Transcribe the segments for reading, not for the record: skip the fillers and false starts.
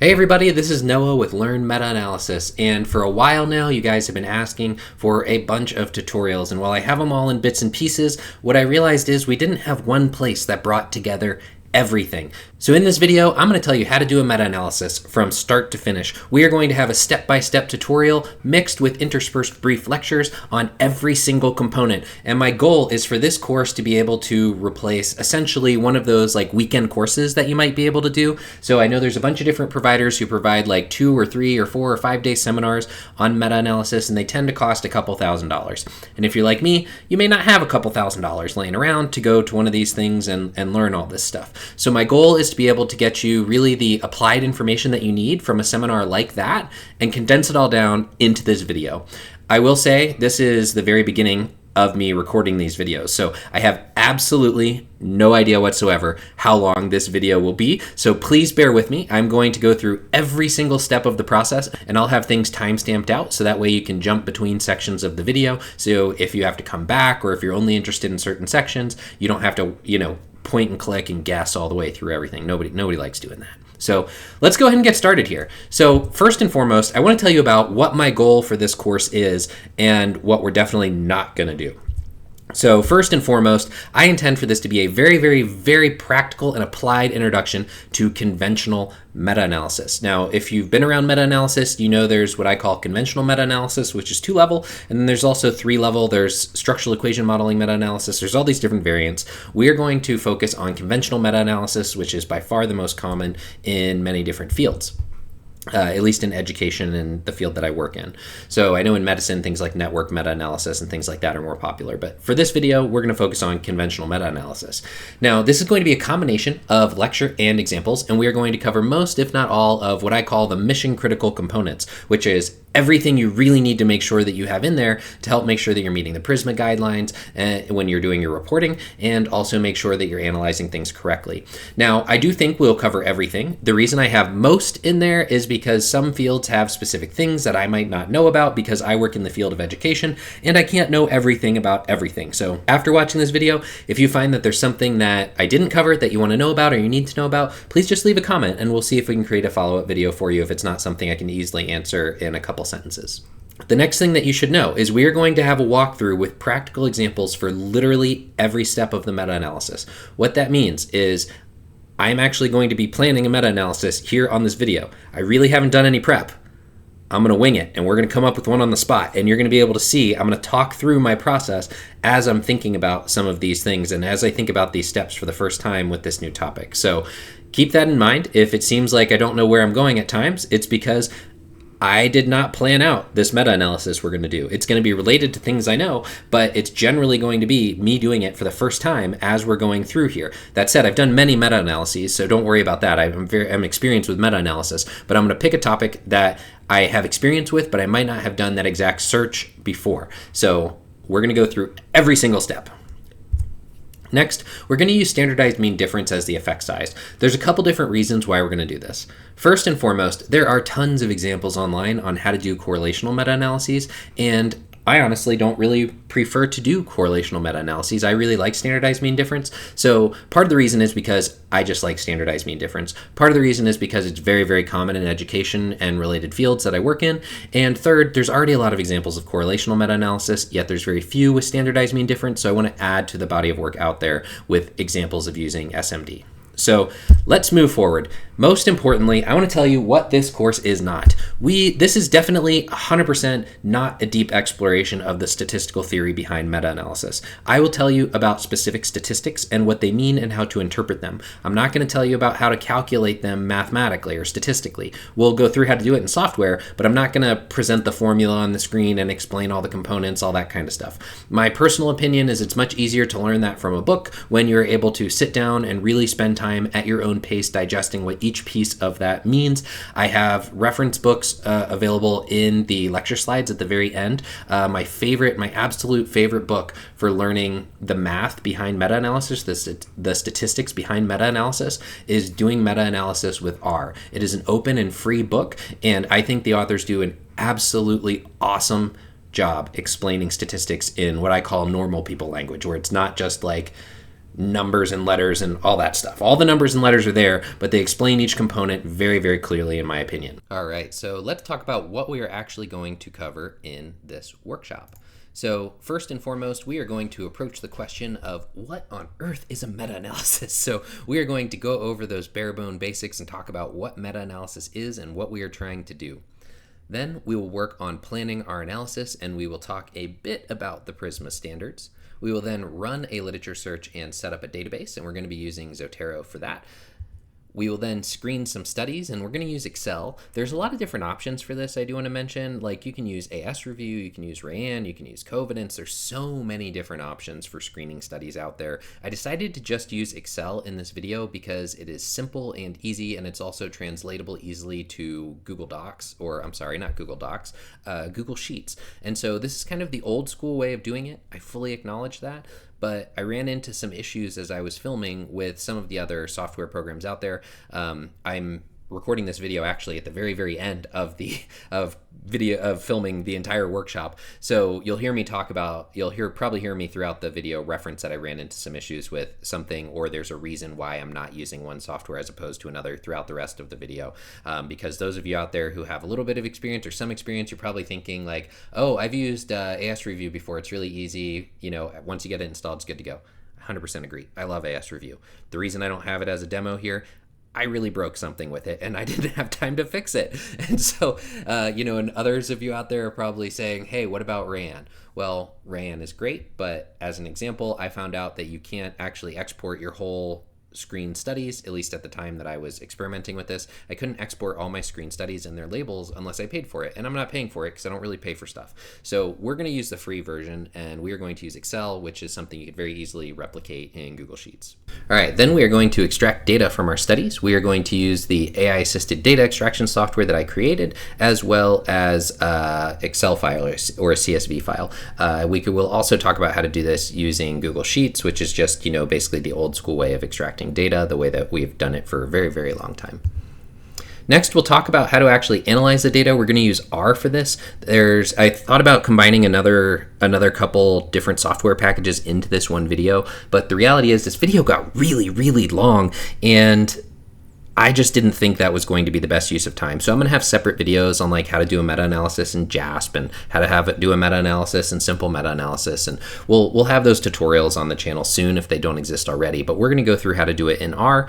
Hey everybody, this is Noah with Learn Meta-Analysis, and for a while now you guys have been asking for a bunch of tutorials, and while I have them all in bits and pieces, what I realized is we didn't have one place that brought together everything. So in this video, I'm going to tell you how to do a meta-analysis from start to finish. We are going to have a step-by-step tutorial mixed with interspersed brief lectures on every single component. And my goal is for this course to be able to replace essentially one of those like weekend courses that you might be able to do. So I know there's a bunch of different providers who provide like 2 or 3 or 4 or 5 day seminars on meta-analysis, and they tend to cost a couple $1,000s. And if you're like me, you may not have a couple $1,000s laying around to go to one of these things and learn all this stuff. So my goal is to be able to get you really the applied information that you need from a seminar like that and condense it all down into this video. I will say this is the very beginning of me recording these videos, so I have absolutely no idea whatsoever how long this video will be, so please bear with me. I'm going to go through every single step of the process, and I'll have things time-stamped out so that way you can jump between sections of the video. So if you have to come back or if you're only interested in certain sections, you don't have to, point and click and guess all the way through everything. Nobody likes doing that. So let's go ahead and get started here. So first and foremost, I want to tell you about what my goal for this course is and what we're definitely not going to do. So first and foremost, I intend for this to be a very, very, very practical and applied introduction to conventional meta-analysis. Now, if you've been around meta-analysis, you know there's what I call conventional meta-analysis, which is 2-level, and then there's also 3-level. There's structural equation modeling meta-analysis. There's all these different variants. We are going to focus on conventional meta-analysis, which is by far the most common in many different fields. At least in education and the field that I work in. So I know in medicine, things like network meta-analysis and things like that are more popular. But for this video, we're going to focus on conventional meta-analysis. Now, this is going to be a combination of lecture and examples, and we are going to cover most, if not all, of what I call the mission-critical components, which is everything you really need to make sure that you have in there to help make sure that you're meeting the PRISMA guidelines when you're doing your reporting, and also make sure that you're analyzing things correctly. Now, I do think we'll cover everything. The reason I have most in there is because some fields have specific things that I might not know about because I work in the field of education and I can't know everything about everything. So after watching this video, if you find that there's something that I didn't cover that you want to know about or you need to know about, please just leave a comment and we'll see if we can create a follow-up video for you if it's not something I can easily answer in a couple sentences. The next thing that you should know is we are going to have a walkthrough with practical examples for literally every step of the meta-analysis. What that means is I'm actually going to be planning a meta-analysis here on this video. I really haven't done any prep. I'm going to wing it, and we're going to come up with one on the spot, and you're going to be able to see, I'm going to talk through my process as I'm thinking about some of these things and as I think about these steps for the first time with this new topic. So keep that in mind. If it seems like I don't know where I'm going at times, it's because I did not plan out this meta-analysis we're going to do. It's going to be related to things I know, but it's generally going to be me doing it for the first time as we're going through here. That said, I've done many meta-analyses, so don't worry about that. I'm experienced with meta-analysis, but I'm going to pick a topic that I have experience with, but I might not have done that exact search before. So we're going to go through every single step. Next, we're going to use standardized mean difference as the effect size. There's a couple different reasons why we're going to do this. First and foremost, there are tons of examples online on how to do correlational meta-analyses, and I honestly don't really prefer to do correlational meta-analyses. I really like standardized mean difference. So part of the reason is because I just like standardized mean difference. Part of the reason is because it's very, very common in education and related fields that I work in. And third, there's already a lot of examples of correlational meta-analysis, yet there's very few with standardized mean difference. So I want to add to the body of work out there with examples of using SMD. So let's move forward. Most importantly, I want to tell you what this course is not. This is definitely 100% not a deep exploration of the statistical theory behind meta-analysis. I will tell you about specific statistics and what they mean and how to interpret them. I'm not going to tell you about how to calculate them mathematically or statistically. We'll go through how to do it in software, but I'm not going to present the formula on the screen and explain all the components, all that kind of stuff. My personal opinion is it's much easier to learn that from a book when you're able to sit down and really spend time at your own pace digesting what each piece of that means. I have reference books available in the lecture slides at the very end. My absolute favorite book for learning the math behind meta-analysis, the statistics behind meta-analysis, is Doing Meta-Analysis with R. It is an open and free book, and I think the authors do an absolutely awesome job explaining statistics in what I call normal people language, where it's not just like numbers and letters and all that stuff. All the numbers and letters are there, but they explain each component very, very clearly, in my opinion. All right, so let's talk about what we are actually going to cover in this workshop. So first and foremost, we are going to approach the question of what on earth is a meta-analysis? So we are going to go over those bare bone basics and talk about what meta-analysis is and what we are trying to do. Then we will work on planning our analysis, and we will talk a bit about the PRISMA standards. We will then run a literature search and set up a database, and we're going to be using Zotero for that. We will then screen some studies, and we're going to use Excel. There's a lot of different options for this I do want to mention. Like, you can use AS Review, you can use Rayan, you can use Covidence. There's so many different options for screening studies out there. I decided to just use Excel in this video because it is simple and easy, and it's also translatable easily to Google Docs, or I'm sorry, not Google Docs, Google Sheets. And so this is kind of the old school way of doing it. I fully acknowledge that. But I ran into some issues as I was filming with some of the other software programs out there. I'm recording this video actually at the very, very end of filming the entire workshop. So you'll hear me talk about, probably hear me throughout the video reference that I ran into some issues with something, or there's a reason why I'm not using one software as opposed to another throughout the rest of the video. Because those of you out there who have a little bit of experience or some experience, you're probably thinking like, oh, I've used AS Review before. It's really easy. You know, once you get it installed, it's good to go. 100% agree. I love AS Review. The reason I don't have it as a demo here, I really broke something with it and I didn't have time to fix it. And so, and others of you out there are probably saying, hey, what about Rayan? Well, Rayan is great, but as an example, I found out that you can't actually export your whole screen studies, at least at the time that I was experimenting with this. I couldn't export all my screen studies and their labels unless I paid for it, and I'm not paying for it because I don't really pay for stuff. So we're going to use the free version, and we are going to use Excel, which is something you could very easily replicate in Google Sheets. All right, then we are going to extract data from our studies. We are going to use the AI-assisted data extraction software that I created, as well as Excel file or a CSV file. We'll also talk about how to do this using Google Sheets, which is just, basically the old school way of extracting data, the way that we've done it for a very, very long time. Next, we'll talk about how to actually analyze the data. We're going to use R for this. I thought about combining another couple different software packages into this one video, but the reality is this video got really, really long, and I just didn't think that was going to be the best use of time. So I'm going to have separate videos on like how to do a meta-analysis in JASP and how to do a meta-analysis and simple meta-analysis. And we'll have those tutorials on the channel soon if they don't exist already. But we're going to go through how to do it in R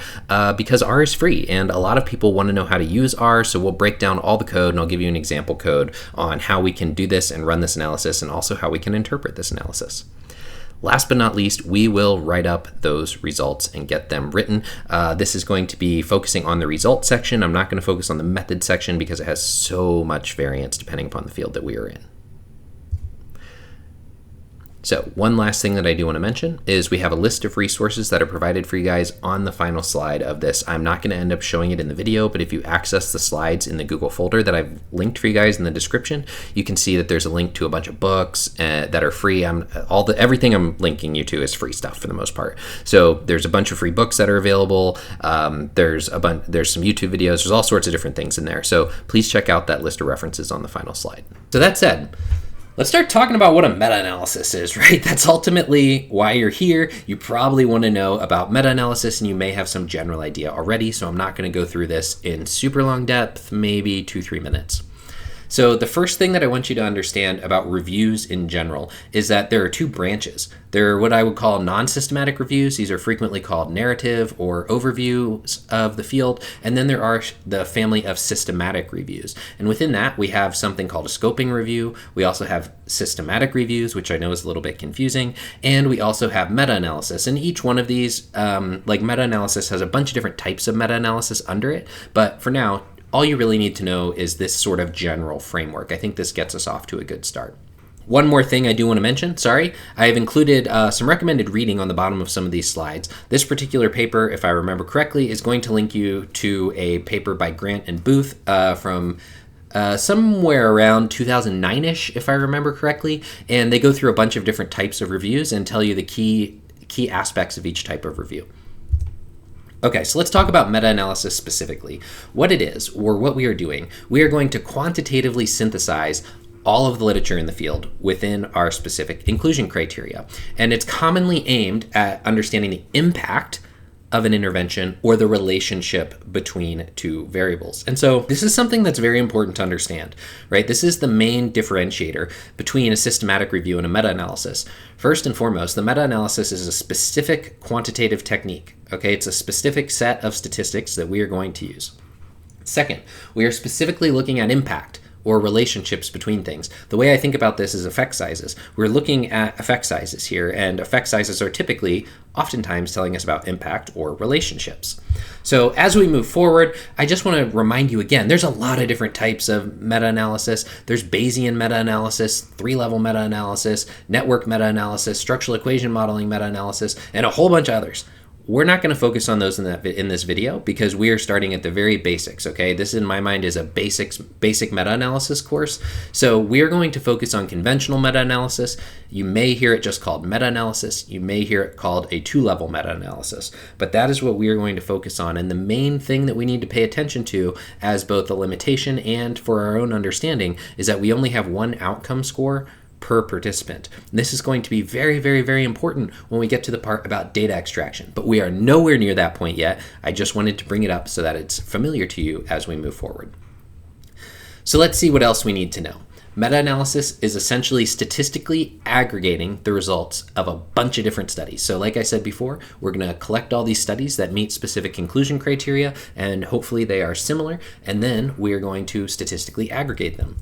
because R is free. And a lot of people want to know how to use R. So we'll break down all the code and I'll give you an example code on how we can do this and run this analysis, and also how we can interpret this analysis. Last but not least, we will write up those results and get them written. This is going to be focusing on the results section. I'm not going to focus on the method section because it has so much variance depending upon the field that we are in. So one last thing that I do want to mention is we have a list of resources that are provided for you guys on the final slide of this. I'm not going to end up showing it in the video, but if you access the slides in the Google folder that I've linked for you guys in the description, you can see that there's a link to a bunch of books that are free. Everything I'm linking you to is free stuff for the most part. So there's a bunch of free books that are available. There's some YouTube videos. There's all sorts of different things in there. So please check out that list of references on the final slide. So that said, let's start talking about what a meta-analysis is, right? That's ultimately why you're here. You probably want to know about meta-analysis, and you may have some general idea already, so I'm not going to go through this in super long depth, maybe 2-3 minutes. So the first thing that I want you to understand about reviews in general is that there are two branches. There are what I would call non-systematic reviews. These are frequently called narrative or overviews of the field. And then there are the family of systematic reviews. And within that, we have something called a scoping review. We also have systematic reviews, which I know is a little bit confusing. And we also have meta-analysis. And each one of these, like meta-analysis has a bunch of different types of meta-analysis under it. But for now, all you really need to know is this sort of general framework. I think this gets us off to a good start. One more thing I do want to mention, I have included some recommended reading on the bottom of some of these slides. This particular paper, if I remember correctly, is going to link you to a paper by Grant and Booth from somewhere around 2009-ish, if I remember correctly. And they go through a bunch of different types of reviews and tell you the key aspects of each type of review. Okay, so let's talk about meta-analysis specifically. What it is, or what we are doing, we are going to quantitatively synthesize all of the literature in the field within our specific inclusion criteria. And it's commonly aimed at understanding the impact of an intervention or the relationship between two variables. And so this is something that's very important to understand, right? This is the main differentiator between a systematic review and a meta-analysis. First and foremost, the meta-analysis is a specific quantitative technique, okay? It's a specific set of statistics that we are going to use. Second, we are specifically looking at impact or relationships between things. The way I think about this is effect sizes. We're looking at effect sizes here, and effect sizes are typically, oftentimes, telling us about impact or relationships. So as we move forward, I just want to remind you again, there's a lot of different types of meta-analysis. There's Bayesian meta-analysis, three-level meta-analysis, network meta-analysis, structural equation modeling meta-analysis, and a whole bunch of others. We're not going to focus on those in this video because we are starting at the very basics, okay? This, in my mind, is a basic meta-analysis course. So we are going to focus on conventional meta-analysis. You may hear it just called meta-analysis. You may hear it called a two-level meta-analysis. But that is what we are going to focus on. And the main thing that we need to pay attention to as both a limitation and for our own understanding is that we only have one outcome score per participant. And this is going to be very, very, very important when we get to the part about data extraction, but we are nowhere near that point yet. I just wanted to bring it up so that it's familiar to you as we move forward. So let's see what else we need to know. Meta-analysis is essentially statistically aggregating the results of a bunch of different studies. So like I said before, we're going to collect all these studies that meet specific inclusion criteria, and hopefully they are similar, and then we are going to statistically aggregate them.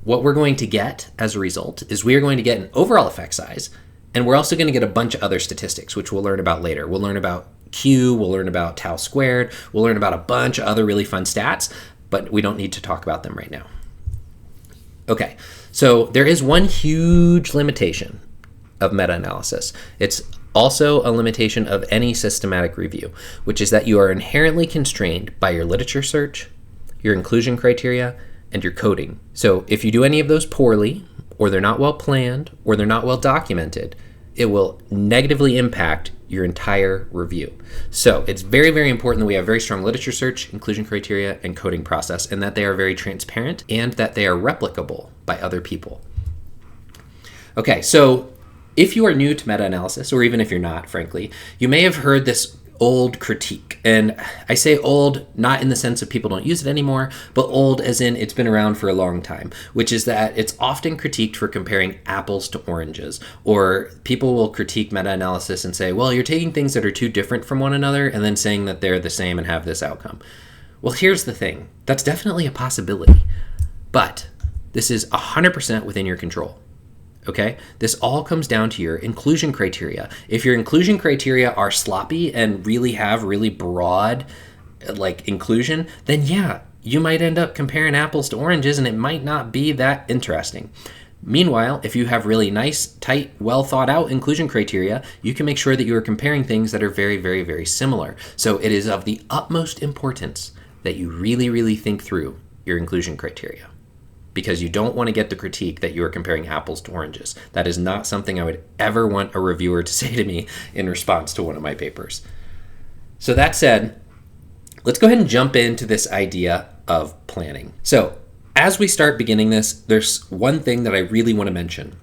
What we're going to get as a result is we are going to get an overall effect size, and we're also going to get a bunch of other statistics, which we'll learn about later. We'll learn about Q, we'll learn about tau squared, we'll learn about a bunch of other really fun stats, but we don't need to talk about them right now. Okay, so there is one huge limitation of meta-analysis. It's also a limitation of any systematic review, which is that you are inherently constrained by your literature search, your inclusion criteria, and your coding. So if you do any of those poorly, or they're not well planned, or they're not well documented, it will negatively impact your entire review. So it's very, very important that we have very strong literature search, inclusion criteria, and coding process, and that they are very transparent and that they are replicable by other people. Okay, so if you are new to meta-analysis, or even if you're not, frankly, you may have heard this old critique. And I say old not in the sense of people don't use it anymore, but old as in it's been around for a long time, which is that it's often critiqued for comparing apples to oranges. Or people will critique meta-analysis and say, well, you're taking things that are too different from one another and then saying that they're the same and have this outcome. Well, here's the thing. That's definitely a possibility, but this is 100% within your control. Okay, this all comes down to your inclusion criteria. If your inclusion criteria are sloppy and really have really broad inclusion, then yeah, you might end up comparing apples to oranges and it might not be that interesting. Meanwhile, if you have really nice, tight, well thought out inclusion criteria, you can make sure that you are comparing things that are very, very, very similar. So it is of the utmost importance that you really, really think through your inclusion criteria, because you don't want to get the critique that you are comparing apples to oranges. That is not something I would ever want a reviewer to say to me in response to one of my papers. So that said, let's go ahead and jump into this idea of planning. So as we start beginning this, there's one thing that I really want to mention.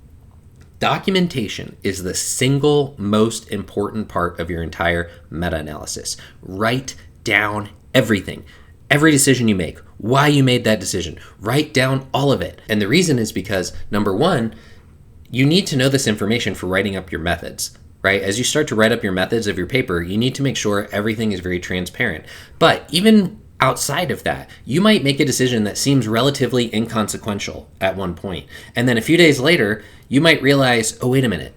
Documentation is the single most important part of your entire meta-analysis. Write down everything. Every decision you make, why you made that decision, write down all of it. And the reason is because, number one, you need to know this information for writing up your methods, right? As you start to write up your methods of your paper, you need to make sure everything is very transparent. But even outside of that, you might make a decision that seems relatively inconsequential at one point. And then a few days later, you might realize, oh, wait a minute,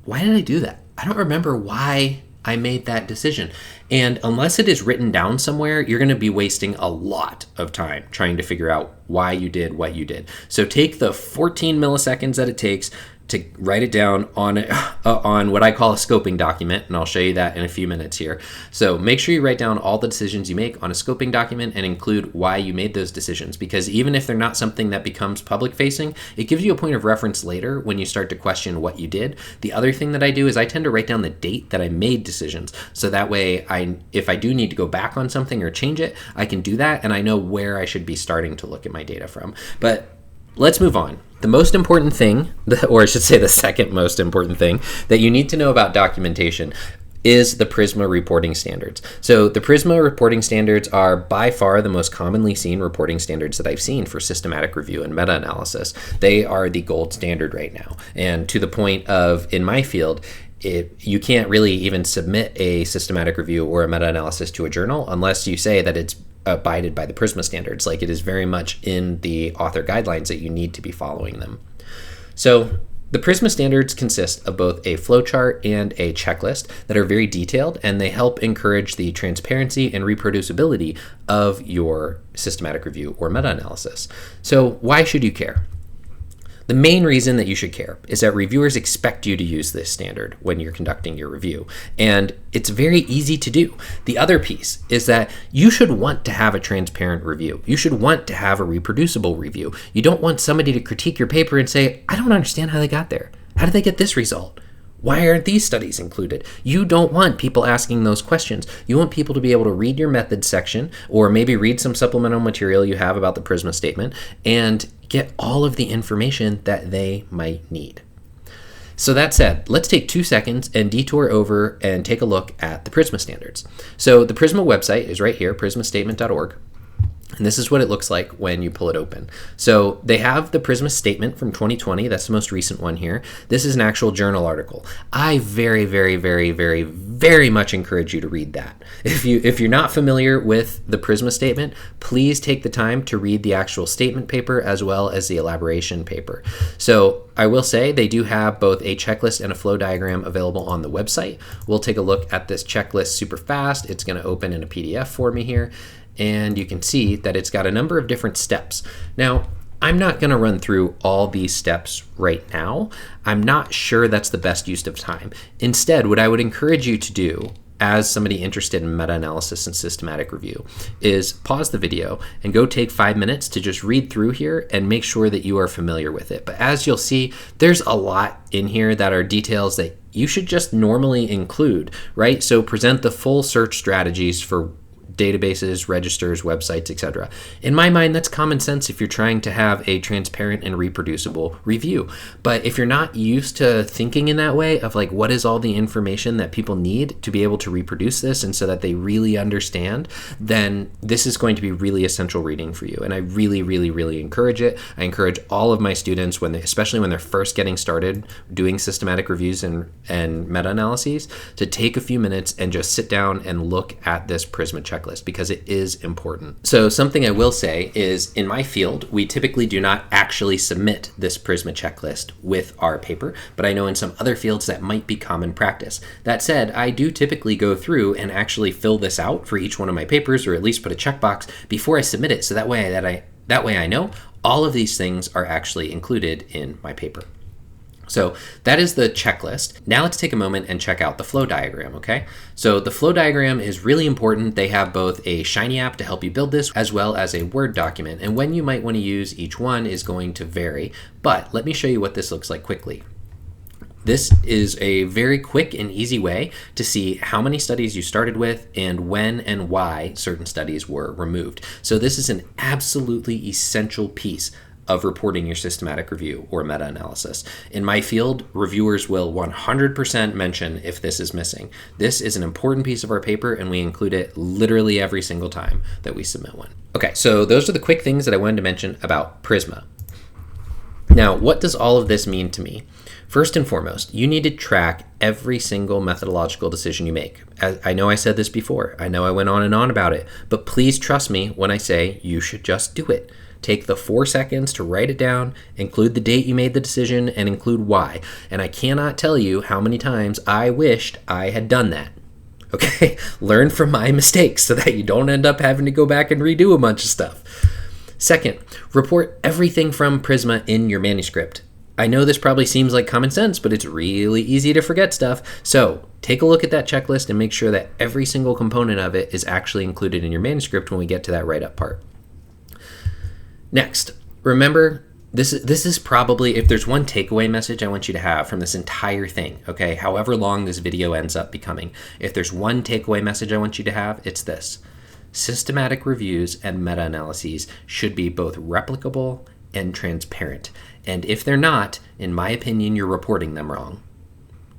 why did I do that? I don't remember why I made that decision. And unless it is written down somewhere, you're going to be wasting a lot of time trying to figure out why you did what you did. So take the 14 milliseconds that it takes to write it down on what I call a scoping document, and I'll show you that in a few minutes here. So make sure you write down all the decisions you make on a scoping document and include why you made those decisions, because even if they're not something that becomes public facing, it gives you a point of reference later when you start to question what you did. The other thing that I do is I tend to write down the date that I made decisions, so that way if I do need to go back on something or change it, I can do that and I know where I should be starting to look at my data from. But Let's move on. The most important thing, or I should say the second most important thing that you need to know about documentation is the PRISMA reporting standards. So the PRISMA reporting standards are by far the most commonly seen reporting standards that I've seen for systematic review and meta-analysis. They are the gold standard right now. And to the point of, in my field, you can't really even submit a systematic review or a meta-analysis to a journal unless you say that it's abided by the PRISMA standards. Like, it is very much in the author guidelines that you need to be following them. So the PRISMA standards consist of both a flowchart and a checklist that are very detailed, and they help encourage the transparency and reproducibility of your systematic review or meta-analysis. So why should you care? The main reason that you should care is that reviewers expect you to use this standard when you're conducting your review, and it's very easy to do. The other piece is that you should want to have a transparent review. You should want to have a reproducible review. You don't want somebody to critique your paper and say, I don't understand how they got there. How did they get this result? Why aren't these studies included? You don't want people asking those questions. You want people to be able to read your methods section, or maybe read some supplemental material you have about the PRISMA statement, and get all of the information that they might need. So that said, let's take 2 seconds and detour over and take a look at the PRISMA standards. So the PRISMA website is right here, prismastatement.org. And this is what it looks like when you pull it open. So they have the PRISMA statement from 2020. That's the most recent one here. This is an actual journal article. I very, very, very, very, very much encourage you to read that. If you're not familiar with the PRISMA statement, please take the time to read the actual statement paper as well as the elaboration paper. So I will say they do have both a checklist and a flow diagram available on the website. We'll take a look at this checklist super fast. It's going to open in a PDF for me here. And you can see that it's got a number of different steps. Now, I'm not going to run through all these steps right now. I'm not sure that's the best use of time. Instead, what I would encourage you to do as somebody interested in meta-analysis and systematic review is pause the video and go take 5 minutes to just read through here and make sure that you are familiar with it. But as you'll see, there's a lot in here that are details that you should just normally include, right? So present the full search strategies for databases, registers, websites, etc. In my mind, that's common sense if you're trying to have a transparent and reproducible review. But if you're not used to thinking in that way of like, what is all the information that people need to be able to reproduce this and so that they really understand, then this is going to be really essential reading for you. And I really, really, really encourage it. I encourage all of my students, especially when they're first getting started doing systematic reviews and meta-analyses, to take a few minutes and just sit down and look at this PRISMA checklist, because it is important. So something I will say is, in my field, we typically do not actually submit this PRISMA checklist with our paper, but I know in some other fields that might be common practice. That said, I do typically go through and actually fill this out for each one of my papers, or at least put a checkbox before I submit it, so that way I know all of these things are actually included in my paper. So that is the checklist. Now let's take a moment and check out the flow diagram, okay? So the flow diagram is really important. They have both a Shiny app to help you build this, as well as a Word document. And when you might want to use each one is going to vary. But let me show you what this looks like quickly. This is a very quick and easy way to see how many studies you started with and when and why certain studies were removed. So this is an absolutely essential piece of reporting your systematic review or meta-analysis. In my field, reviewers will 100% mention if this is missing. This is an important piece of our paper, and we include it literally every single time that we submit one. Okay, so those are the quick things that I wanted to mention about PRISMA. Now, what does all of this mean to me? First and foremost, you need to track every single methodological decision you make. I know I said this before. I know I went on and on about it, but please trust me when I say you should just do it. Take the 4 seconds to write it down, include the date you made the decision, and include why. And I cannot tell you how many times I wished I had done that. Okay? Learn from my mistakes so that you don't end up having to go back and redo a bunch of stuff. Second, report everything from PRISMA in your manuscript. I know this probably seems like common sense, but it's really easy to forget stuff. So take a look at that checklist and make sure that every single component of it is actually included in your manuscript when we get to that write-up part. Next, remember, this is probably, if there's one takeaway message I want you to have from this entire thing, okay, however long this video ends up becoming, if there's one takeaway message I want you to have, it's this. Systematic reviews and meta-analyses should be both replicable and transparent. And if they're not, in my opinion, you're reporting them wrong.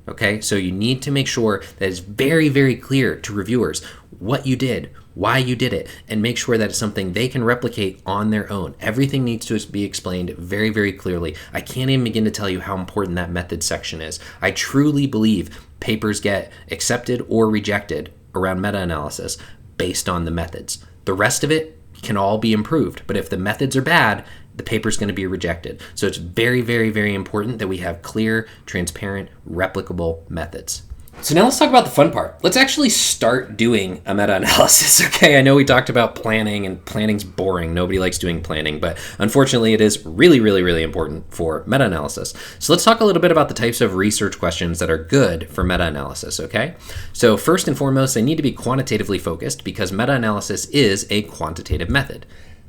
Okay, so you need to make sure that it's very, very clear to reviewers what you did, why you did it, and make sure that it's something they can replicate on their own. Everything needs to be explained very, very clearly. I can't even begin to tell you how important that method section is. I truly believe papers get accepted or rejected around meta-analysis based on the methods. The rest of it can all be improved, but if the methods are bad, the paper's going to be rejected. So it's very, very, very important that we have clear, transparent, replicable methods. So now let's talk about the fun part. Let's actually start doing a meta-analysis, okay? I know we talked about planning, and planning's boring. Nobody likes doing planning, but unfortunately it is really, really, really important for meta-analysis. So let's talk a little bit about the types of research questions that are good for meta-analysis, okay? So first and foremost, they need to be quantitatively focused because meta-analysis is a quantitative method.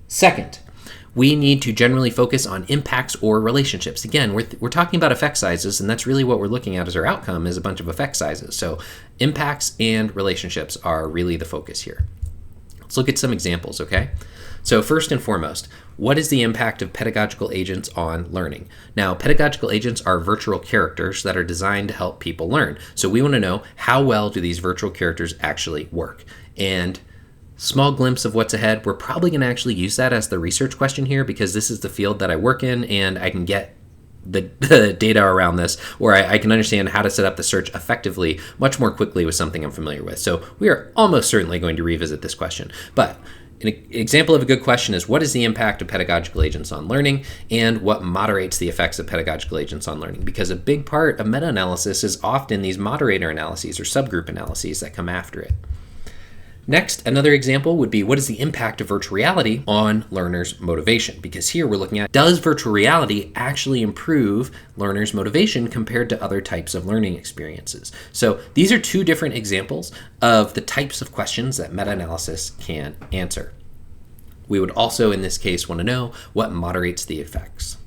Second, we need to generally focus on impacts or relationships. Again, we're talking about effect sizes, and that's really what we're looking at as our outcome is a bunch of effect sizes. So impacts and relationships are really the focus here. Let's look at some examples, okay? So first and foremost, what is the impact of pedagogical agents on learning? Now, pedagogical agents are virtual characters that are designed to help people learn. So we want to know how well do these virtual characters actually work? And small glimpse of what's ahead, we're probably going to actually use that as the research question here because this is the field that I work in and I can get the data around this, or I can understand how to set up the search effectively much more quickly with something I'm familiar with. So we are almost certainly going to revisit this question. But an example of a good question is what is the impact of pedagogical agents on learning and what moderates the effects of pedagogical agents on learning? Because a big part of meta-analysis is often these moderator analyses or subgroup analyses that come after it. Next, another example would be what is the impact of virtual reality on learners' motivation? Because here we're looking at, does virtual reality actually improve learners' motivation compared to other types of learning experiences? So these are two different examples of the types of questions that meta-analysis can answer. We would also, in this case, want to know what moderates the effects.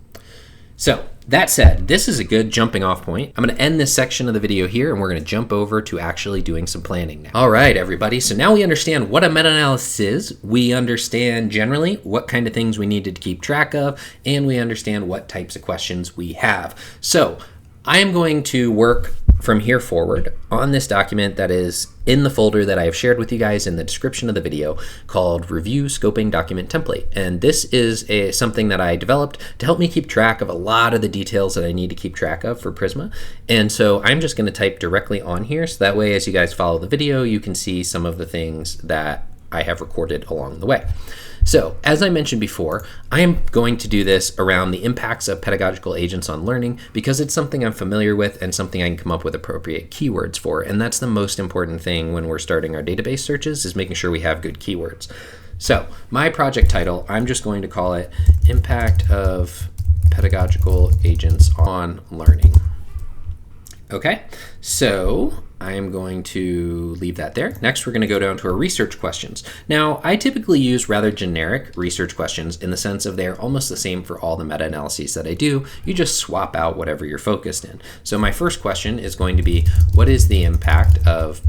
So that said, this is a good jumping off point. I'm going to end this section of the video here and we're going to jump over to actually doing some planning now. All right, everybody. So now we understand what a meta-analysis is. We understand generally what kind of things we need to keep track of, and we understand what types of questions we have. So I am going to work from here forward on this document that is in the folder that I have shared with you guys in the description of the video called Review Scoping Document Template. And this is something that I developed to help me keep track of a lot of the details that I need to keep track of for PRISMA. And so I'm just going to type directly on here so that way as you guys follow the video, you can see some of the things that I have recorded along the way. So, as I mentioned before, I am going to do this around the impacts of pedagogical agents on learning because it's something I'm familiar with and something I can come up with appropriate keywords for. And that's the most important thing when we're starting our database searches is making sure we have good keywords. So, my project title, I'm just going to call it Impact of Pedagogical Agents on Learning. Okay, so I am going to leave that there. Next, we're going to go down to our research questions. Now, I typically use rather generic research questions in the sense of they're almost the same for all the meta-analyses that I do. You just swap out whatever you're focused in. So my first question is going to be, what is the impact of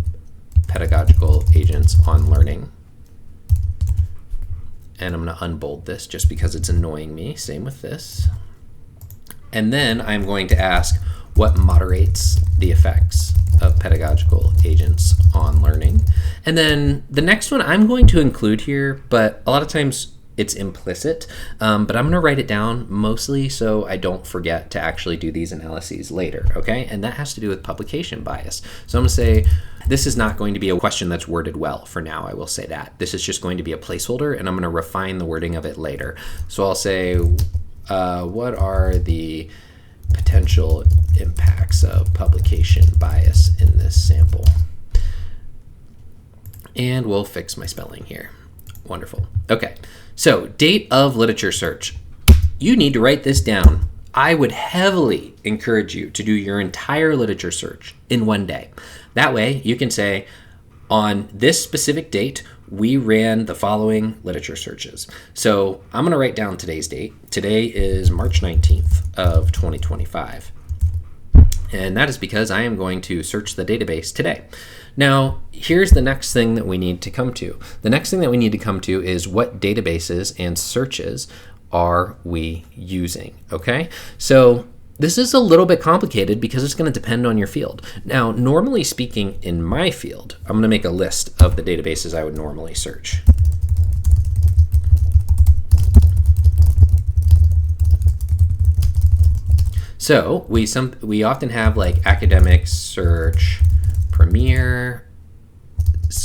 pedagogical agents on learning? And I'm going to unbold this just because it's annoying me. Same with this. And then I'm going to ask, what moderates the effects of pedagogical agents on learning? And then the next one I'm going to include here, but a lot of times it's implicit, but I'm going to write it down mostly so I don't forget to actually do these analyses later, okay? And that has to do with publication bias. So I'm going to say, this is not going to be a question that's worded well for now, I will say that. This is just going to be a placeholder, and I'm going to refine the wording of it later. So I'll say, what are the potential impacts of publication bias in this sample? And we'll fix my spelling here. Wonderful. Okay, so date of literature search. You need to write this down. I would heavily encourage you to do your entire literature search in one day. That way you can say, on this specific date, we ran the following literature searches. So I'm going to write down today's date. Today is March 19th of 2025. And that is because I am going to search the database today. Now, here's the next thing that we need to come to. The next thing that we need to come to is what databases and searches are we using? Okay, so this is a little bit complicated because it's going to depend on your field. Now, normally speaking, in my field, I'm going to make a list of the databases I would normally search. So we often have like academic search, Premier.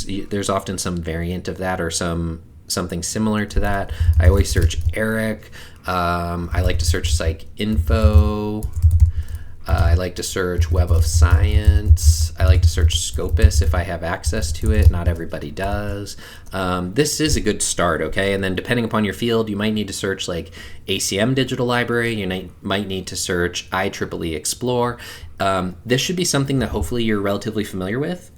There's often some variant of that or something similar to that. I always search Eric. I like to search Psych Info. I like to search Web of Science. I like to search Scopus if I have access to it. Not everybody does. This is a good start, okay? And then depending upon your field, you might need to search like ACM Digital Library. You might need to search IEEE Explore. This should be something that hopefully you're relatively familiar with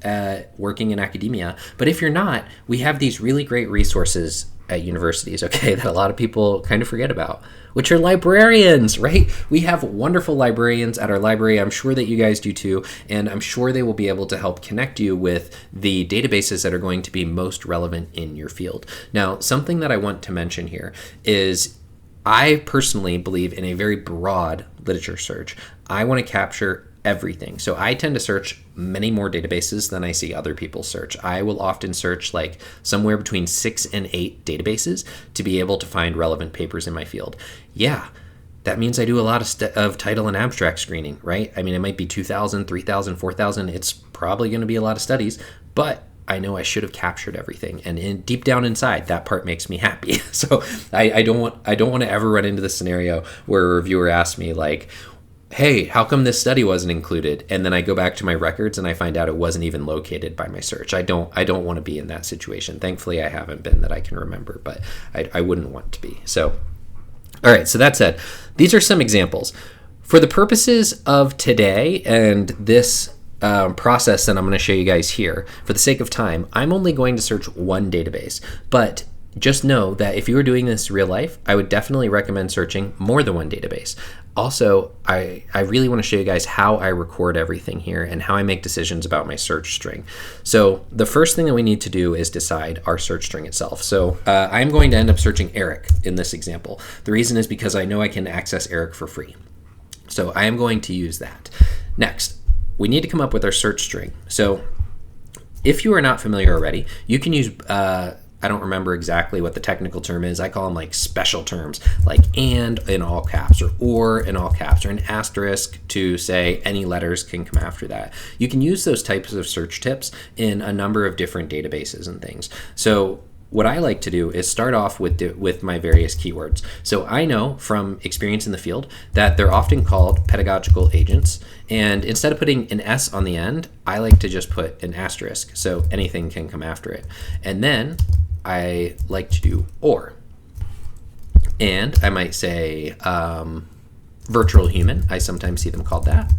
working in academia. But if you're not, we have these really great resources at universities, okay, that a lot of people kind of forget about, which are librarians, right? We have wonderful librarians at our library. I'm sure that you guys do too, and I'm sure they will be able to help connect you with the databases that are going to be most relevant in your field. Now, something that I want to mention here is I personally believe in a very broad literature search. I want to capture everything. So I tend to search many more databases than I see other people search. I will often search like somewhere between 6 and 8 databases to be able to find relevant papers in my field. Yeah, that means I do a lot of title and abstract screening, right? I mean, it might be 2,000, 3,000, 4,000. It's probably going to be a lot of studies, but I know I should have captured everything, and deep down inside, that part makes me happy. So I don't want to ever run into the scenario where a reviewer asks me like, hey, how come this study wasn't included? And then I go back to my records and I find out it wasn't even located by my search. I don't want to be in that situation. Thankfully, I haven't been that I can remember, but I wouldn't want to be. So, all right, so that said, these are some examples. For the purposes of today and this process that I'm going to show you guys here, for the sake of time, I'm only going to search one database, but just know that if you were doing this in real life, I would definitely recommend searching more than one database. Also, I really want to show you guys how I record everything here and how I make decisions about my search string. So the first thing that we need to do is decide our search string itself. So I'm going to end up searching Eric in this example. The reason is because I know I can access Eric for free. So I am going to use that. Next, we need to come up with our search string. So if you are not familiar already, you can use I don't remember exactly what the technical term is. I call them like special terms, like and in all caps, or in all caps, or an asterisk to say any letters can come after that. You can use those types of search tips in a number of different databases and things. So what I like to do is start off with my various keywords. So I know from experience in the field that they're often called pedagogical agents. And instead of putting an S on the end, I like to just put an asterisk so anything can come after it. And then I like to do or. And I might say virtual human. I sometimes see them called that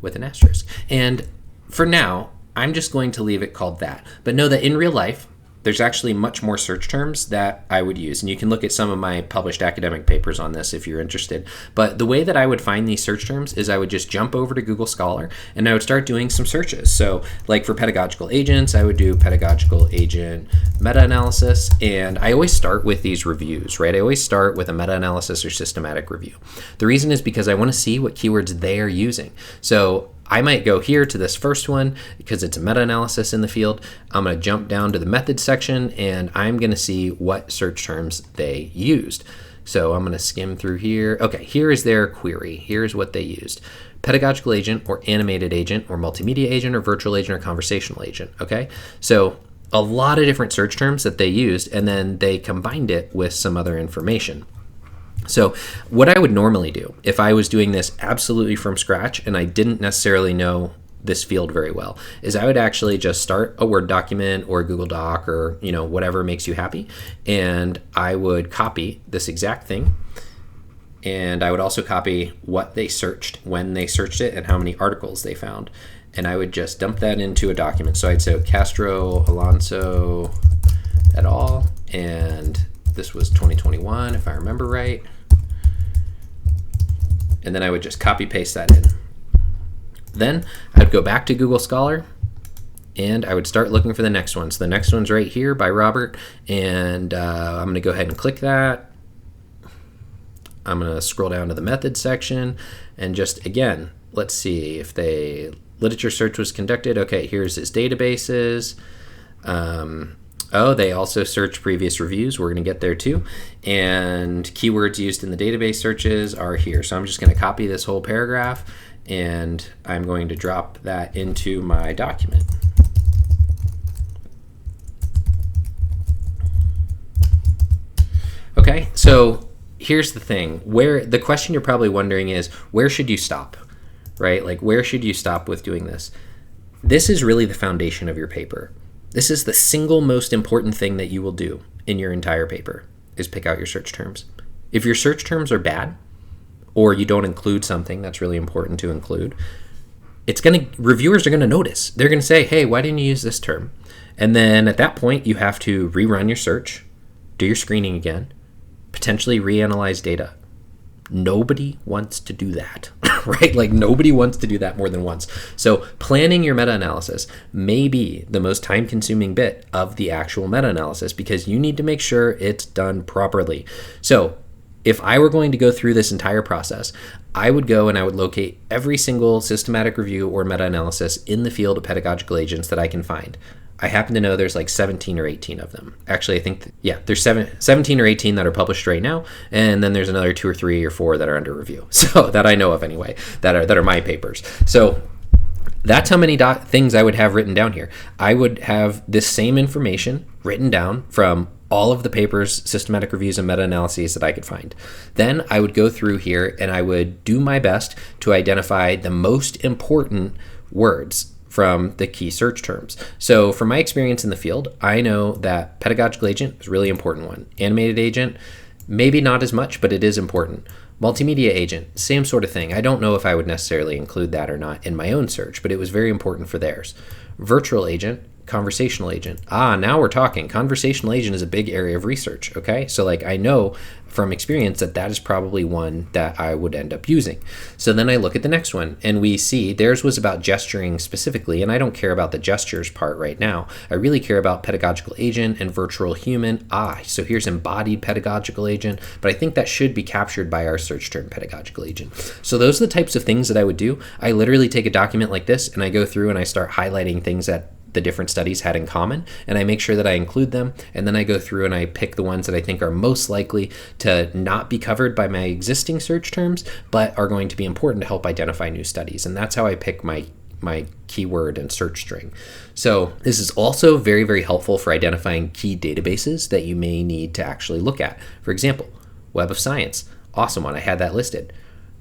with an asterisk. And for now, I'm just going to leave it called that. But know that in real life, there's actually much more search terms that I would use. And you can look at some of my published academic papers on this if you're interested. But the way that I would find these search terms is I would just jump over to Google Scholar and I would start doing some searches. So like for pedagogical agents, I would do pedagogical agent meta-analysis. And I always start with these reviews, right? I always start with a meta-analysis or systematic review. The reason is because I want to see what keywords they are using. So I might go here to this first one because it's a meta-analysis in the field. I'm going to jump down to the methods section and I'm going to see what search terms they used. So I'm going to skim through here. Okay, here is their query. Here's what they used. Pedagogical agent or animated agent or multimedia agent or virtual agent or conversational agent. Okay, so a lot of different search terms that they used and then they combined it with some other information. So what I would normally do if I was doing this absolutely from scratch and I didn't necessarily know this field very well is I would actually just start a Word document or a Google Doc or whatever makes you happy, and I would copy this exact thing, and I would also copy what they searched, when they searched it, and how many articles they found, and I would just dump that into a document. So I'd say Castro, Alonso, et al., and this was 2021 if I remember right. And then I would just copy paste that in. Then I'd go back to Google Scholar and I would start looking for the next one. So the next one's right here by Robert, and I'm going to go ahead and click that. I'm going to scroll down to the methods section, and just again, let's see if literature search was conducted. Okay, here's his databases. They also search previous reviews. We're going to get there too. And keywords used in the database searches are here. So I'm just going to copy this whole paragraph, and I'm going to drop that into my document. Okay, so here's the thing. The question you're probably wondering is, where should you stop? Right? Like, where should you stop with doing this? This is really the foundation of your paper. This is the single most important thing that you will do in your entire paper, is pick out your search terms. If your search terms are bad, or you don't include something that's really important to include, reviewers are going to notice. They're going to say, hey, why didn't you use this term? And then at that point, you have to rerun your search, do your screening again, potentially reanalyze data. Nobody wants to do that, right? Like, nobody wants to do that more than once. So planning your meta-analysis may be the most time-consuming bit of the actual meta-analysis, because you need to make sure it's done properly. So if I were going to go through this entire process, I would go and I would locate every single systematic review or meta-analysis in the field of pedagogical agents that I can find. I happen to know there's like 17 or 18 of them. Actually, I think, there's 17 or 18 that are published right now, and then there's another 2 or 3 or 4 that are under review. So that I know of anyway, that are my papers. So that's how many things I would have written down here. I would have this same information written down from all of the papers, systematic reviews, and meta-analyses that I could find. Then I would go through here and I would do my best to identify the most important words from the key search terms. So from my experience in the field, I know that pedagogical agent is a really important one. Animated agent, maybe not as much, but it is important. Multimedia agent, same sort of thing. I don't know if I would necessarily include that or not in my own search, but it was very important for theirs. Virtual agent, conversational agent. Now we're talking. Conversational agent is a big area of research, okay? So like, I know from experience that is probably one that I would end up using. So then I look at the next one, and we see theirs was about gesturing specifically, and I don't care about the gestures part right now. I really care about pedagogical agent and virtual human. So here's embodied pedagogical agent, but I think that should be captured by our search term pedagogical agent. So those are the types of things that I would do. I literally take a document like this, and I go through and I start highlighting things that the different studies had in common, and I make sure that I include them, and then I go through and I pick the ones that I think are most likely to not be covered by my existing search terms, but are going to be important to help identify new studies. And that's how I pick my keyword and search string. So this is also very, very helpful for identifying key databases that you may need to actually look at. For example, Web of Science, awesome one, I had that listed.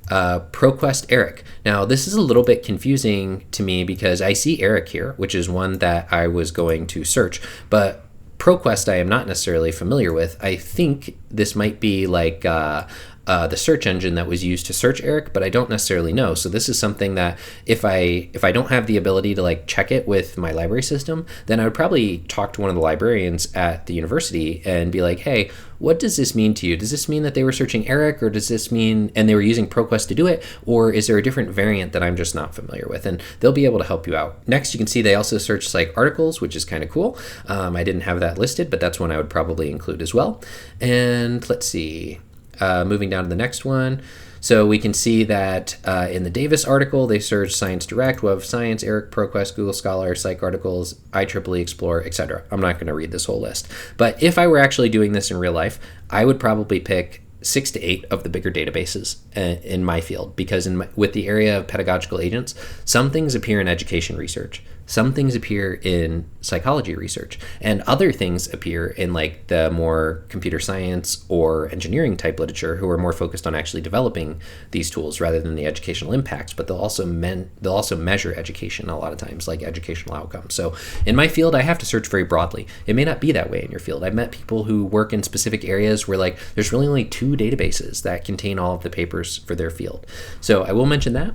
ProQuest ERIC. Now this is a little bit confusing to me because I see ERIC here, which is one that I was going to search, but ProQuest I am not necessarily familiar with. I think this might be like the search engine that was used to search ERIC, but I don't necessarily know. So this is something that if I don't have the ability to like check it with my library system, then I would probably talk to one of the librarians at the university and be like, hey, what does this mean to you? Does this mean that they were searching ERIC, or does this mean, and they were using ProQuest to do it, or is there a different variant that I'm just not familiar with? And they'll be able to help you out. Next, you can see they also search psych articles, which is kind of cool. I didn't have that listed, but that's one I would probably include as well. And let's see, moving down to the next one. So we can see that in the Davis article, they searched Science Direct, Web of Science, ERIC, ProQuest, Google Scholar, Psych articles, IEEE Explorer, etc. I'm not going to read this whole list. But if I were actually doing this in real life, I would probably pick 6 to 8 of the bigger databases in my field, because with the area of pedagogical agents, some things appear in education research, some things appear in psychology research, and other things appear in like the more computer science or engineering type literature, who are more focused on actually developing these tools rather than the educational impacts. But they'll also measure education a lot of times, like educational outcomes. So in my field, I have to search very broadly. It may not be that way in your field. I've met people who work in specific areas where like there's really only 2 databases that contain all of the papers for their field. So I will mention that.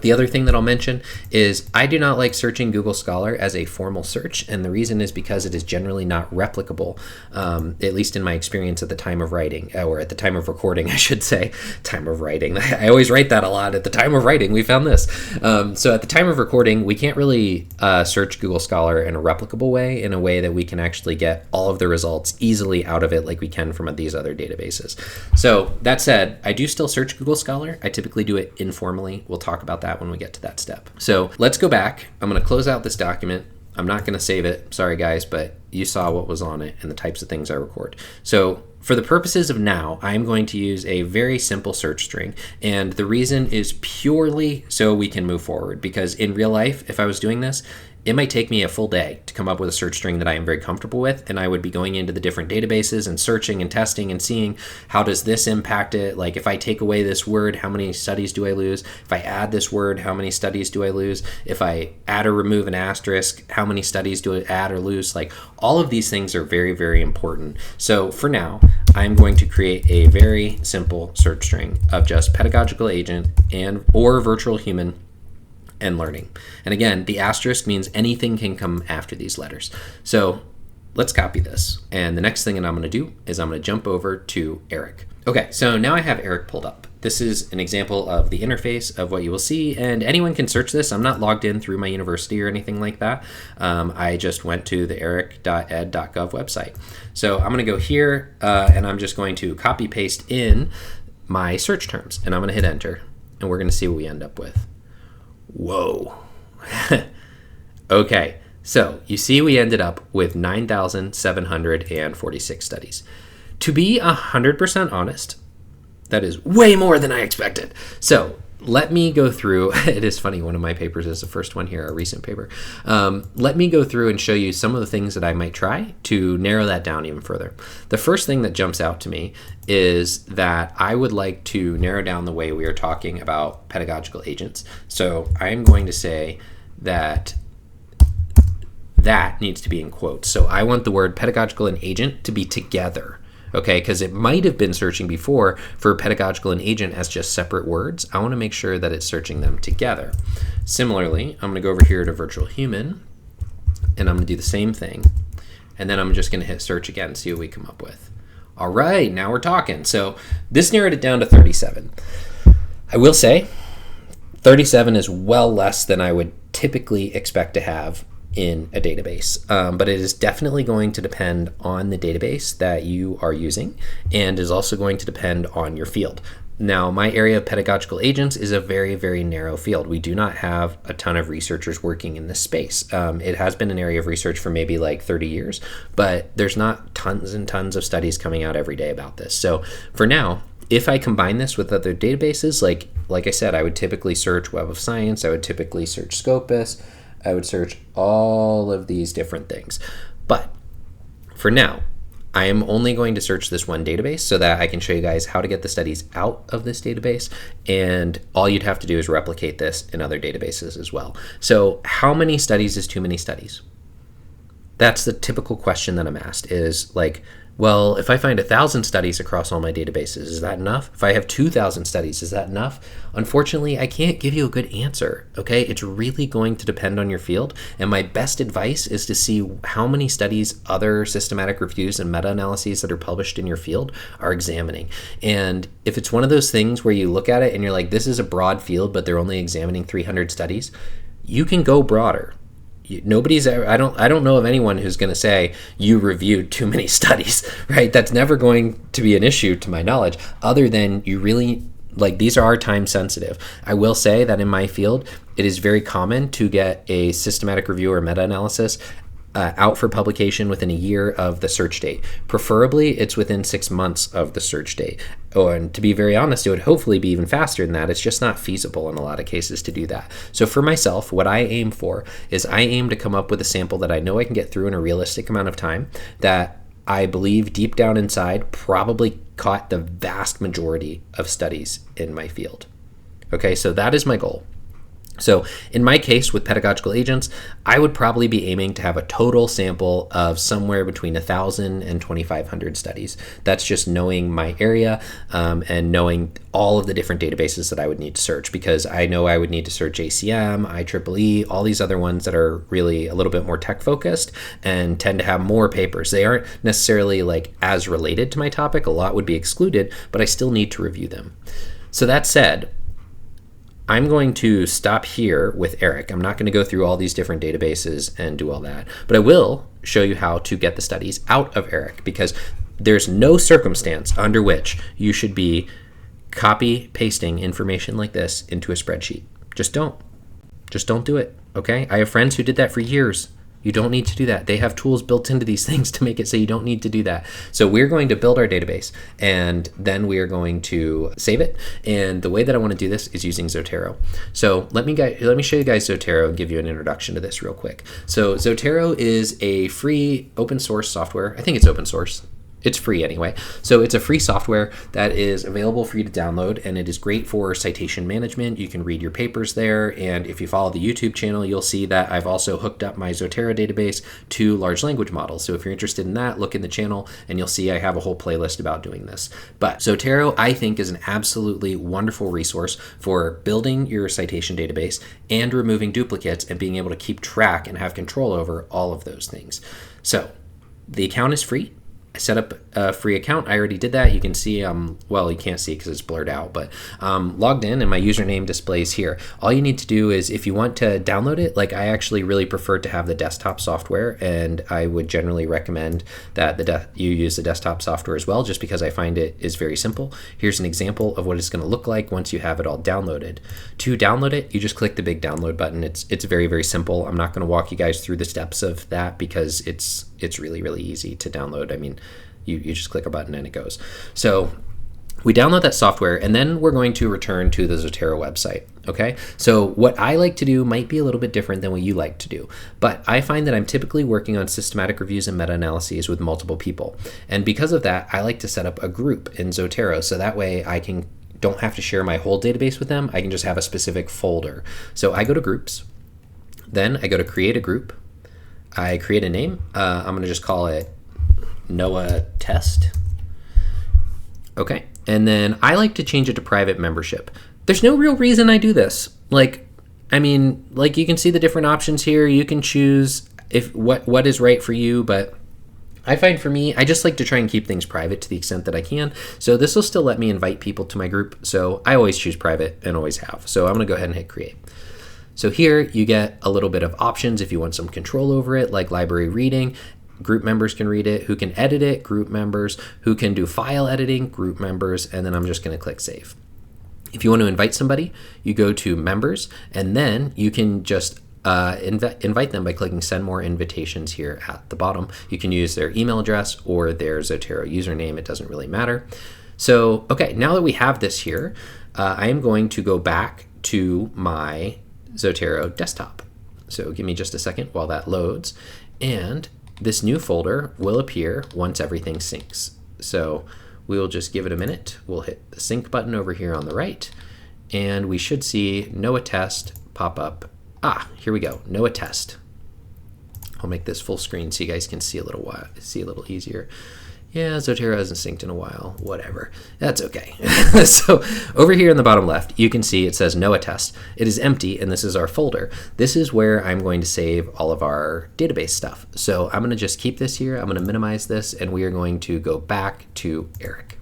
The other thing that I'll mention is I do not like searching Google Scholar as a formal search, and the reason is because it is generally not replicable, at least in my experience at the time of writing, or at the time of recording, I should say. Time of writing. I always write that a lot. At the time of writing, we found this. So at the time of recording, we can't really search Google Scholar in a replicable way, in a way that we can actually get all of the results easily out of it like we can from these other databases. So that said, I do still search Google Scholar. I typically do it informally. We'll talk about that when we get to that step. So let's go back. I'm going to close out this document. I'm not going to save it. Sorry, guys, but you saw what was on it and the types of things I record. So for the purposes of now, I'm going to use a very simple search string. And the reason is purely so we can move forward. Because in real life, if I was doing this, it might take me a full day to come up with a search string that I am very comfortable with, and I would be going into the different databases and searching and testing and seeing how does this impact it. Like if I take away this word, how many studies do I lose? If I add this word, how many studies do I lose? If I add or remove an asterisk, how many studies do I add or lose? Like all of these things are very, very important. So for now, I'm going to create a very simple search string of just pedagogical agent or virtual human and learning. And again, the asterisk means anything can come after these letters. So let's copy this. And the next thing that I'm going to do is I'm going to jump over to Eric. Okay, so now I have Eric pulled up. This is an example of the interface of what you will see, and anyone can search this. I'm not logged in through my university or anything like that. I just went to the eric.ed.gov website. So I'm going to go here, and I'm just going to copy paste in my search terms, and I'm going to hit enter, and we're going to see what we end up with. Whoa. Okay, so you see we ended up with 9,746 studies. To be 100% honest, that is way more than I expected. So let me go through. It is funny, one of my papers is the first one here, a recent paper. Let me go through and show you some of the things that I might try to narrow that down even further. The first thing that jumps out to me is that I would like to narrow down the way we are talking about pedagogical agents. So I'm going to say that needs to be in quotes. So I want the word pedagogical and agent to be together. Okay, because it might have been searching before for pedagogical and agent as just separate words. I want to make sure that it's searching them together. Similarly, I'm going to go over here to virtual human, and I'm going to do the same thing. And then I'm just going to hit search again and see what we come up with. All right, now we're talking. So this narrowed it down to 37. I will say 37 is well less than I would typically expect to have in a database, but it is definitely going to depend on the database that you are using, and is also going to depend on your field. Now, my area of pedagogical agents is a very, very narrow field. We do not have a ton of researchers working in this space. It has been an area of research for maybe like 30 years, but there's not tons and tons of studies coming out every day about this. So for now, if I combine this with other databases, like I said, I would typically search Web of Science, I would typically search Scopus, I would search all of these different things. But for now, I am only going to search this one database so that I can show you guys how to get the studies out of this database. And all you'd have to do is replicate this in other databases as well. So how many studies is too many studies? That's the typical question that I'm asked, is like, well, if I find 1,000 studies across all my databases, is that enough? If I have 2,000 studies, is that enough? Unfortunately, I can't give you a good answer, okay? It's really going to depend on your field, and my best advice is to see how many studies other systematic reviews and meta-analyses that are published in your field are examining. And if it's one of those things where you look at it and you're like, this is a broad field, but they're only examining 300 studies, you can go broader. Nobody's ever, I don't know of anyone who's going to say you reviewed too many studies, right? That's never going to be an issue to my knowledge, other than you really, like, these are time sensitive. I will say that in my field, it is very common to get a systematic review or meta-analysis out for publication within a year of the search date. Preferably, it's within 6 months of the search date. Oh, and to be very honest, it would hopefully be even faster than that. It's just not feasible in a lot of cases to do that. So for myself, what I aim for is I aim to come up with a sample that I know I can get through in a realistic amount of time, that I believe deep down inside probably caught the vast majority of studies in my field. Okay, so that is my goal. So in my case with pedagogical agents, I would probably be aiming to have a total sample of somewhere between 1,000 and 2,500 studies. That's just knowing my area and knowing all of the different databases that I would need to search, because I know I would need to search ACM, IEEE, all these other ones that are really a little bit more tech focused and tend to have more papers. They aren't necessarily like as related to my topic. A lot would be excluded, but I still need to review them. So that said, I'm going to stop here with Eric. I'm not going to go through all these different databases and do all that, but I will show you how to get the studies out of Eric, because there's no circumstance under which you should be copy pasting information like this into a spreadsheet. Just don't do it. Okay. I have friends who did that for years. You don't need to do that. They have tools built into these things to make it so you don't need to do that. So we're going to build our database, and then we are going to save it. And the way that I want to do this is using Zotero. So let me show you guys Zotero and give you an introduction to this real quick. So Zotero is a free open source software. I think it's open source. It's free anyway. So it's a free software that is available for you to download, and it is great for citation management. You can read your papers there, and if you follow the YouTube channel, you'll see that I've also hooked up my Zotero database to large language models. So if you're interested in that, look in the channel and you'll see I have a whole playlist about doing this. But Zotero, I think, is an absolutely wonderful resource for building your citation database and removing duplicates and being able to keep track and have control over all of those things. So the account is free. I set up a free account. I already did that. You can see, well, you can't see because it's blurred out, but logged in and my username displays here. All you need to do is, if you want to download it, like I actually really prefer to have the desktop software, and I would generally recommend that you use the desktop software as well, just because I find it is very simple. Here's an example of what it's going to look like once you have it all downloaded. To download it, you just click the big download button. It's very, very simple. I'm not going to walk you guys through the steps of that because it's really, really easy to download. I mean, you just click a button and it goes. So we download that software, and then we're going to return to the Zotero website. Okay, so what I like to do might be a little bit different than what you like to do, but I find that I'm typically working on systematic reviews and meta-analyses with multiple people. And because of that, I like to set up a group in Zotero, so that way I don't have to share my whole database with them. I can just have a specific folder. So I go to groups, then I go to create a group. I create a name. I'm going to just call it Noah Test. Okay. And then I like to change it to private membership. There's no real reason I do this. Like you can see the different options here. You can choose what is right for you, but I find for me, I just like to try and keep things private to the extent that I can. So this will still let me invite people to my group. So I always choose private and always have. So I'm going to go ahead and hit create. So here you get a little bit of options if you want some control over it, like library reading. Group members can read it. Who can edit it? Group members. Who can do file editing? Group members. And then I'm just going to click save. If you want to invite somebody, you go to members, and then you can just invite them by clicking send more invitations here at the bottom. You can use their email address or their Zotero username. It doesn't really matter. So, okay, now that we have this here, I am going to go back to my Zotero desktop. So give me just a second while that loads, and this new folder will appear once everything syncs. So we'll just give it a minute. We'll hit the sync button over here on the right, and we should see Noah Test pop up. Here we go, Noah Test. I'll make this full screen so you guys can see a little easier. Yeah, Zotero hasn't synced in a while. Whatever. That's okay. So over here in the bottom left, you can see it says Noah Test. It is empty, and this is our folder. This is where I'm going to save all of our database stuff. So I'm going to just keep this here. I'm going to minimize this, and we are going to go back to Eric.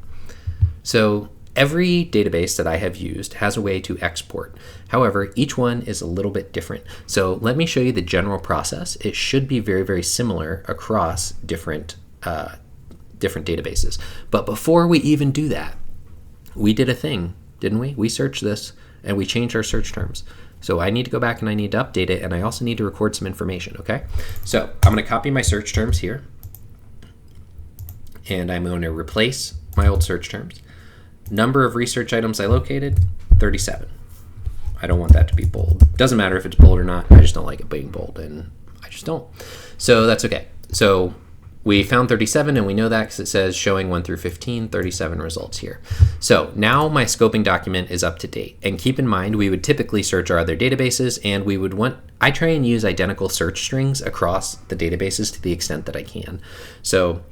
So every database that I have used has a way to export. However, each one is a little bit different. So let me show you the general process. It should be very, very similar across different databases. But before we even do that, we did a thing, didn't we? We searched this and we changed our search terms. So I need to go back and I need to update it, and I also need to record some information, okay? So I'm going to copy my search terms here, and I'm going to replace my old search terms. Number of research items I located, 37. I don't want that to be bold. Doesn't matter if it's bold or not. I just don't like it being bold, and I just don't. So that's okay. So we found 37, and we know that because it says showing 1 through 15, 37 results here. So now my scoping document is up to date. And keep in mind, we would typically search our other databases, and we would I try and use identical search strings across the databases to the extent that I can. So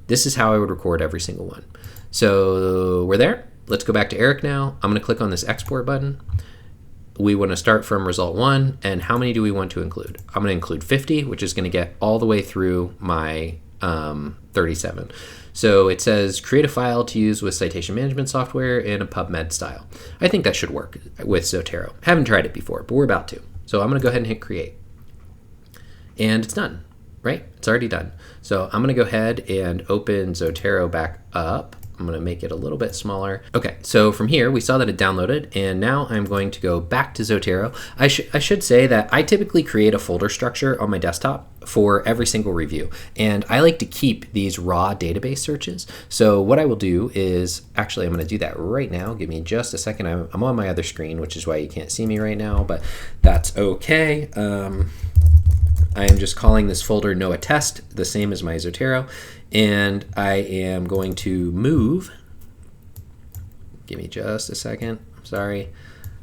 this is how I would record every single one. So we're there. Let's go back to Eric now. I'm going to click on this export button. We want to start from result 1, and how many do we want to include? I'm going to include 50, which is going to get all the way through my 37. So it says create a file to use with citation management software in a PubMed style. I think that should work with Zotero. Haven't tried it before, but we're about to. So I'm going to go ahead and hit create. And it's done, right? It's already done. So I'm going to go ahead and open Zotero back up. I'm going to make it a little bit smaller. Okay, so from here, we saw that it downloaded, and now I'm going to go back to Zotero. I should say that I typically create a folder structure on my desktop for every single review, and I like to keep these raw database searches. So what I will do is, actually, I'm going to do that right now. Give me just a second. I'm on my other screen, which is why you can't see me right now, but that's okay. I am just calling this folder Noah Test, the same as my Zotero, and I am going to move. Give me just a second. I'm sorry.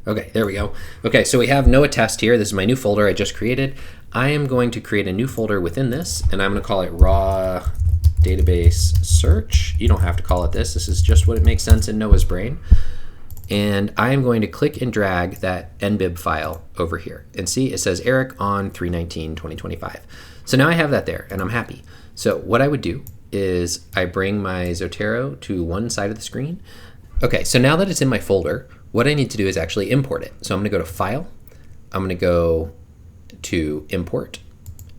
Okay, there we go. Okay, so we have Noah Test here. This is my new folder I just created. I am going to create a new folder within this, and I'm going to call it Raw Database Search. You don't have to call it this. This is just what it makes sense in Noah's brain. And I am going to click and drag that nbib file over here. And see, it says Eric on 3/19/2025. So now I have that there, and I'm happy. So what I would do is I bring my Zotero to one side of the screen. Okay, so now that it's in my folder, what I need to do is actually import it. So I'm going to go to File. I'm going to go to Import.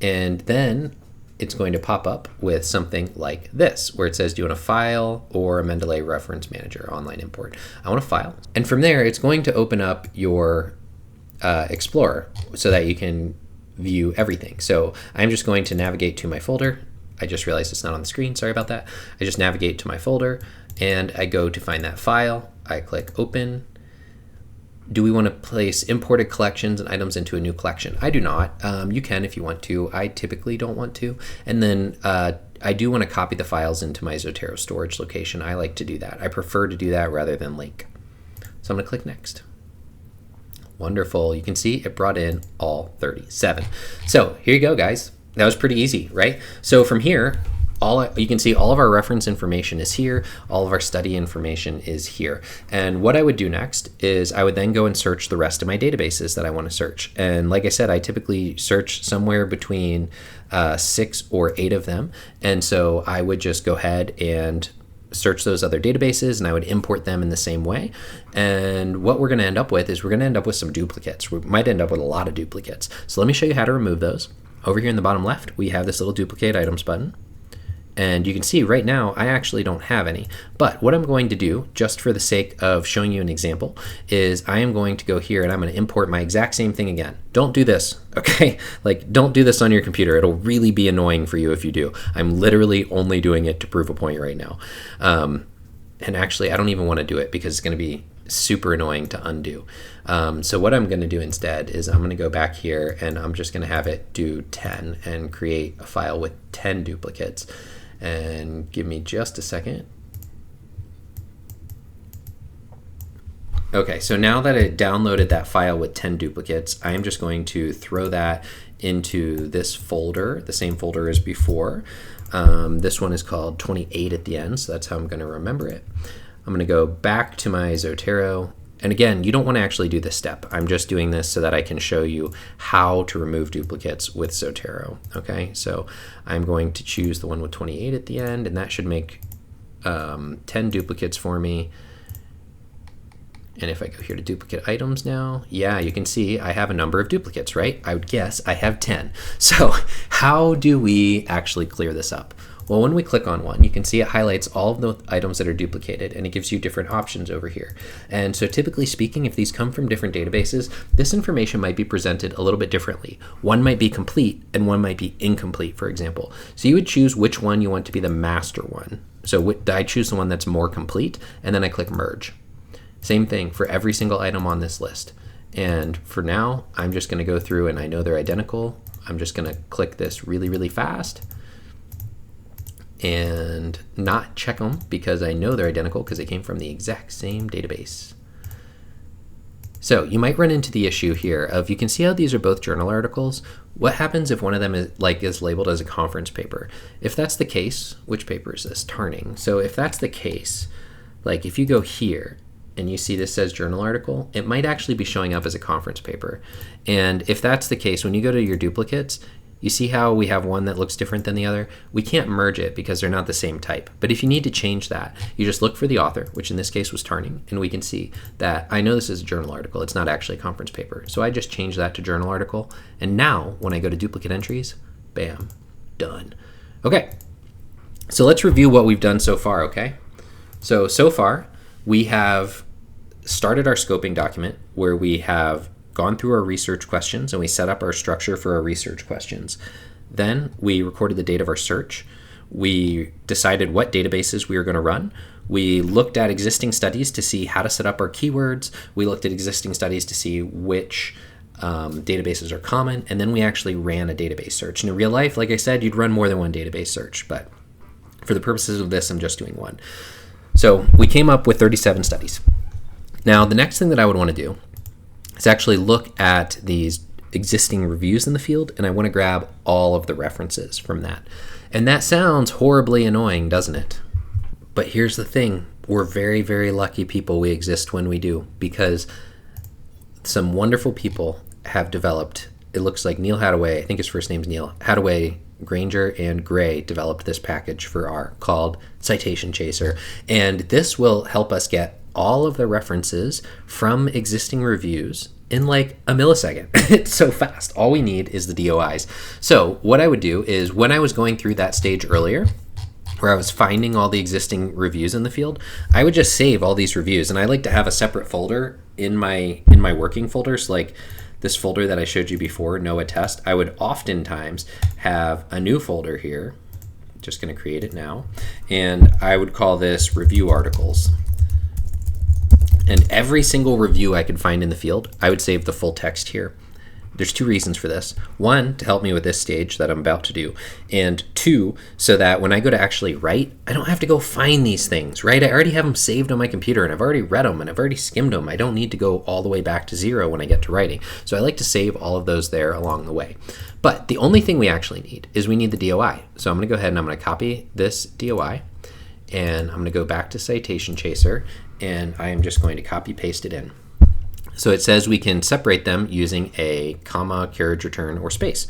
And then it's going to pop up with something like this, where it says, do you want a file or a Mendeley Reference Manager online import? I want a file. And from there, it's going to open up your Explorer so that you can view everything. So I'm just going to navigate to my folder. I just realized it's not on the screen. Sorry about that. I just navigate to my folder, and I go to find that file. I click Open. Do we want to place imported collections and items into a new collection? I do not. You can if you want to. I typically don't want to. And then I do want to copy the files into my Zotero storage location. I like to do that. I prefer to do that rather than link. So I'm going to click Next. Wonderful. You can see it brought in all 37. So here you go, guys. That was pretty easy, right? So from here, you can see all of our reference information is here, all of our study information is here. And what I would do next is I would then go and search the rest of my databases that I want to search. And like I said, I typically search somewhere between 6 or 8 of them. And so I would just go ahead and search those other databases, and I would import them in the same way. And what we're going to end up with is we're going to end up with some duplicates. We might end up with a lot of duplicates. So let me show you how to remove those. Over here in the bottom left, we have this little duplicate items button. And you can see right now, I actually don't have any. But what I'm going to do, just for the sake of showing you an example, is I am going to go here and I'm going to import my exact same thing again. Don't do this, okay? Like, don't do this on your computer. It'll really be annoying for you if you do. I'm literally only doing it to prove a point right now. And actually, I don't even want to do it because it's going to be super annoying to undo. So what I'm going to do instead is I'm going to go back here and I'm just going to have it do 10 and create a file with 10 duplicates. And give me just a second. Okay, so now that it downloaded that file with 10 duplicates, I'm just going to throw that into this folder, the same folder as before. This one is called 28 at the end, so that's how I'm going to remember it. I'm going to go back to my Zotero. And again, you don't want to actually do this step. I'm just doing this so that I can show you how to remove duplicates with Zotero. Okay, so I'm going to choose the one with 28 at the end, and that should make 10 duplicates for me. And if I go here to duplicate items now, yeah, you can see I have a number of duplicates, right? I would guess I have 10. So how do we actually clear this up? Well, when we click on one, you can see it highlights all of the items that are duplicated, and it gives you different options over here. And so typically speaking, if these come from different databases, this information might be presented a little bit differently. One might be complete and one might be incomplete, for example. So you would choose which one you want to be the master one. So I choose the one that's more complete, and then I click Merge. Same thing for every single item on this list. And for now, I'm just going to go through, and I know they're identical. I'm just going to click this really, really fast. and not check them because I know they're identical because they came from the exact same database. So you might run into the issue here of, you can see how these are both journal articles. What happens if one of them is labeled as a conference paper? If that's the case, which paper is this? Tarning. So if that's the case, like if you go here and you see this says journal article, it might actually be showing up as a conference paper. And if that's the case, when you go to your duplicates, you see how we have one that looks different than the other? We can't merge it because they're not the same type. But if you need to change that, you just look for the author, which in this case was Tarning, and we can see that I know this is a journal article. It's not actually a conference paper. So I just changed that to journal article. And now when I go to duplicate entries, bam, done. Okay, so let's review what we've done so far, okay? So far, we have started our scoping document where we have gone through our research questions and we set up our structure for our research questions. Then we recorded the date of our search. We decided what databases we were going to run. We looked at existing studies to see how to set up our keywords. We looked at existing studies to see which databases are common. And then we actually ran a database search. And in real life, like I said, you'd run more than one database search. But for the purposes of this, I'm just doing one. So we came up with 37 studies. Now, the next thing that I would want to do is actually look at these existing reviews in the field, and I want to grab all of the references from that. And that sounds horribly annoying, doesn't it? But here's the thing. We're very, very lucky people we exist when we do, because some wonderful people have developed, it looks like Neil Hadaway, I think his first name's Neil, Hadaway, Granger, and Gray developed this package for R called Citation Chaser. And this will help us get all of the references from existing reviews in like a millisecond. It's so fast. All we need is the DOIs. So what I would do is, when I was going through that stage earlier, where I was finding all the existing reviews in the field, I would just save all these reviews. And I like to have a separate folder in my working folders, like this folder that I showed you before, NOAA test. I would oftentimes have a new folder here. Just going to create it now. And I would call this review articles. And every single review I could find in the field, I would save the full text here. There's two reasons for this. One, to help me with this stage that I'm about to do. And two, so that when I go to actually write, I don't have to go find these things, right? I already have them saved on my computer, and I've already read them, and I've already skimmed them. I don't need to go all the way back to zero when I get to writing. So I like to save all of those there along the way. But the only thing we actually need is we need the DOI. So I'm going to go ahead and I'm going to copy this DOI, and I'm going to go back to Citation Chaser, and I am just going to copy paste it in. So it says we can separate them using a comma, carriage return, or space.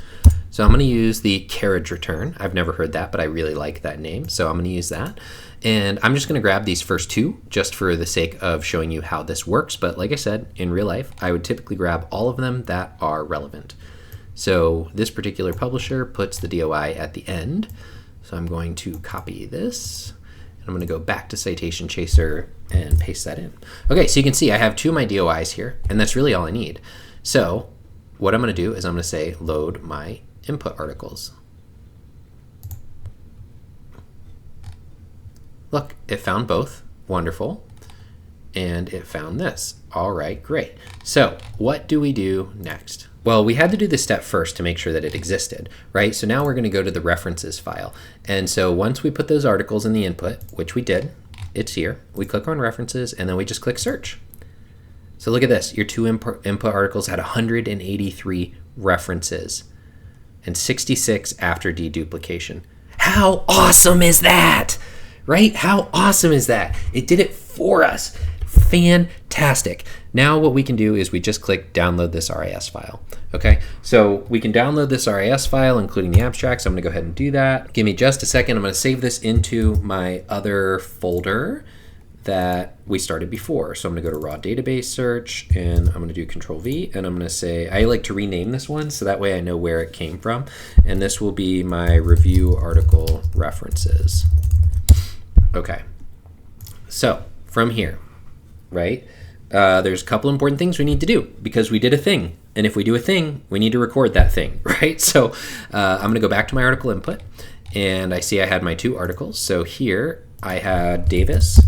So I'm going to use the carriage return. I've never heard that, but I really like that name, so I'm going to use that. And I'm just going to grab these first two just for the sake of showing you how this works. But like I said, in real life, I would typically grab all of them that are relevant. So this particular publisher puts the DOI at the end. So I'm going to copy this. I'm going to go back to Citation Chaser and paste that in. Okay, so you can see I have two of my DOIs here, and that's really all I need. So what I'm going to do is I'm going to say load my input articles. Look, it found both. Wonderful. And it found this. All right, great. So what do we do next? Well, we had to do this step first to make sure that it existed, right? So now we're going to go to the references file. And so once we put those articles in the input, which we did, it's here. We click on references, and then we just click search. So look at this. Your two input articles had 183 references and 66 after deduplication. How awesome is that? Right? How awesome is that? It did it for us. Fantastic. Now what we can do is we just click download this RIS file. Okay, so we can download this RIS file, including the abstracts. I'm going to go ahead and do that. Give me just a second. I'm going to save this into my other folder that we started before. So I'm going to go to raw database search, and I'm going to do Control V, and I'm going to say, I like to rename this one so that way I know where it came from. And this will be my review article references. Okay, so from here, right? There's a couple important things we need to do because we did a thing. And if we do a thing, we need to record that thing, right? So I'm going to go back to my article input, and I see I had my two articles. So here I had Davis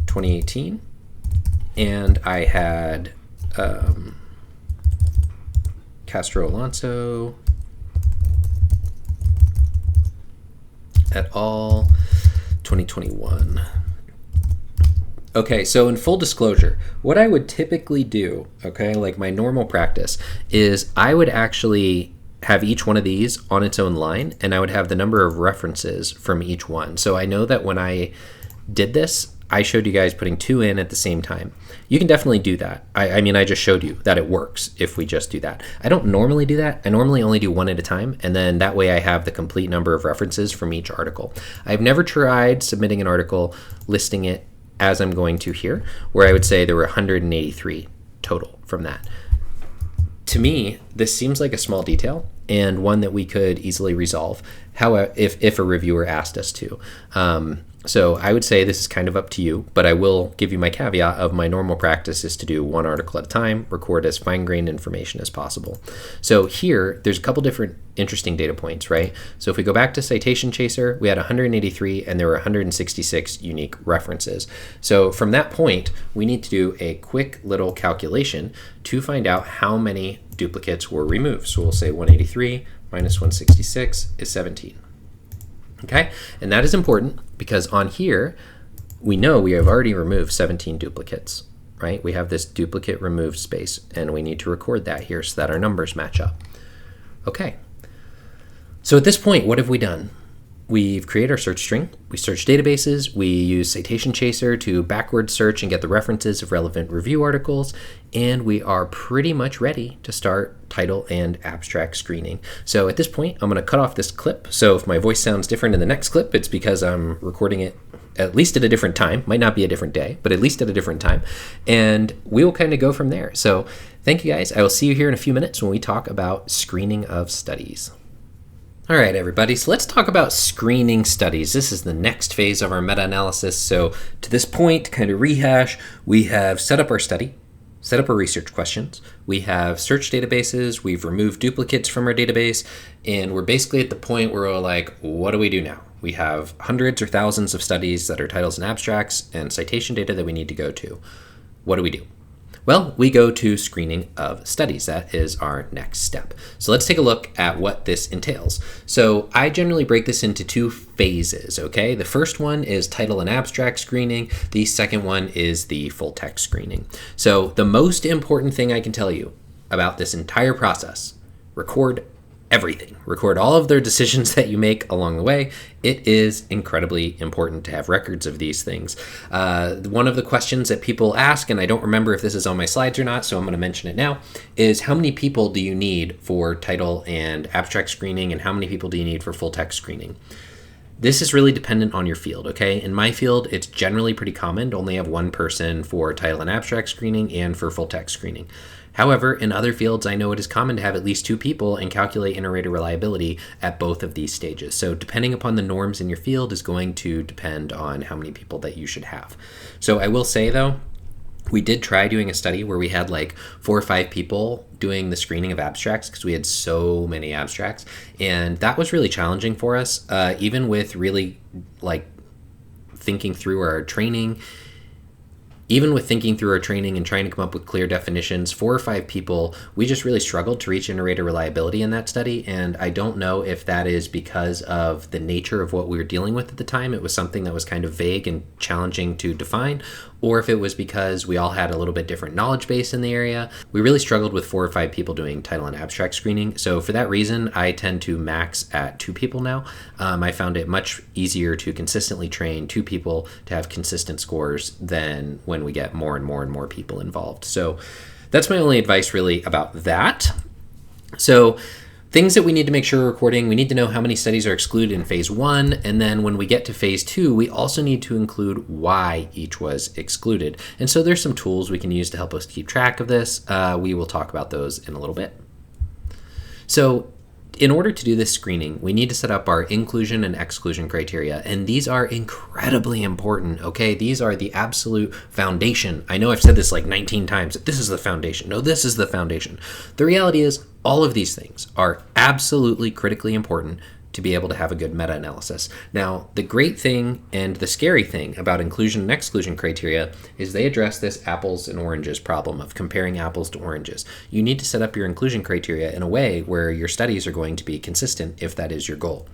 2018, and I had Castro Alonso et al. 2021. Okay, so in full disclosure, what I would typically do, okay, like my normal practice, is I would actually have each one of these on its own line, and I would have the number of references from each one. So I know that when I did this, I showed you guys putting 2 in at the same time. You can definitely do that. I mean, I just showed you that it works if we just do that. I don't normally do that. I normally only do 1 at a time, and then that way I have the complete number of references from each article. I've never tried submitting an article listing it as I'm going to here, where I would say there were 183 total from that. To me, this seems like a small detail and one that we could easily resolve if a reviewer asked us to. So I would say this is kind of up to you, but I will give you my caveat of my normal practice is to do 1 article at a time, record as fine-grained information as possible. So here, there's a couple different interesting data points, right? So if we go back to Citation Chaser, we had 183 and there were 166 unique references. So from that point, we need to do a quick little calculation to find out how many duplicates were removed. So we'll say 183 minus 166 is 17. Okay, and that is important because on here, we know we have already removed 17 duplicates, right? We have this duplicate removed space, and we need to record that here so that our numbers match up. Okay, so at this point, what have we done? We've created our search string, we search databases, we use Citation Chaser to backward search and get the references of relevant review articles, and we are pretty much ready to start title and abstract screening. So at this point, I'm going to cut off this clip. So if my voice sounds different in the next clip, it's because I'm recording it at least at a different time. Might not be a different day, but at least at a different time. And we will kind of go from there. So thank you guys. I will see you here in a few minutes when we talk about screening of studies. All right, everybody, so let's talk about screening studies. This is the next phase of our meta-analysis. So to this point, kind of rehash, we have set up our study, set up our research questions, we have search databases, we've removed duplicates from our database, and we're basically at the point where we're like, what do we do now? We have hundreds or thousands of studies that are titles and abstracts and citation data that we need to go to. What do we do? Well, we go to screening of studies. That is our next step. So let's take a look at what this entails. So I generally break this into 2 phases, okay? The first one is title and abstract screening. The second one is the full text screening. So the most important thing I can tell you about this entire process, record everything. Record all of their decisions that you make along the way. It is incredibly important to have records of these things. One of the questions that people ask, and I don't remember if this is on my slides or not, so I'm going to mention it now, is how many people do you need for title and abstract screening, and how many people do you need for full text screening? This is really dependent on your field, okay? In my field, it's generally pretty common to only have 1 person for title and abstract screening and for full text screening. However, in other fields, I know it is common to have at least 2 people and calculate inter-rater reliability at both of these stages. So depending upon the norms in your field is going to depend on how many people that you should have. So I will say though, we did try doing a study where we had like 4 or 5 people doing the screening of abstracts because we had so many abstracts. And that was really challenging for us, even with really like thinking through our training. Even with thinking through our training and trying to come up with clear definitions, 4 or 5 people, we just really struggled to reach inter-rater reliability in that study. And I don't know if that is because of the nature of what we were dealing with at the time. It was something that was kind of vague and challenging to define, or if it was because we all had a little bit different knowledge base in the area. We really struggled with 4 or 5 people doing title and abstract screening. So for that reason, I tend to max at 2 people now. I found it much easier to consistently train 2 people to have consistent scores than when we get more and more and more people involved. So that's my only advice really about that. So things that we need to make sure we're recording, we need to know how many studies are excluded in phase 1, and then when we get to phase 2, we also need to include why each was excluded. And so there's some tools we can use to help us keep track of this. We will talk about those in a little bit. So in order to do this screening, we need to set up our inclusion and exclusion criteria, and these are incredibly important, okay? These are the absolute foundation. I know I've said this like 19 times, that this is the foundation. No, this is the foundation. The reality is all of these things are absolutely critically important to be able to have a good meta-analysis. Now, the great thing and the scary thing about inclusion and exclusion criteria is they address this apples and oranges problem of comparing apples to oranges. You need to set up your inclusion criteria in a way where your studies are going to be consistent if that is your goal.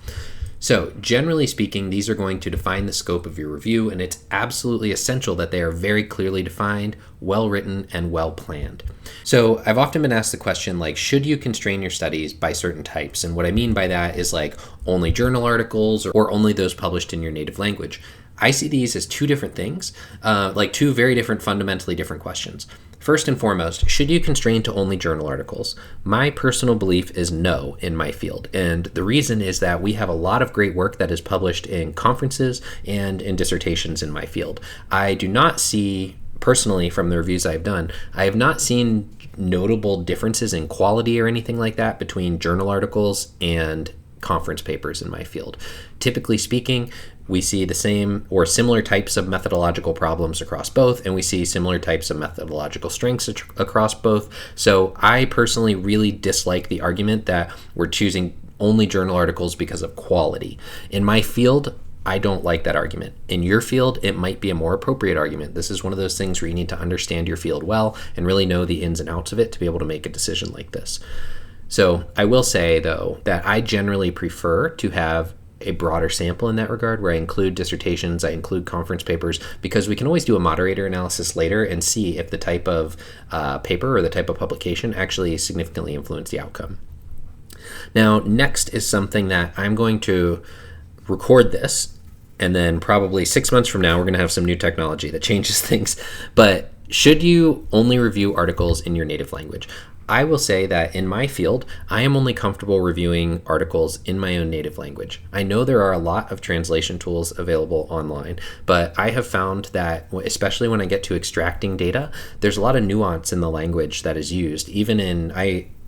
So generally speaking, these are going to define the scope of your review, and it's absolutely essential that they are very clearly defined, well written, and well planned. So I've often been asked the question, like, should you constrain your studies by certain types? And what I mean by that is like only journal articles or only those published in your native language. I see these as two different things, like two very different, fundamentally different questions. First and foremost, should you constrain to only journal articles? My personal belief is no in my field. And the reason is that we have a lot of great work that is published in conferences and in dissertations in my field. I do not see, personally, from the reviews I've done, I have not seen notable differences in quality or anything like that between journal articles and conference papers in my field. Typically speaking, we see the same or similar types of methodological problems across both, and we see similar types of methodological strengths across both. So I personally really dislike the argument that we're choosing only journal articles because of quality. In my field, I don't like that argument. In your field, it might be a more appropriate argument. This is one of those things where you need to understand your field well and really know the ins and outs of it to be able to make a decision like this. So I will say, though, that I generally prefer to have a broader sample in that regard, where I include dissertations, I include conference papers, because we can always do a moderator analysis later and see if the type of paper or the type of publication actually significantly influenced the outcome. Now, next is something that I'm going to record this, and then probably 6 months from now, we're going to have some new technology that changes things. But should you only review articles in your native language? I will say that in my field, I am only comfortable reviewing articles in my own native language. I know there are a lot of translation tools available online, but I have found that, especially when I get to extracting data, there's a lot of nuance in the language that is used. Even in,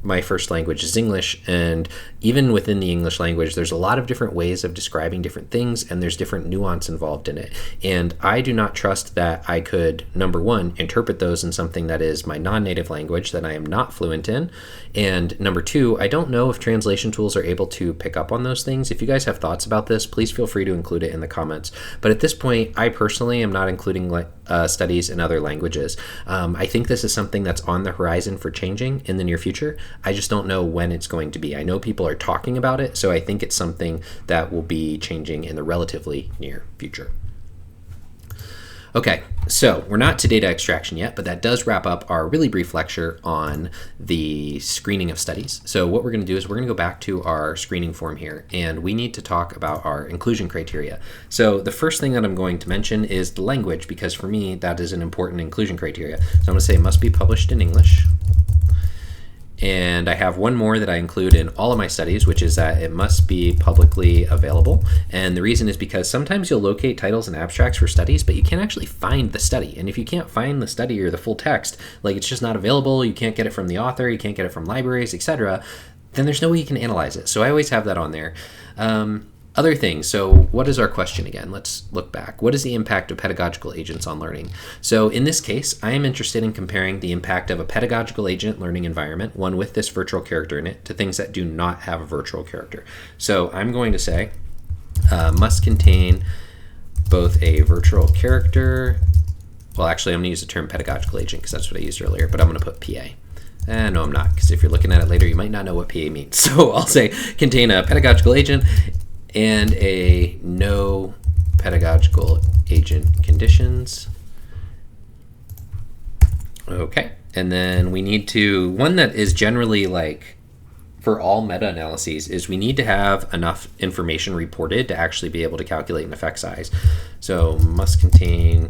my first language is English, and even within the English language, there's a lot of different ways of describing different things, and there's different nuance involved in it. And I do not trust that I could, number one, interpret those in something that is my non-native language that I am not fluent in. And number two, I don't know if translation tools are able to pick up on those things. If you guys have thoughts about this, please feel free to include it in the comments. But at this point, I personally am not including studies in other languages. I think this is something that's on the horizon for changing in the near future. I just don't know when it's going to be. I know people are talking about it, so I think it's something that will be changing in the relatively near future. Okay, so we're not to data extraction yet, but that does wrap up our really brief lecture on the screening of studies. So what we're going to do is we're going to go back to our screening form here, and we need to talk about our inclusion criteria. So the first thing that I'm going to mention is the language, because for me, that is an important inclusion criteria. So I'm going to say it must be published in English. And I have one more that I include in all of my studies, which is that it must be publicly available. And the reason is because sometimes you'll locate titles and abstracts for studies, but you can't actually find the study. And if you can't find the study or the full text, like it's just not available, you can't get it from the author, you can't get it from libraries, etc., then there's no way you can analyze it. So I always have that on there. Other things, so what is our question again? Let's look back. What is the impact of pedagogical agents on learning? So in this case, I am interested in comparing the impact of a pedagogical agent learning environment, one with this virtual character in it, to things that do not have a virtual character. So I'm going to say must contain both a virtual character, well actually I'm going to use the term pedagogical agent because that's what I used earlier, but I'm going to put PA. No, I'm not, because if you're looking at it later, you might not know what PA means. So I'll say contain a pedagogical agent and a no pedagogical agent conditions. Okay, and then we need to, one that is generally like for all meta-analyses is we need to have enough information reported to actually be able to calculate an effect size. So must contain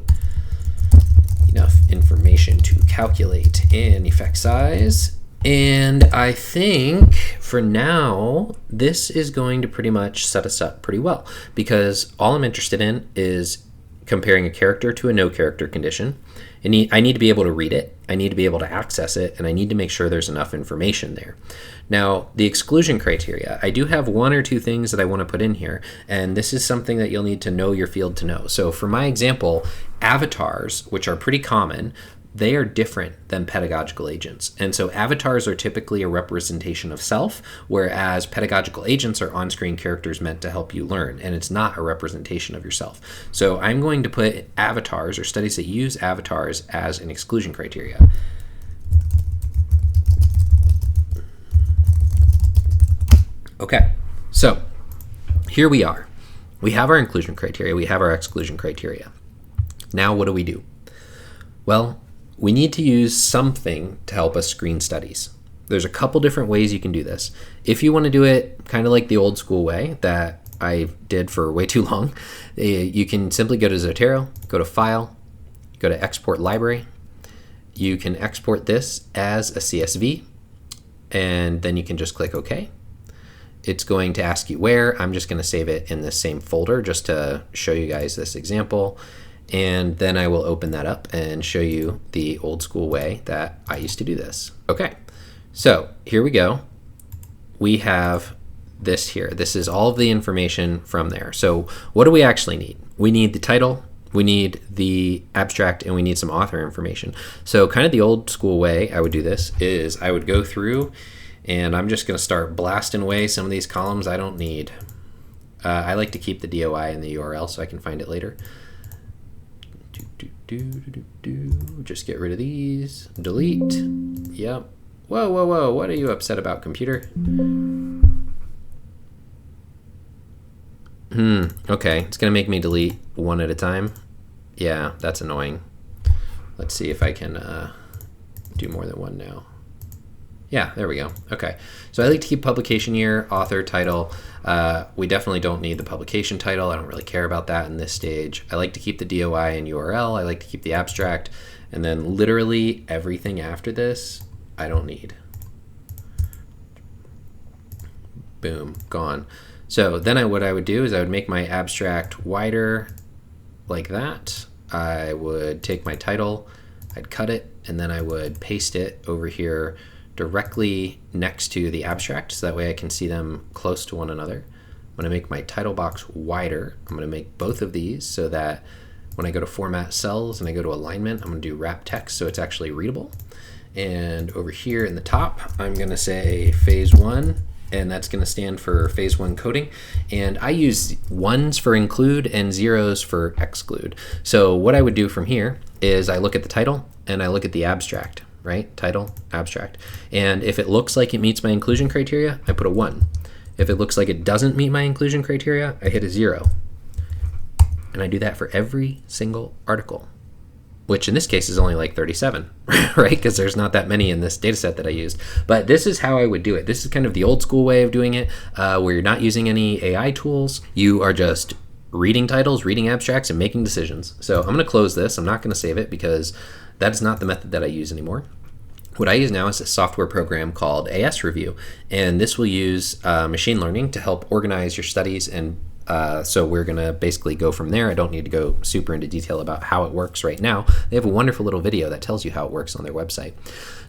enough information to calculate an effect size. And I think for now, this is going to pretty much set us up pretty well, because all I'm interested in is comparing a character to a no character condition. And I need to be able to read it, I need to be able to access it, and I need to make sure there's enough information there. Now, the exclusion criteria, I do have one or two things that I want to put in here, and this is something that you'll need to know your field to know. So for my example, avatars, which are pretty common, they are different than pedagogical agents. And so avatars are typically a representation of self, whereas pedagogical agents are on-screen characters meant to help you learn, and it's not a representation of yourself. So I'm going to put avatars, or studies that use avatars, as an exclusion criteria. Okay, so here we are. We have our inclusion criteria, we have our exclusion criteria. Now what do? Well, we need to use something to help us screen studies. There's a couple different ways you can do this. If you want to do it kind of like the old school way that I did for way too long, you can simply go to Zotero, go to File, go to Export Library. You can export this as a CSV, and then you can just click OK. It's going to ask you where. I'm just going to save it in the same folder just to show you guys this example. And then I will open that up and show you the old school way that I used to do this. Okay, so here we go. We have this here. This is all of the information from there. So what do we actually need? We need the title, we need the abstract, and we need some author information. So kind of the old school way I would do this is I would go through and I'm just going to start blasting away some of these columns I don't need. I like to keep the DOI in the URL so I can find it later. Just get rid of these. Delete. Yep. Whoa. What are you upset about, computer? Okay. It's going to make me delete one at a time. Yeah, that's annoying. Let's see if I can do more than one now. Yeah, there we go. Okay, so I like to keep publication year, author, title. We definitely don't need the publication title. I don't really care about that in this stage. I like to keep the DOI and URL. I like to keep the abstract. And then literally everything after this, I don't need. Boom, gone. So then what I would do is I would make my abstract wider like that. I would take my title, I'd cut it, and then I would paste it over here directly next to the abstract, so that way I can see them close to one another. I'm going to make my title box wider. I'm going to make both of these so that when I go to format cells and I go to alignment, I'm going to do wrap text so it's actually readable. And over here in the top, I'm going to say phase 1, and that's going to stand for phase 1 coding. And I use 1s for include and 0s for exclude. So what I would do from here is I look at the title and I look at the abstract. Right? Title, abstract. And if it looks like it meets my inclusion criteria, I put a 1. If it looks like it doesn't meet my inclusion criteria, I hit a 0. And I do that for every single article, which in this case is only like 37, right? Because there's not that many in this data set that I used. But this is how I would do it. This is kind of the old school way of doing it, where you're not using any AI tools. You are just reading titles, reading abstracts, and making decisions. So I'm going to close this. I'm not going to save it because that is not the method that I use anymore. What I use now is a software program called AS Review, and this will use machine learning to help organize your studies, and so we're going to basically go from there. I don't need to go super into detail about how it works right now. They have a wonderful little video that tells you how it works on their website.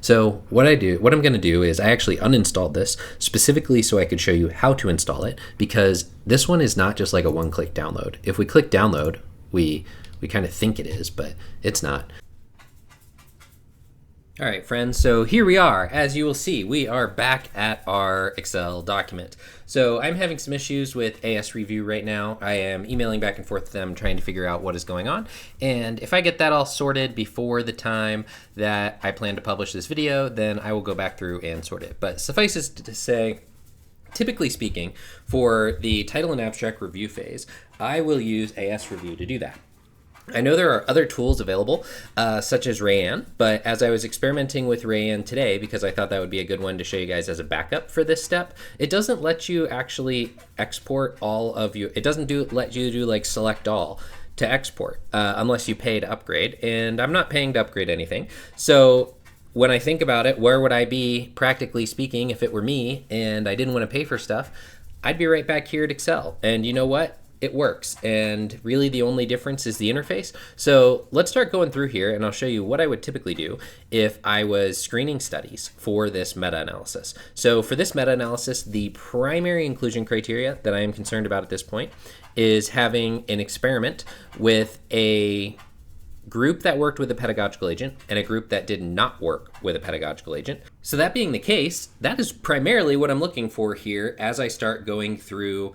So what I'm going to do is I actually uninstalled this specifically so I could show you how to install it, because this one is not just like a one-click download. If we click download, we kind of think it is, but it's not. All right, friends, so here we are. As you will see, we are back at our Excel document. So I'm having some issues with AS Review right now. I am emailing back and forth to them trying to figure out what is going on. And if I get that all sorted before the time that I plan to publish this video, then I will go back through and sort it. But suffice it to say, typically speaking, for the title and abstract review phase, I will use AS Review to do that. I know there are other tools available, such as Rayan, but as I was experimenting with Rayan today, because I thought that would be a good one to show you guys as a backup for this step, it doesn't let you actually export all of you. It doesn't let you do like select all to export unless you pay to upgrade, and I'm not paying to upgrade anything. So when I think about it, where would I be, practically speaking, if it were me and I didn't want to pay for stuff? I'd be right back here at Excel, and you know what? It works, and really the only difference is the interface. So let's start going through here, and I'll show you what I would typically do if I was screening studies for this meta-analysis. So for this meta-analysis, the primary inclusion criteria that I am concerned about at this point is having an experiment with a group that worked with a pedagogical agent and a group that did not work with a pedagogical agent. So that being the case, that is primarily what I'm looking for here as I start going through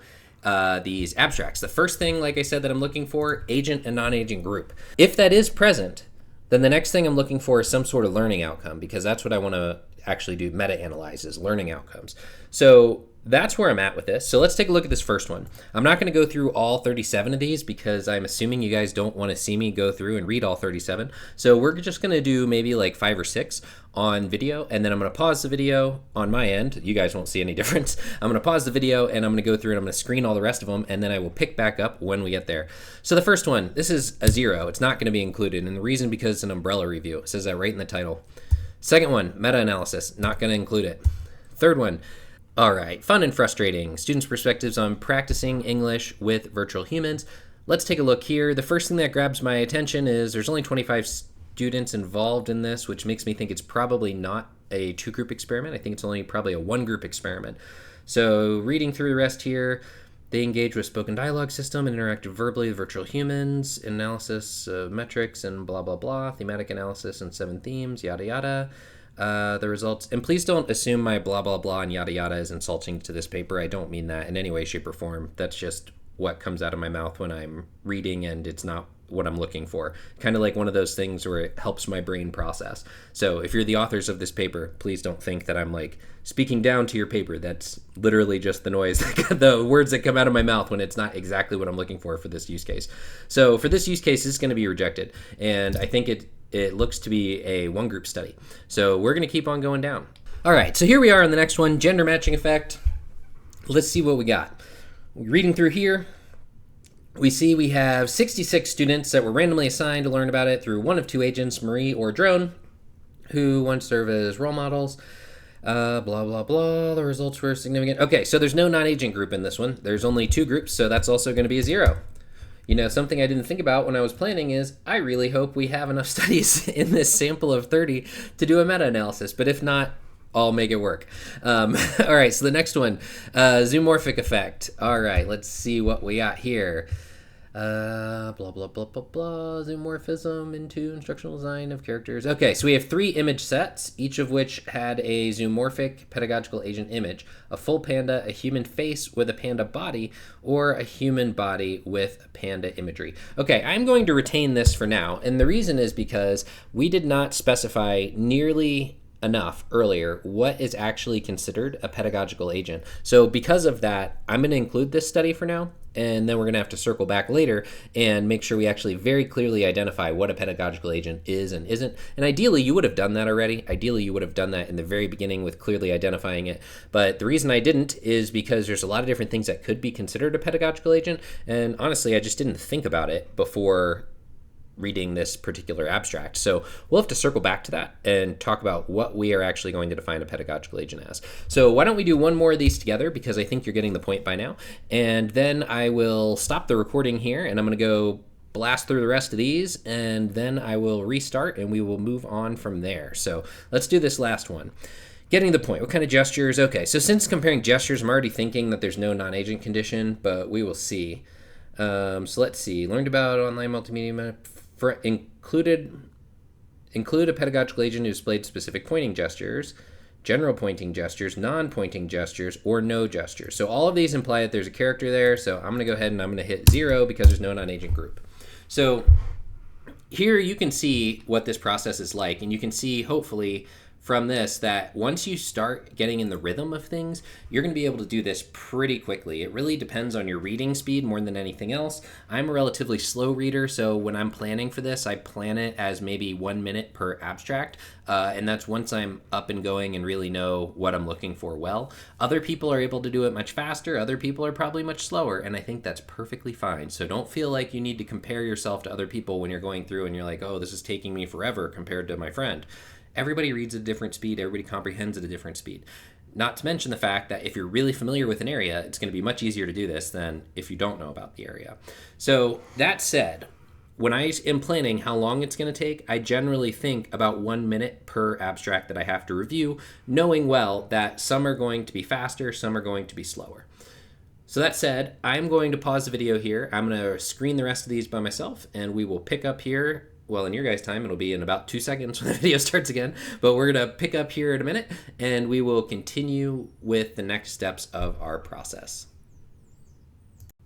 these abstracts. The first thing, like I said, that I'm looking for, agent and non-agent group. If that is present, then the next thing I'm looking for is some sort of learning outcome, because that's what I want to actually do meta-analyze, is learning outcomes. So that's where I'm at with this. So let's take a look at this first one. I'm not going to go through all 37 of these because I'm assuming you guys don't want to see me go through and read all 37. So we're just going to do maybe like 5 or 6 on video, and then I'm going to pause the video on my end. You guys won't see any difference. I'm going to pause the video and I'm going to go through and I'm going to screen all the rest of them, and then I will pick back up when we get there. So the first one, this is a 0. It's not going to be included, and the reason because it's an umbrella review. It says that right in the title. Second one, meta-analysis, not going to include it. Third one, all right, fun and frustrating. Students' perspectives on practicing English with virtual humans. Let's take a look here. The first thing that grabs my attention is there's only 25 students involved in this, which makes me think it's probably not a 2-group experiment. I think it's only probably a 1-group experiment. So reading through the rest here, they engage with spoken dialogue system and interacted verbally with virtual humans, analysis of metrics and blah, blah, blah, thematic analysis and 7 themes, yada, yada. The results, and please don't assume my blah blah blah and yada yada is insulting to this paper. I don't mean that in any way, shape, or form. That's just what comes out of my mouth when I'm reading, and it's not what I'm looking for. Kind of like one of those things where it helps my brain process. So if you're the authors of this paper, please don't think that I'm like speaking down to your paper. That's literally just the noise, the words that come out of my mouth when it's not exactly what I'm looking for this use case. So for this use case, it's going to be rejected, and I think it looks to be a 1-group study. So we're going to keep on going down. All right, so here we are on the next one, gender matching effect. Let's see what we got. Reading through here, we see we have 66 students that were randomly assigned to learn about it through one of 2 agents, Marie or Drone, who want to serve as role models. Blah, blah, blah. The results were significant. Okay, so there's no non-agent group in this one. There's only 2 groups, so that's also going to be a 0. You know, something I didn't think about when I was planning is I really hope we have enough studies in this sample of 30 to do a meta-analysis, but if not, I'll make it work. All right, so the next one, zoomorphic effect. All right, let's see what we got here. Blah, blah, blah, blah, blah, zoomorphism into instructional design of characters. Okay, so we have 3 image sets, each of which had a zoomorphic pedagogical agent image, a full panda, a human face with a panda body, or a human body with panda imagery. Okay, I'm going to retain this for now, and the reason is because we did not specify nearly enough earlier what is actually considered a pedagogical agent. So because of that, I'm going to include this study for now, and then we're going to have to circle back later and make sure we actually very clearly identify what a pedagogical agent is and isn't. And ideally, you would have done that already. Ideally, you would have done that in the very beginning with clearly identifying it. But the reason I didn't is because there's a lot of different things that could be considered a pedagogical agent, and honestly, I just didn't think about it before reading this particular abstract. So we'll have to circle back to that and talk about what we are actually going to define a pedagogical agent as. So why don't we do one more of these together, because I think you're getting the point by now. And then I will stop the recording here and I'm going to go blast through the rest of these, and then I will restart and we will move on from there. So let's do this last one. Getting the point. What kind of gestures? Okay, so since comparing gestures, I'm already thinking that there's no non-agent condition, but we will see. So let's see. Learned about online multimedia. Include a pedagogical agent who displayed specific pointing gestures, general pointing gestures, non-pointing gestures, or no gestures. So all of these imply that there's a character there. So I'm going to go ahead and I'm going to hit 0 because there's no non-agent group. So here you can see what this process is like, and you can see hopefully from this that once you start getting in the rhythm of things, you're going to be able to do this pretty quickly. It really depends on your reading speed more than anything else. I'm a relatively slow reader, so when I'm planning for this, I plan it as maybe 1 minute per abstract, and that's once I'm up and going and really know what I'm looking for well. Other people are able to do it much faster, other people are probably much slower, and I think that's perfectly fine. So don't feel like you need to compare yourself to other people when you're going through and you're like, oh, this is taking me forever compared to my friend. Everybody reads at a different speed, everybody comprehends at a different speed. Not to mention the fact that if you're really familiar with an area, it's going to be much easier to do this than if you don't know about the area. So that said, when I am planning how long it's going to take, I generally think about 1 minute per abstract that I have to review, knowing well that some are going to be faster, some are going to be slower. So that said, I'm going to pause the video here. I'm going to screen the rest of these by myself, and we will pick up here. Well, in your guys' time, it'll be in about 2 seconds when the video starts again, but we're going to pick up here in a minute, and we will continue with the next steps of our process.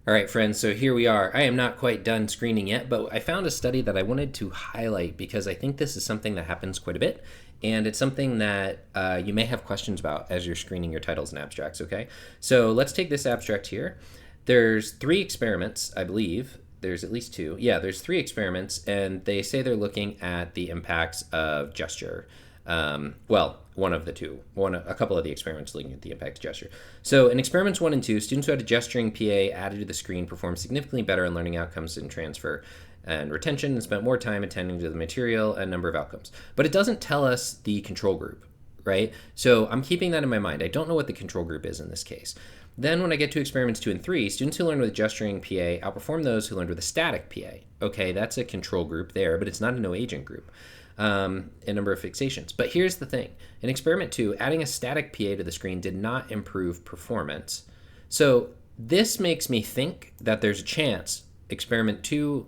All right, friends, so here we are. I am not quite done screening yet, but I found a study that I wanted to highlight because I think this is something that happens quite a bit, and it's something that you may have questions about as you're screening your titles and abstracts, okay? So let's take this abstract here. There's 3 experiments, I believe. There's at least 2. Yeah, there's 3 experiments, and they say they're looking at the impacts of gesture. Well, one of the 2. A couple of the experiments looking at the impact of gesture. So in experiments 1 and 2, students who had a gesturing PA added to the screen performed significantly better in learning outcomes in transfer and retention and spent more time attending to the material and number of outcomes. But it doesn't tell us the control group, right? So I'm keeping that in my mind. I don't know what the control group is in this case. Then when I get to experiments 2 and 3, students who learned with a gesturing PA outperform those who learned with a static PA. Okay, that's a control group there, but it's not a no agent group. A number of fixations. But here's the thing. In experiment 2, adding a static PA to the screen did not improve performance. So this makes me think that there's a chance experiment 2,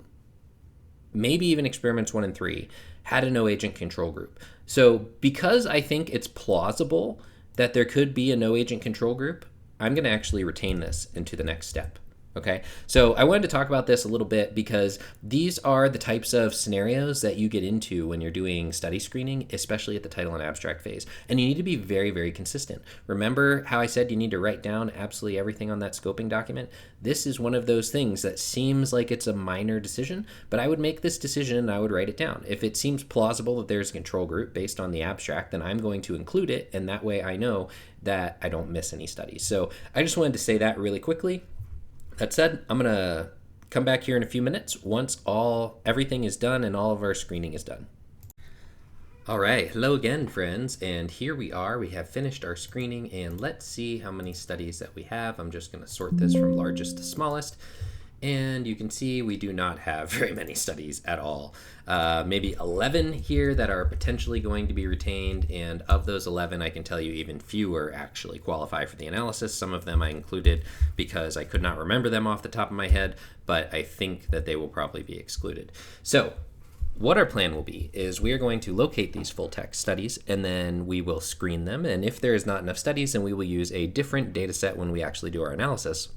maybe even experiments 1 and 3, had a no agent control group. So because I think it's plausible that there could be a no agent control group, I'm going to actually retain this into the next step. Okay, so I wanted to talk about this a little bit because these are the types of scenarios that you get into when you're doing study screening, especially at the title and abstract phase. And you need to be very, very consistent. Remember how I said you need to write down absolutely everything on that scoping document? This is one of those things that seems like it's a minor decision, but I would make this decision and I would write it down. If it seems plausible that there's a control group based on the abstract, then I'm going to include it, and that way I know that I don't miss any studies. So I just wanted to say that really quickly. That said, I'm going to come back here in a few minutes once everything is done and all of our screening is done. All right, hello again, friends, and here we are. We have finished our screening, and let's see how many studies that we have. I'm just going to sort this from largest to smallest, and you can see we do not have very many studies at all. Maybe 11 here that are potentially going to be retained, and of those 11, I can tell you even fewer actually qualify for the analysis. Some of them I included because I could not remember them off the top of my head, but I think that they will probably be excluded. So what our plan will be is we are going to locate these full text studies, and then we will screen them, and if there is not enough studies, then we will use a different data set when we actually do our analysis.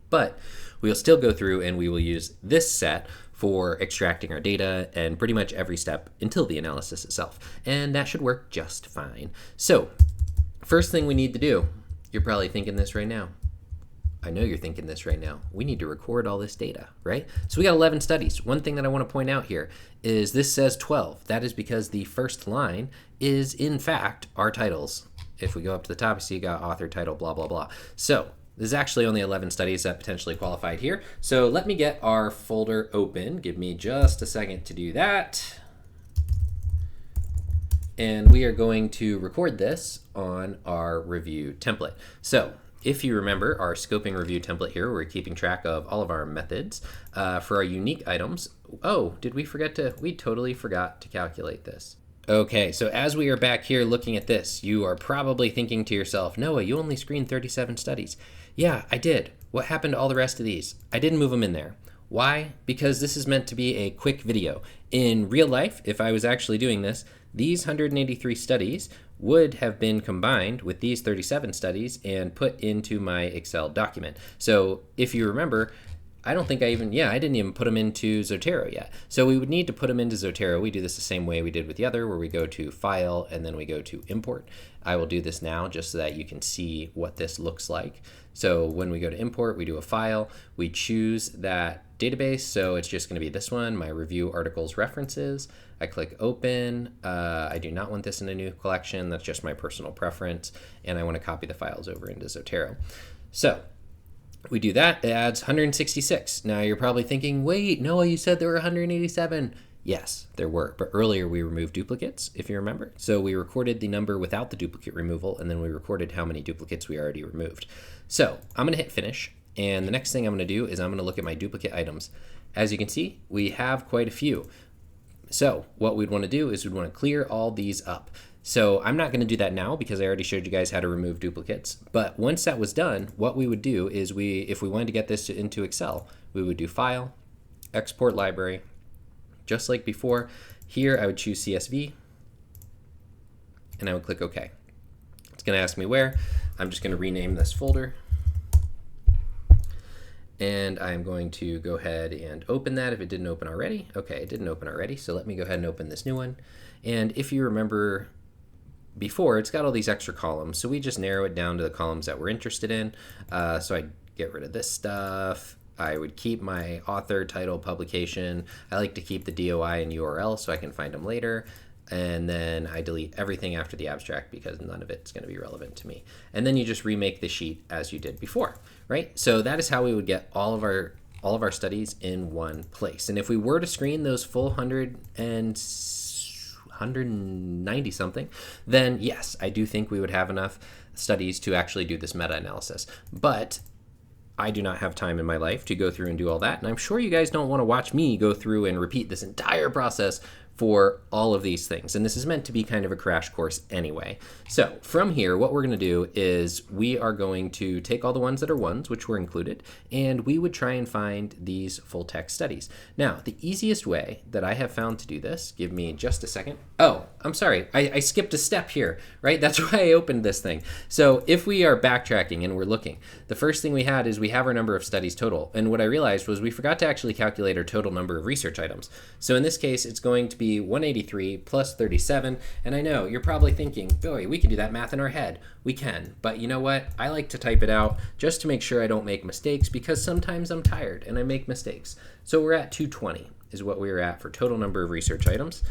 But we'll still go through and we will use this set for extracting our data and pretty much every step until the analysis itself. And that should work just fine. So first thing we need to do, you're probably thinking this right now. I know you're thinking this right now. We need to record all this data, right? So we got 11 studies. One thing that I want to point out here is this says 12. That is because the first line is in fact our titles. If we go up to the top, you see you got author, title, blah, blah, blah. So there's actually only 11 studies that potentially qualified here. So let me get our folder open. Give me just a second to do that. And we are going to record this on our review template. So if you remember our scoping review template here, we're keeping track of all of our methods for our unique items. Oh, did we forget to? We totally forgot to calculate this. Okay, so as we are back here looking at this, you are probably thinking to yourself, Noah, you only screened 37 studies. Yeah, I did. What happened to all the rest of these? I didn't move them in there. Why? Because this is meant to be a quick video. In real life, if I was actually doing this, these 183 studies would have been combined with these 37 studies and put into my Excel document. So if you remember, I didn't even put them into Zotero yet. So we would need to put them into Zotero. We do this the same way we did with the other, where we go to File and then we go to Import. I will do this now just so that you can see what this looks like. So when we go to Import, we do a File. We choose that database. So it's just going to be this one, my review articles references. I click Open. I do not want this in a new collection. That's just my personal preference. And I want to copy the files over into Zotero. So we do that, it adds 166. Now you're probably thinking, wait, Noah, you said there were 187. Yes, there were, but earlier we removed duplicates, if you remember. So we recorded the number without the duplicate removal, and then we recorded how many duplicates we already removed. So I'm gonna hit finish, and the next thing I'm gonna do is I'm gonna look at my duplicate items. As you can see, we have quite a few. So what we'd wanna do is we'd wanna clear all these up. So I'm not going to do that now because I already showed you guys how to remove duplicates. But once that was done, what we would do is if we wanted to get this into Excel, we would do File, Export Library, just like before. Here I would choose CSV, and I would click OK. It's going to ask me where. I'm just going to rename this folder. And I'm going to go ahead and open that if it didn't open already. Okay, it didn't open already, so let me go ahead and open this new one. And if you remember before, it's got all these extra columns, so we just narrow it down to the columns that we're interested in. So I get rid of this stuff. I would keep my author, title, publication. I like to keep the DOI and URL so I can find them later. And then I delete everything after the abstract because none of it's going to be relevant to me. And then you just remake the sheet as you did before, right? So that is how we would get all of our studies in one place. And if we were to screen those full 190 something, then yes, I do think we would have enough studies to actually do this meta-analysis. But I do not have time in my life to go through and do all that. And I'm sure you guys don't want to watch me go through and repeat this entire process for all of these things. And this is meant to be kind of a crash course anyway. So from here, what we're going to do is we are going to take all the ones that are ones, which were included, and we would try and find these full text studies. Now, the easiest way that I have found to do this, give me just a second. Oh, I'm sorry. I skipped a step here, right? That's why I opened this thing. So if we are backtracking and we're looking, the first thing we had is we have our number of studies total. And what I realized was we forgot to actually calculate our total number of research items. So in this case, it's going to be 183 plus 37. And I know you're probably thinking, boy, we can do that math in our head. We can. But you know what? I like to type it out just to make sure I don't make mistakes because sometimes I'm tired and I make mistakes. So we're at 220 is what we were at for total number of research items.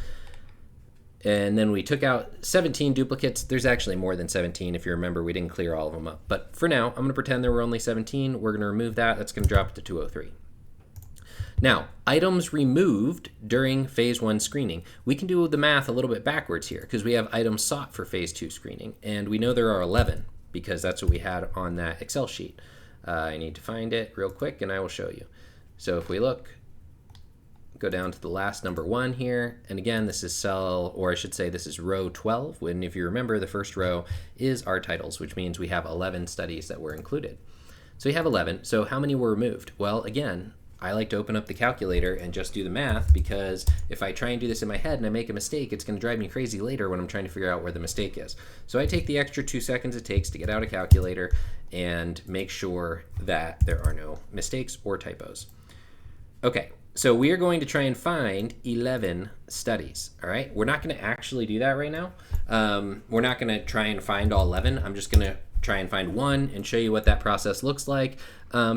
And then we took out 17 duplicates. There's actually more than 17. If you remember, we didn't clear all of them up. But for now, I'm going to pretend there were only 17. We're going to remove that. That's going to drop it to 203. Now, items removed during phase 1 screening. We can do the math a little bit backwards here because we have items sought for phase 2 screening. And we know there are 11 because that's what we had on that Excel sheet. I need to find it real quick and I will show you. So if we look, go down to the last number 1 here, and again this is cell, or I should say this is row 12, when if you remember the first row is our titles, which means we have 11 studies that were included. So we have 11. So how many were removed? Well, again, I like to open up the calculator and just do the math because if I try and do this in my head and I make a mistake, it's going to drive me crazy later when I'm trying to figure out where the mistake is. So I take the extra 2 seconds it takes to get out a calculator and make sure that there are no mistakes or typos. Okay. So we are going to try and find 11 studies, all right? We're not going to actually do that right now. We're not going to try and find all 11. I'm just going to try and find one and show you what that process looks like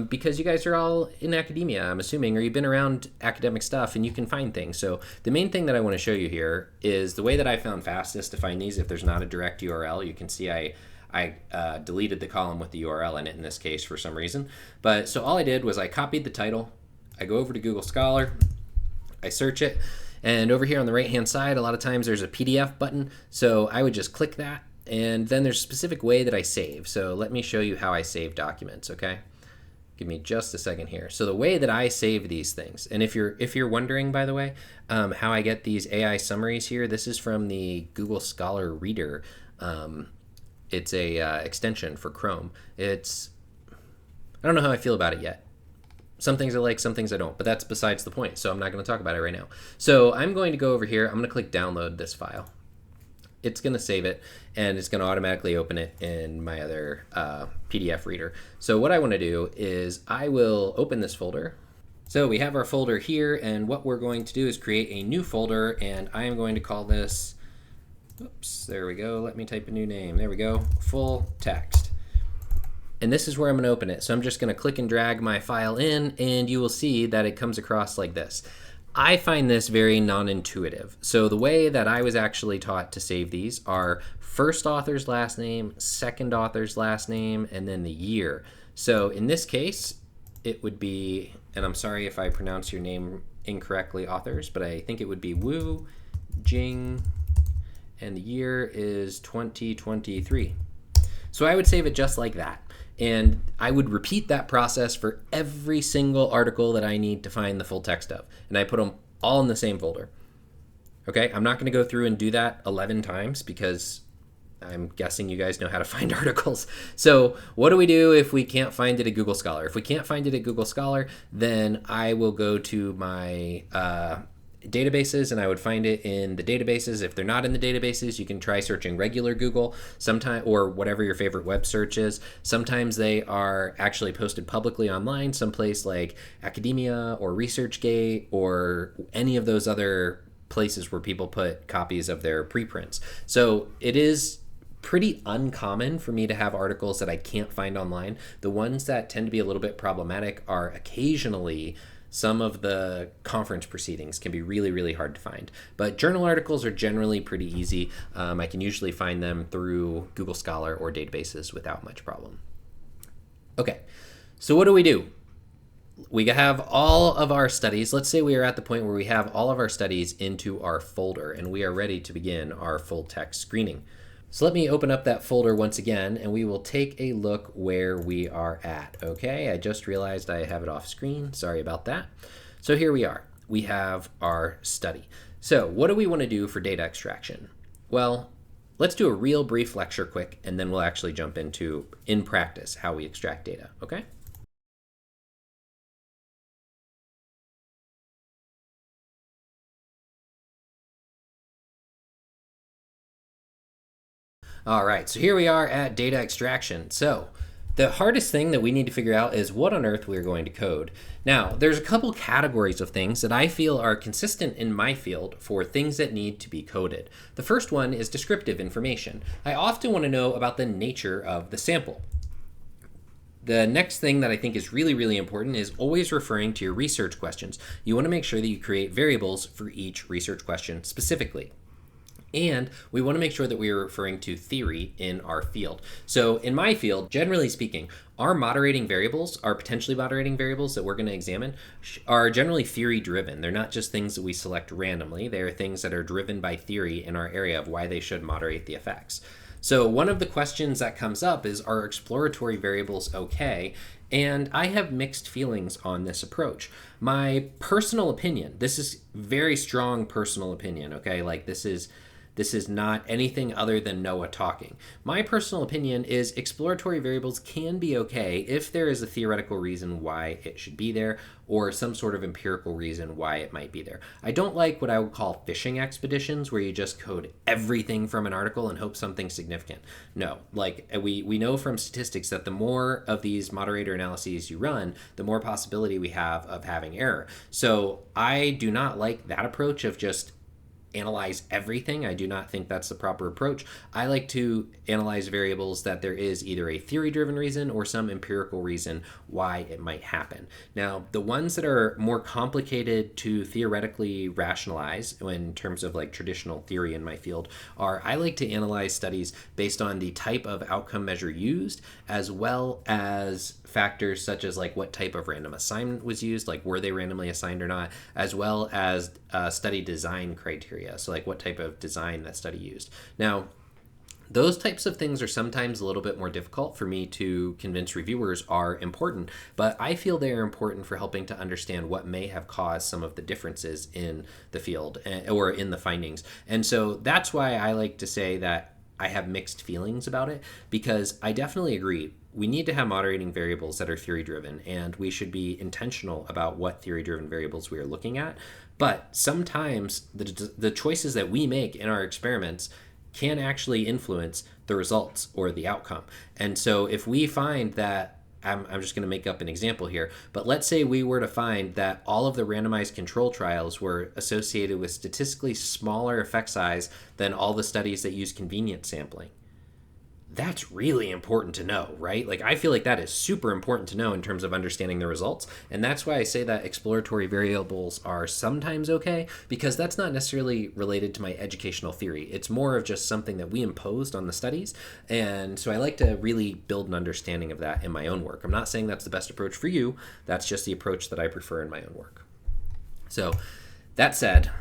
because you guys are all in academia, I'm assuming, or you've been around academic stuff and you can find things. So the main thing that I want to show you here is the way that I found fastest to find these. If there's not a direct URL, you can see I deleted the column with the URL in it in this case for some reason. But so all I did was I copied the title. I go over to Google Scholar, I search it, and over here on the right-hand side, a lot of times there's a PDF button, so I would just click that, and then there's a specific way that I save. So let me show you how I save documents, okay? Give me just a second here. So the way that I save these things, and if you're wondering, by the way, how I get these AI summaries here, this is from the Google Scholar Reader. It's a extension for Chrome. I don't know how I feel about it yet. Some things I like, some things I don't, but that's besides the point, so I'm not going to talk about it right now. So I'm going to go over here. I'm going to click download this file. It's going to save it, and it's going to automatically open it in my other PDF reader. So what I want to do is I will open this folder. So we have our folder here, and what we're going to do is create a new folder, and I am going to call this, oops, there we go. Let me type a new name. There we go, full text. And this is where I'm going to open it. So I'm just going to click and drag my file in, and you will see that it comes across like this. I find this very non-intuitive. So the way that I was actually taught to save these are first author's last name, second author's last name, and then the year. So in this case, it would be, and I'm sorry if I pronounce your name incorrectly, authors, but I think it would be Wu Jing, and the year is 2023. So I would save it just like that. And I would repeat that process for every single article that I need to find the full text of. And I put them all in the same folder. Okay, I'm not going to go through and do that 11 times because I'm guessing you guys know how to find articles. So what do we do if we can't find it at Google Scholar? If we can't find it at Google Scholar, then I will go to my databases, and I would find it in the databases. If they're not in the databases, you can try searching regular Google sometime, or whatever your favorite web search is. Sometimes they are actually posted publicly online, someplace like Academia or ResearchGate or any of those other places where people put copies of their preprints. So it is pretty uncommon for me to have articles that I can't find online. The ones that tend to be a little bit problematic are occasionally some of the conference proceedings can be really, really hard to find. But journal articles are generally pretty easy. I can usually find them through Google Scholar or databases without much problem. Okay, so what do? We have all of our studies. Let's say we are at the point where we have all of our studies into our folder and we are ready to begin our full text screening. So let me open up that folder once again and we will take a look where we are at. Okay, I just realized I have it off screen. Sorry about that. So here we are. We have our study. So what do we want to do for data extraction? Well, let's do a real brief lecture quick and then we'll actually jump into, in practice, how we extract data. Okay? All right, so here we are at data extraction. So the hardest thing that we need to figure out is what on earth we're going to code. Now, there's a couple categories of things that I feel are consistent in my field for things that need to be coded. The first one is descriptive information. I often want to know about the nature of the sample. The next thing that I think is really, really important is always referring to your research questions. You want to make sure that you create variables for each research question specifically. And we want to make sure that we are referring to theory in our field. So in my field, generally speaking, our moderating variables, our potentially moderating variables that we're going to examine, are generally theory driven. They're not just things that we select randomly. They are things that are driven by theory in our area of why they should moderate the effects. So one of the questions that comes up is, are exploratory variables okay? And I have mixed feelings on this approach. My personal opinion, this is very strong personal opinion, okay? Like this is not anything other than Noah talking. My personal opinion is exploratory variables can be okay if there is a theoretical reason why it should be there or some sort of empirical reason why it might be there. I don't like what I would call fishing expeditions where you just code everything from an article and hope something's significant. No, like we know from statistics that the more of these moderator analyses you run, the more possibility we have of having error. So I do not like that approach of just analyze everything. I do not think that's the proper approach. I like to analyze variables that there is either a theory-driven reason or some empirical reason why it might happen. Now, the ones that are more complicated to theoretically rationalize in terms of like traditional theory in my field are, I like to analyze studies based on the type of outcome measure used, as well as factors such as like what type of random assignment was used, like were they randomly assigned or not, as well as study design criteria, so like what type of design that study used. Now, those types of things are sometimes a little bit more difficult for me to convince reviewers are important, but I feel they are important for helping to understand what may have caused some of the differences in the field or in the findings. And so that's why I like to say that I have mixed feelings about it, because I definitely agree we need to have moderating variables that are theory driven, and we should be intentional about what theory driven variables we are looking at. But sometimes the choices that we make in our experiments can actually influence the results or the outcome. And so if we find that, I'm just going to make up an example here, but let's say we were to find that all of the randomized control trials were associated with statistically smaller effect size than all the studies that use convenience sampling. That's really important to know, right? Like I feel like that is super important to know in terms of understanding the results. And that's why I say that exploratory variables are sometimes okay, because that's not necessarily related to my educational theory. It's more of just something that we imposed on the studies. And so I like to really build an understanding of that in my own work. I'm not saying that's the best approach for you. That's just the approach that I prefer in my own work. So that said,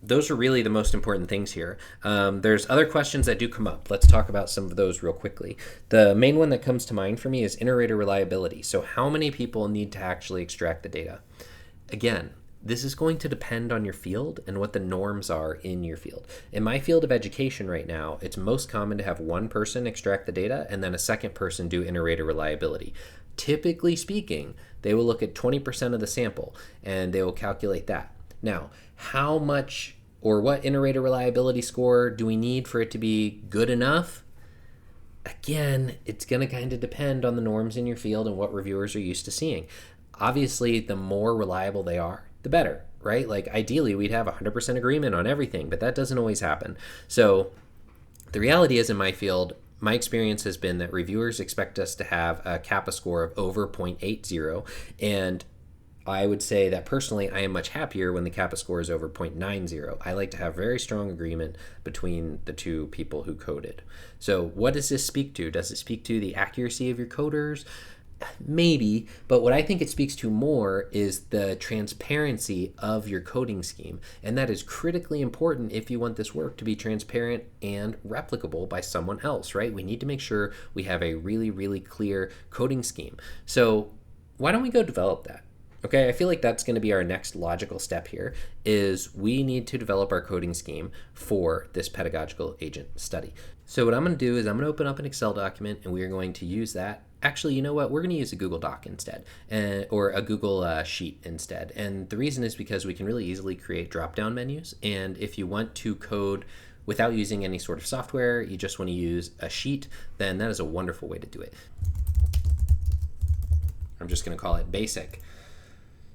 those are really the most important things here. There's other questions that do come up. Let's talk about some of those real quickly. The main one that comes to mind for me is iterator reliability. So how many people need to actually extract the data? Again, this is going to depend on your field and what the norms are in your field. In my field of education right now, it's most common to have one person extract the data and then a second person do iterator reliability. typically speaking, they will look at 20% of the sample and they will calculate that. Now, how much or what iterator reliability score do we need for it to be good enough? Again, it's going to kind of depend on the norms in your field and what reviewers are used to seeing. Obviously, the more reliable they are, the better, right? Like ideally, we'd have 100% agreement on everything, but that doesn't always happen. So the reality is in my field, my experience has been that reviewers expect us to have a kappa score of over 0.80, and I would say that personally, I am much happier when the kappa score is over 0.90. I like to have very strong agreement between the two people who coded. So what does this speak to? Does it speak to the accuracy of your coders? Maybe, but what I think it speaks to more is the transparency of your coding scheme. And that is critically important if you want this work to be transparent and replicable by someone else, right? We need to make sure we have a really, really clear coding scheme. So why don't we go develop that? Okay, I feel like that's going to be our next logical step here, is we need to develop our coding scheme for this pedagogical agent study. So what I'm going to do is I'm going to open up an Excel document and we are going to use that. Actually, you know what? We're going to use a Google Doc instead, or a Google Sheet instead. And the reason is because we can really easily create drop-down menus. And if you want to code without using any sort of software, you just want to use a sheet, then that is a wonderful way to do it. I'm just going to call it basic.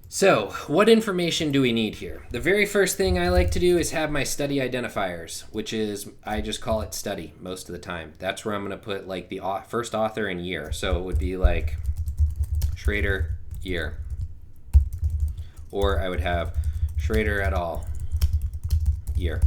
So what information do we need here? The very first thing I like to do is have my study identifiers, which is, I just call it study most of the time. That's where I'm going to put like the first author and year. So it would be like Schrader year. Or I would have Schrader et al. Year.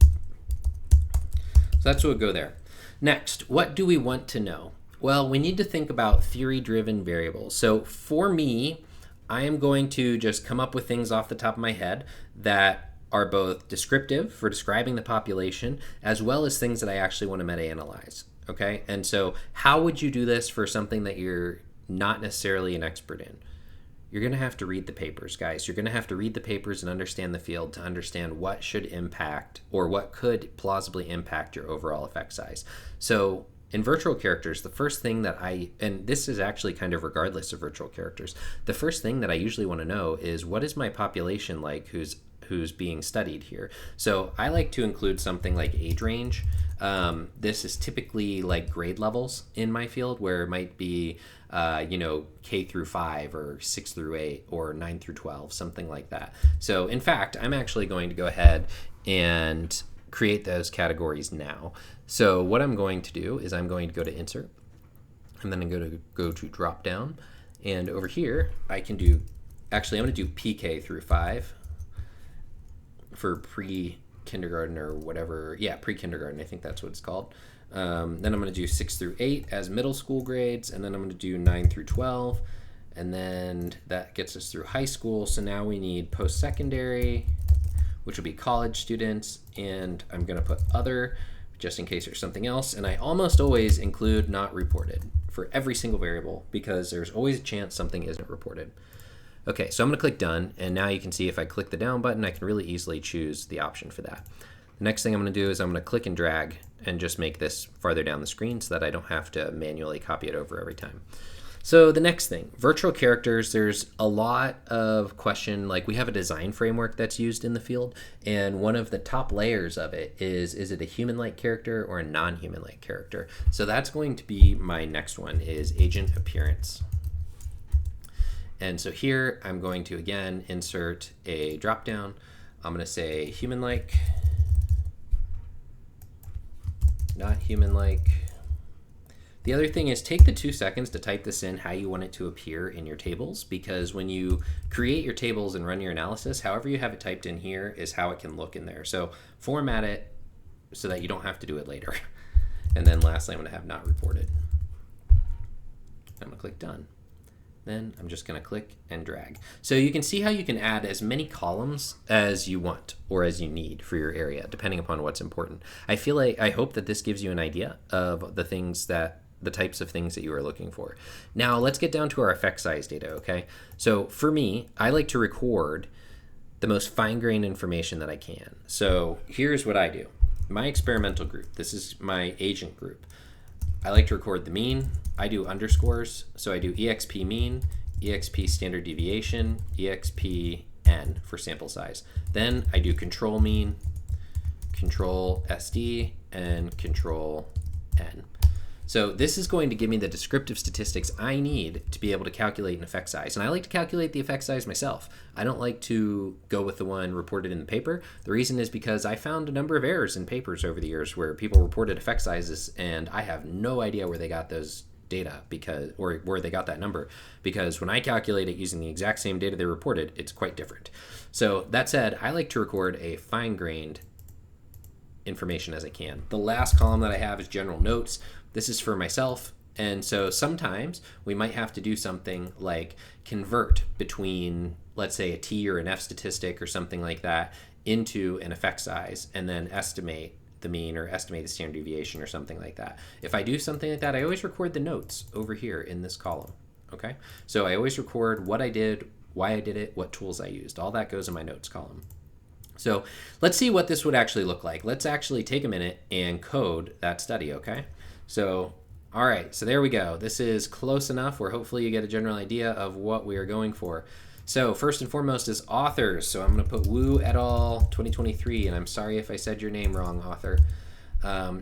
So that's what would go there. Next, what do we want to know? Well, we need to think about theory-driven variables. So for me, I am going to just come up with things off the top of my head that are both descriptive for describing the population, as well as things that I actually want to meta-analyze, okay? And so how would you do this for something that you're not necessarily an expert in? You're going to have to read the papers, guys. You're going to have to read the papers and understand the field to understand what should impact or what could plausibly impact your overall effect size. So in virtual characters, the first thing that and this is actually kind of regardless of virtual characters, the first thing that I usually want to know is what is my population like who's being studied here. So I like to include something like age range. This is typically like grade levels in my field, where it might be K through 5 or 6 through 8 or 9 through 12, something like that. So in fact, I'm actually going to go ahead and create those categories now. So what I'm going to do is I'm going to go to insert, and then I'm going to go to drop down, and over here I can do, actually I'm going to do PK through 5 for pre-kindergarten or whatever. Yeah, pre-kindergarten, I think that's what it's called. Then I'm going to do 6 through 8 as middle school grades, and then I'm going to do 9 through 12, and then that gets us through high school. So now we need post-secondary, which will be college students, and I'm going to put other just in case there's something else. And I almost always include not reported for every single variable because there's always a chance something isn't reported. Okay, so I'm going to click done, and now you can see if I click the down button, I can really easily choose the option for that. The next thing I'm going to do is I'm going to click and drag and just make this farther down the screen so that I don't have to manually copy it over every time. So the next thing, virtual characters, there's a lot of question, like we have a design framework that's used in the field, and one of the top layers of it is it a human-like character or a non-human-like character? So that's going to be my next one, is agent appearance. And so here I'm going to, again, insert a drop-down. I'm going to say human-like, not human-like. The other thing is take the 2 seconds to type this in how you want it to appear in your tables, because when you create your tables and run your analysis, however you have it typed in here is how it can look in there. So format it so that you don't have to do it later. And then lastly, I'm going to have not reported. I'm going to click done. Then I'm just going to click and drag. So you can see how you can add as many columns as you want or as you need for your area, depending upon what's important. I hope that this gives you an idea of the types of things that you are looking for. Now let's get down to our effect size data, okay? So for me, I like to record the most fine-grained information that I can. So here's what I do. My experimental group, this is my agent group. I like to record the mean, I do underscores. So I do exp mean, exp standard deviation, exp n for sample size. Then I do control mean, control SD, and control n. So this is going to give me the descriptive statistics I need to be able to calculate an effect size. And I like to calculate the effect size myself. I don't like to go with the one reported in the paper. The reason is because I found a number of errors in papers over the years where people reported effect sizes and I have no idea where they got those data or where they got that number, because when I calculate it using the exact same data they reported, it's quite different. So that said, I like to record a fine-grained information as I can. The last column that I have is general notes. This is for myself, and so sometimes we might have to do something like convert between, let's say, a T or an F statistic or something like that into an effect size, and then estimate the mean or estimate the standard deviation or something like that. If I do something like that, I always record the notes over here in this column, okay? So I always record what I did, why I did it, what tools I used. All that goes in my notes column. So let's see what this would actually look like. Let's actually take a minute and code that study, okay? So, all right, so there we go. This is close enough where hopefully you get a general idea of what we are going for. So first and foremost is authors. So I'm going to put Wu et al. 2023, and I'm sorry if I said your name wrong, author.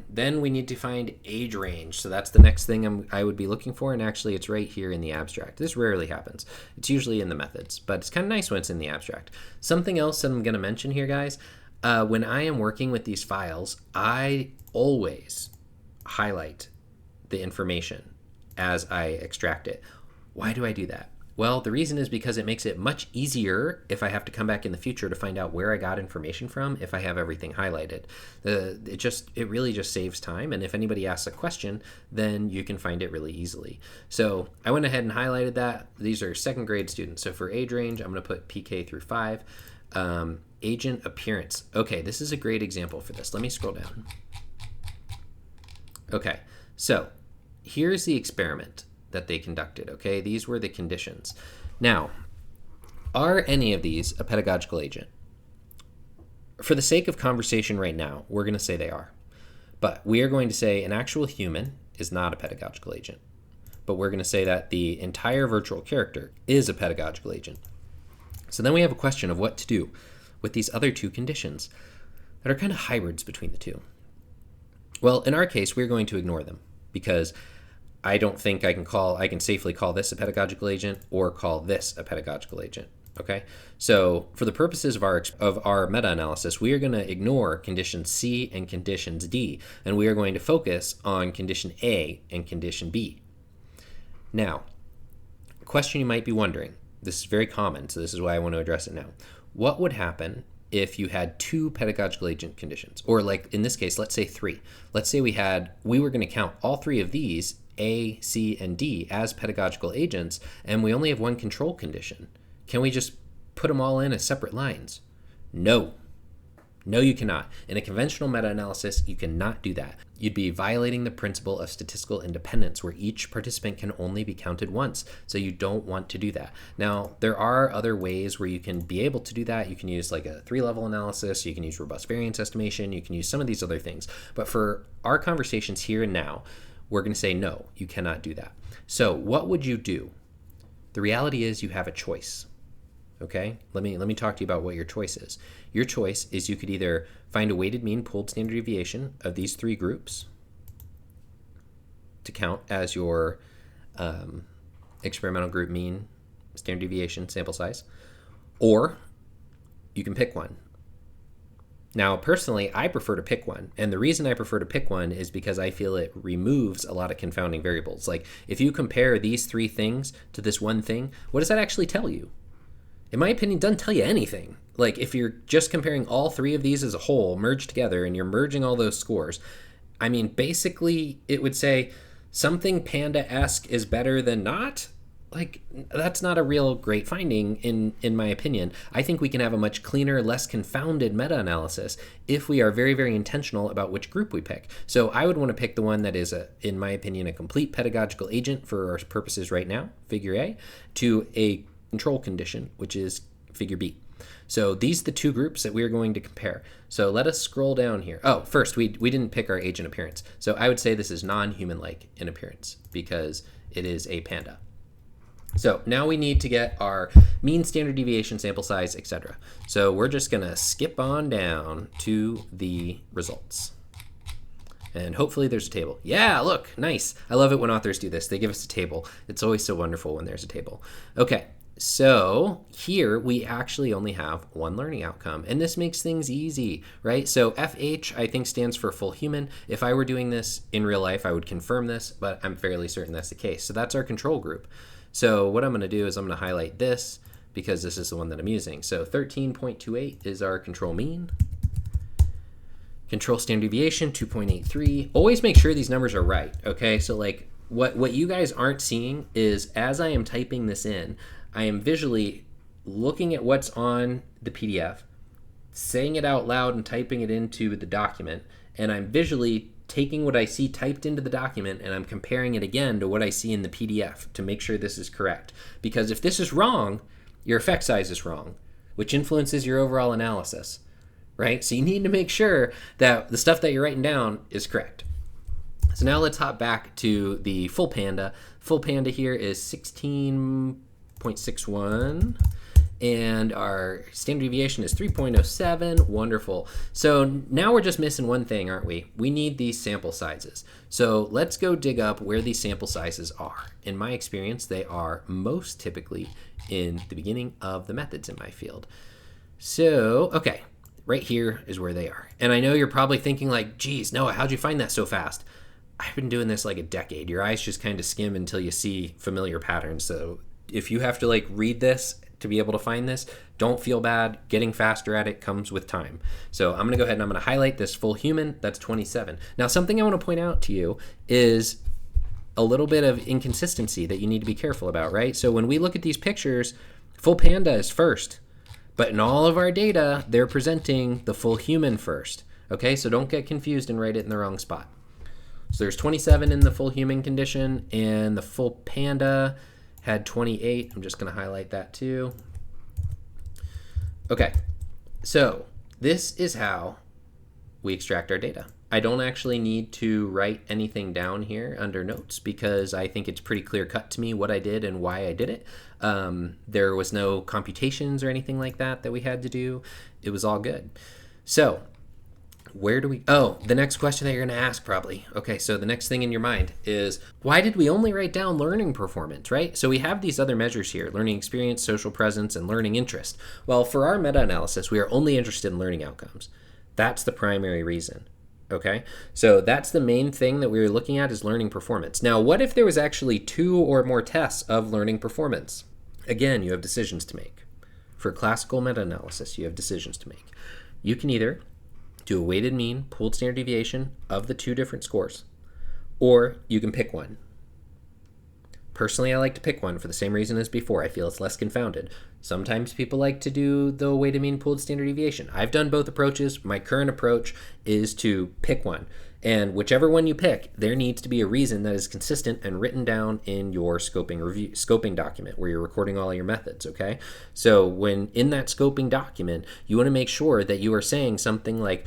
Then we need to find age range. So that's the next thing I would be looking for, and actually it's right here in the abstract. This rarely happens. It's usually in the methods, but it's kind of nice when it's in the abstract. Something else that I'm going to mention here, guys, when I am working with these files, I always highlight the information as I extract it. Why do I do that? Well, the reason is because it makes it much easier if I have to come back in the future to find out where I got information from if I have everything highlighted. It really just saves time, and if anybody asks a question, then you can find it really easily. So I went ahead and highlighted that. These are second grade students. So for age range, I'm going to put PK through 5. Agent appearance. Okay, this is a great example for this. Let me scroll down. Okay, so here's the experiment that they conducted, okay? These were the conditions. Now, are any of these a pedagogical agent? For the sake of conversation right now, we're going to say they are. But we are going to say an actual human is not a pedagogical agent. But we're going to say that the entire virtual character is a pedagogical agent. So then we have a question of what to do with these other two conditions that are kind of hybrids between the two. Well, in our case, we're going to ignore them because I don't think I can safely call this a pedagogical agent or call this a pedagogical agent. Okay, so for the purposes of our meta-analysis, we are going to ignore conditions C and conditions D, and we are going to focus on condition A and condition B. Now, a question you might be wondering, this is very common, so this is why I want to address it now. What would happen if you had two pedagogical agent conditions? Or like in this case, let's say 3. Let's say we were going to count all 3 of these, A, C, and D, as pedagogical agents, and we only have one control condition. Can we just put them all in as separate lines? No. No, you cannot. In a conventional meta-analysis, you cannot do that. You'd be violating the principle of statistical independence, where each participant can only be counted once. So you don't want to do that. Now, there are other ways where you can be able to do that. You can use like a 3-level analysis. You can use robust variance estimation. You can use some of these other things. But for our conversations here and now, we're going to say, no, you cannot do that. So what would you do? The reality is you have a choice. Okay, let me talk to you about what your choice is. Your choice is you could either find a weighted mean pooled standard deviation of these 3 groups to count as your experimental group mean, standard deviation, sample size, or you can pick one. Now, personally, I prefer to pick one, and the reason I prefer to pick one is because I feel it removes a lot of confounding variables. Like, if you compare these 3 things to this one thing, what does that actually tell you? In my opinion, it doesn't tell you anything. Like, if you're just comparing all 3 of these as a whole, merged together, and you're merging all those scores, I mean, basically, it would say something panda-esque is better than not. Like, that's not a real great finding, in my opinion. I think we can have a much cleaner, less confounded meta-analysis if we are very, very intentional about which group we pick. So I would want to pick the one that is, in my opinion, a complete pedagogical agent for our purposes right now, figure A, to a control condition, which is figure B. So these are the two groups that we're going to compare. So let us scroll down here. Oh, first, we didn't pick our age and appearance. So I would say this is non-human-like in appearance because it is a panda. So now we need to get our mean, standard deviation, sample size, etc. So we're just going to skip on down to the results. And hopefully there's a table. Yeah, look, nice. I love it when authors do this. They give us a table. It's always so wonderful when there's a table. Okay, so here we actually only have one learning outcome, and this makes things easy, right? So FH, I think, stands for full human. If I were doing this in real life, I would confirm this, but I'm fairly certain that's the case. So that's our control group. So what I'm going to do is I'm going to highlight this because this is the one that I'm using. So 13.28 is our control mean. Control standard deviation, 2.83. Always make sure these numbers are right, okay? So like what you guys aren't seeing is as I am typing this in, I am visually looking at what's on the PDF, saying it out loud and typing it into the document, and I'm visually taking what I see typed into the document and I'm comparing it again to what I see in the PDF to make sure this is correct. Because if this is wrong, your effect size is wrong, which influences your overall analysis. Right? So you need to make sure that the stuff that you're writing down is correct. So now let's hop back to the full panda. Full panda here is 16.61 and our standard deviation is 3.07. Wonderful. So now we're just missing one thing, aren't we? We need these sample sizes. So let's go dig up where these sample sizes are. In my experience, they are most typically in the beginning of the methods in my field. So, okay. Right here is where they are. And I know you're probably thinking like, geez, Noah, how'd you find that so fast? I've been doing this like a decade. Your eyes just kind of skim until you see familiar patterns. So if you have to like read this to be able to find this, don't feel bad. Getting faster at it comes with time. So I'm going to go ahead and I'm going to highlight this full human. That's 27. Now, something I want to point out to you is a little bit of inconsistency that you need to be careful about, right? So when we look at these pictures, full panda is first. But in all of our data, they're presenting the full human first. Okay, so don't get confused and write it in the wrong spot. So there's 27 in the full human condition, and the full panda had 28. I'm just going to highlight that too. Okay, so this is how we extract our data. I don't actually need to write anything down here under notes because I think it's pretty clear cut to me what I did and why I did it. There was no computations or anything like that we had to do. It was all good. So where do we, the next question that you're going to ask probably. Okay, so the next thing in your mind is, why did we only write down learning performance, right? So we have these other measures here, learning experience, social presence, and learning interest. Well, for our meta-analysis, we are only interested in learning outcomes. That's the primary reason. Okay, so that's the main thing that we were looking at is learning performance. Now, what if there was actually 2 or more tests of learning performance? Again, you have decisions to make. For classical meta-analysis, you have decisions to make. You can either do a weighted mean, pooled standard deviation of the 2 different scores, or you can pick one. Personally, I like to pick one for the same reason as before. I feel it's less confounded. Sometimes people like to do the weighted mean pooled standard deviation. I've done both approaches. My current approach is to pick one. And whichever one you pick, there needs to be a reason that is consistent and written down in your scoping document where you're recording all your methods, okay? So when in that scoping document, you want to make sure that you are saying something like,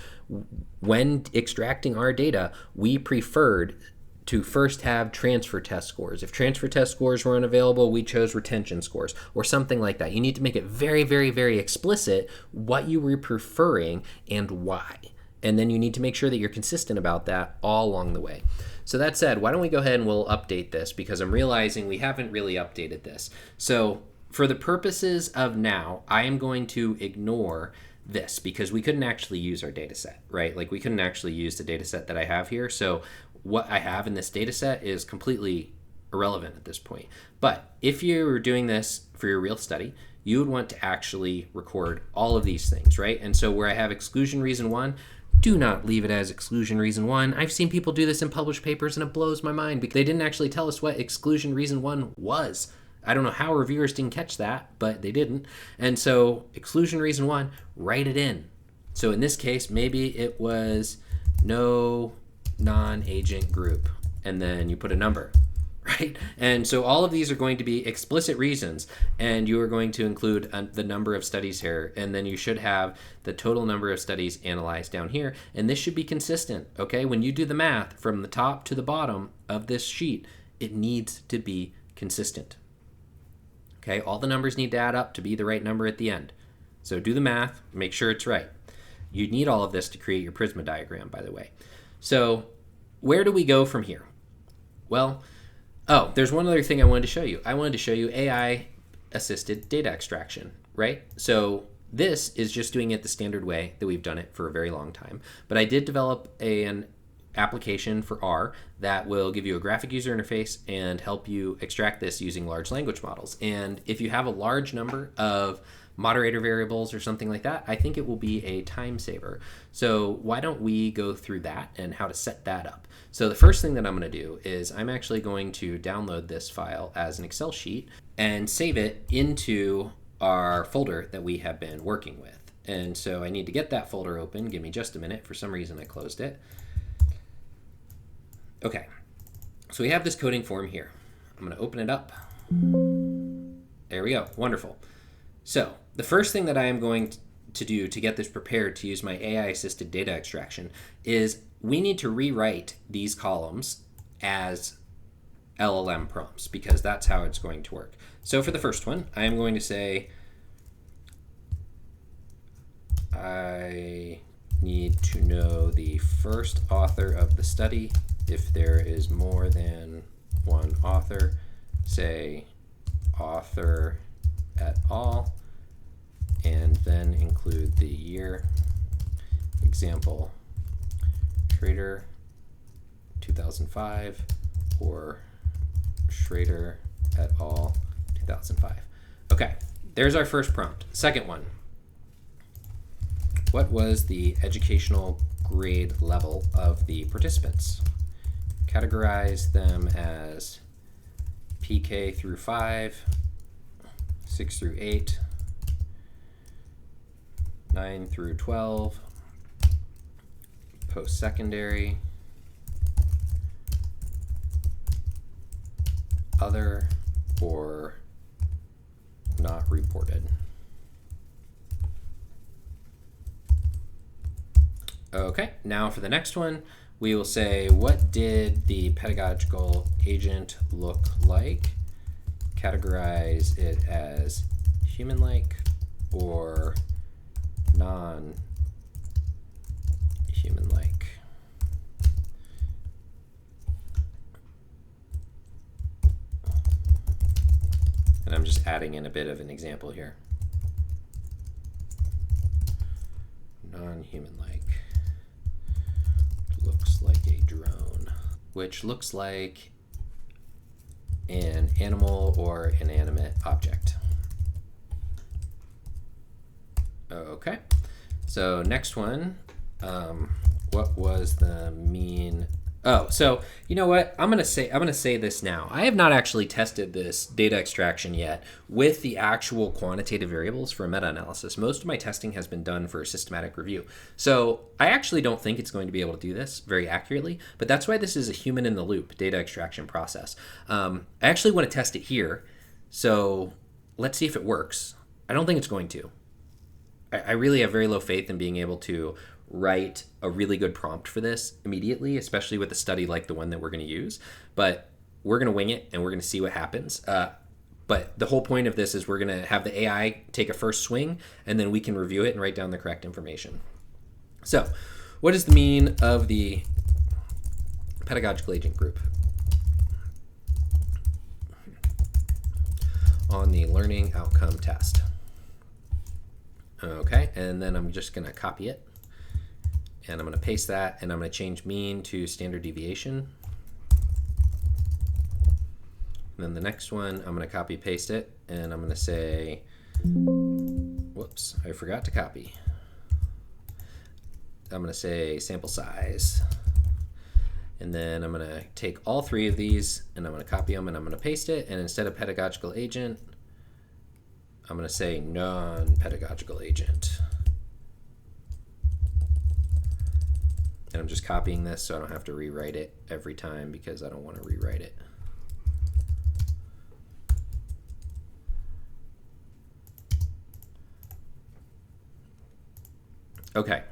when extracting our data, we preferred to first have transfer test scores. If transfer test scores were unavailable, we chose retention scores or something like that. You need to make it very, very, very explicit what you were preferring and why. And then you need to make sure that you're consistent about that all along the way. So that said, why don't we go ahead and we'll update this because I'm realizing we haven't really updated this. So for the purposes of now, I am going to ignore this because we couldn't actually use our data set, right? Like we couldn't actually use the data set that I have here. So what I have in this data set is completely irrelevant at this point. But if you were doing this for your real study, you would want to actually record all of these things, right? And so where I have exclusion reason 1, do not leave it as exclusion reason 1. I've seen people do this in published papers and it blows my mind because they didn't actually tell us what exclusion reason 1 was. I don't know how reviewers didn't catch that, but they didn't. And so exclusion reason 1, write it in. So in this case, maybe it was no non-agent group, and then you put a number, right? And so all of these are going to be explicit reasons, and you are going to include the number of studies here, and then you should have the total number of studies analyzed down here, and this should be consistent, okay? When you do the math from the top to the bottom of this sheet, it needs to be consistent. Okay, all the numbers need to add up to be the right number at the end. So do the math, make sure it's right. You need all of this to create your PRISMA diagram, by the way. So where do we go from here? Well, there's one other thing I wanted to show you. I wanted to show you AI-assisted data extraction, right? So this is just doing it the standard way that we've done it for a very long time. But I did develop an application for R that will give you a graphic user interface and help you extract this using large language models. And if you have a large number of moderator variables or something like that, I think it will be a time saver. So why don't we go through that and how to set that up? So the first thing that I'm going to do is I'm actually going to download this file as an Excel sheet and save it into our folder that we have been working with. And so I need to get that folder open. Give me just a minute. For some reason I closed it. Okay, so we have this coding form here. I'm going to open it up. There we go. Wonderful. So the first thing that I am going to do to get this prepared to use my AI-assisted data extraction is we need to rewrite these columns as LLM prompts, because that's how it's going to work. So for the first one, I am going to say, I need to know the first author of the study. If there is more than one author, say author et al., and then include the year. Example, Schrader 2005 or Schrader et al. 2005. Okay, there's our first prompt. Second one. What was the educational grade level of the participants? Categorize them as PK through 5, 6 through 8, 9 through 12, post-secondary, other, or not reported. Okay, now for the next one, we will say, what did the pedagogical agent look like? Categorize it as human-like or non-human-like. And I'm just adding in a bit of an example here. Non-human-like. Looks like a drone, which looks like an animal or inanimate object. Okay, so next one, what was the mean? Oh, so you know what? I'm gonna say this now. I have not actually tested this data extraction yet with the actual quantitative variables for a meta-analysis. Most of my testing has been done for a systematic review. So I actually don't think it's going to be able to do this very accurately, but that's why this is a human-in-the-loop data extraction process. I actually want to test it here, so let's see if it works. I don't think it's going to. I really have very low faith in being able to write a really good prompt for this immediately, especially with a study like the one that we're going to use. But we're going to wing it and we're going to see what happens. But the whole point of this is we're going to have the AI take a first swing, and then we can review it and write down the correct information. So what is the mean of the pedagogical agent group on the learning outcome test? Okay, and then I'm just going to copy it, and I'm going to paste that, and I'm going to change mean to standard deviation. And then the next one, I'm going to copy paste it, and I'm going to say, whoops, I forgot to copy. I'm going to say sample size. And then I'm going to take all three of these, and I'm going to copy them, and I'm going to paste it, and instead of pedagogical agent, I'm going to say non-pedagogical agent. And I'm just copying this so I don't have to rewrite it every time because I don't want to rewrite it. Okay,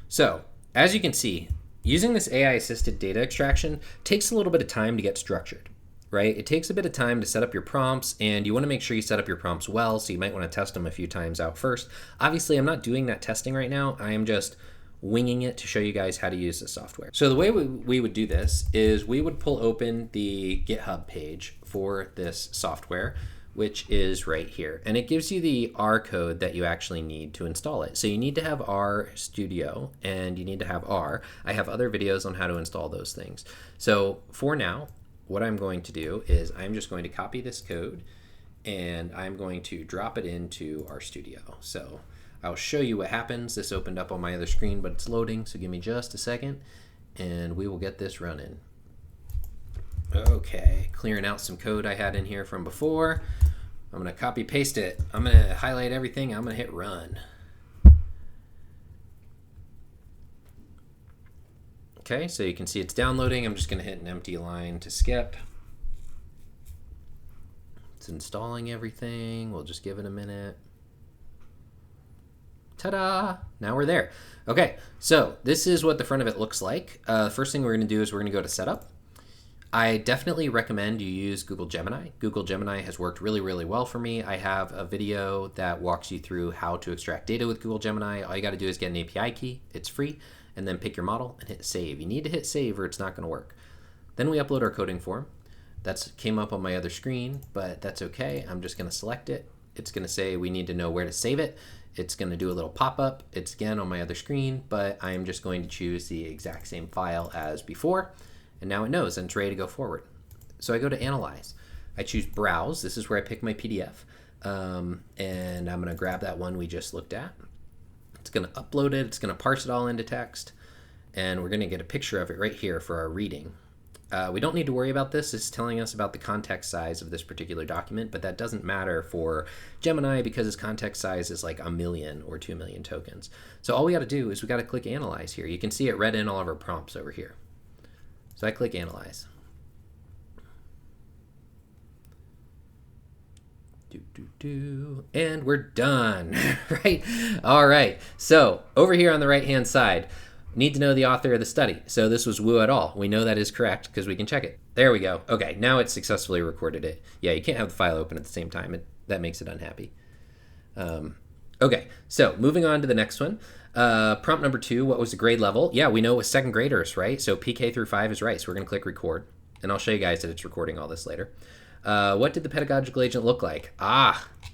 so as you can see, using this AI-assisted data extraction takes a little bit of time to get structured, right? It takes a bit of time to set up your prompts, and you want to make sure you set up your prompts well, so you might want to test them a few times out first. Obviously, I'm not doing that testing right now. I am just winging it to show you guys how to use this software. So the way we would do this is we would pull open the GitHub page for this software, which is right here. And it gives you the R code that you actually need to install it. So you need to have R Studio and you need to have R. I have other videos on how to install those things. So for now, what I'm going to do is I'm just going to copy this code and I'm going to drop it into our studio. So I'll show you what happens. This opened up on my other screen, but it's loading, so give me just a second and we will get this running. Okay, clearing out some code I had in here from before. I'm gonna copy paste it. I'm gonna highlight everything. I'm gonna hit run. Okay, so you can see it's downloading. I'm just gonna hit an empty line to skip. It's installing everything. We'll just give it a minute. Ta-da! Now we're there. Okay, so this is what the front of it looks like. First thing we're gonna do is we're gonna go to setup. I definitely recommend you use Google Gemini. Google Gemini has worked really, really well for me. I have a video that walks you through how to extract data with Google Gemini. All you got to do is get an API key. It's free. And then pick your model and hit save. You need to hit save or it's not going to work. Then we upload our coding form. That came up on my other screen, but that's okay. I'm just going to select it. It's going to say we need to know where to save it. It's going to do a little pop-up. It's again on my other screen, but I'm just going to choose the exact same file as before. And now it knows and it's ready to go forward. So I go to Analyze. I choose Browse. This is where I pick my PDF. And I'm going to grab that one we just looked at. It's going to upload it. It's going to parse it all into text. And we're going to get a picture of it right here for our reading. We don't need to worry about this. It's telling us about the context size of this particular document, but that doesn't matter for Gemini because its context size is like 1 million or 2 million tokens. So all we got to do is we got to click Analyze here. You can see it read in all of our prompts over here. So I click Analyze. And we're done, right? All right, so over here on the right-hand side, need to know the author of the study. So this was Wu et al. We know that is correct because we can check it. There we go. Okay, now it successfully recorded it. Yeah, you can't have the file open at the same time. That makes it unhappy. Okay, so moving on to the next one. Prompt number 2, what was the grade level? Yeah, we know it was second graders, right? So PK through 5 is right. So we're going to click record. And I'll show you guys that it's recording all this later. What did the pedagogical agent look like?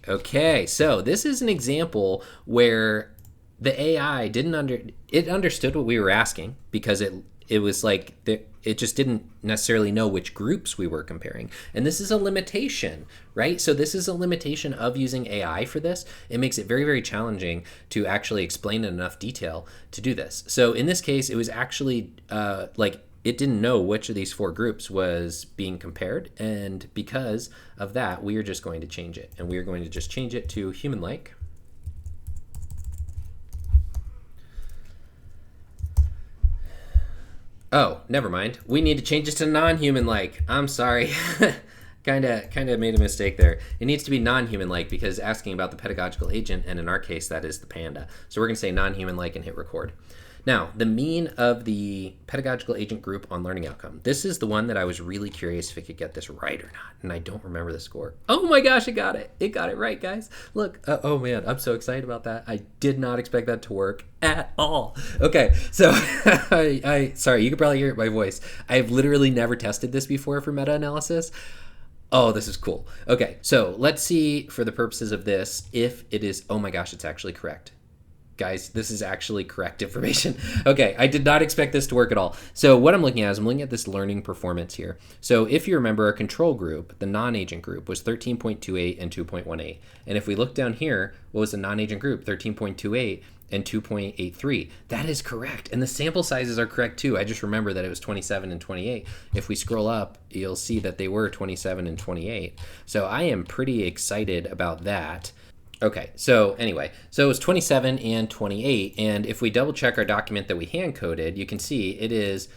Okay. So this is an example where the AI it understood what we were asking because it was like it just didn't necessarily know which groups we were comparing. And this is a limitation, right? So this is a limitation of using AI for this. It makes it very, very challenging to actually explain in enough detail to do this. So in this case, it was actually it didn't know which of these 4 groups was being compared. And because of that, we are just going to change it. And we are going to just change it to human-like. Oh, never mind. We need to change it to non-human-like. I'm sorry. kind of made a mistake there. It needs to be non-human-like because asking about the pedagogical agent, and in our case, that is the panda. So we're going to say non-human-like and hit record. Now, the mean of the pedagogical agent group on learning outcome. This is the one that I was really curious if it could get this right or not, and I don't remember the score. Oh my gosh, it got it. It got it right, guys. Look, oh man, I'm so excited about that. I did not expect that to work at all. Okay, so sorry, you can probably hear it in my voice. I've literally never tested this before for meta-analysis. Oh, this is cool. Okay, so let's see for the purposes of this if it is, oh my gosh, it's actually correct. Guys, this is actually correct information. Okay, I did not expect this to work at all. So what I'm looking at is I'm looking at this learning performance here. So if you remember, our control group, the non-agent group, was 13.28 and 2.18. And if we look down here, what was the non-agent group? 13.28 and 2.83. That is correct. And the sample sizes are correct too. I just remember that it was 27 and 28. If we scroll up, you'll see that they were 27 and 28. So I am pretty excited about that. Okay, so anyway, so it was 27 and 28, and if we double check our document that we hand coded, you can see it is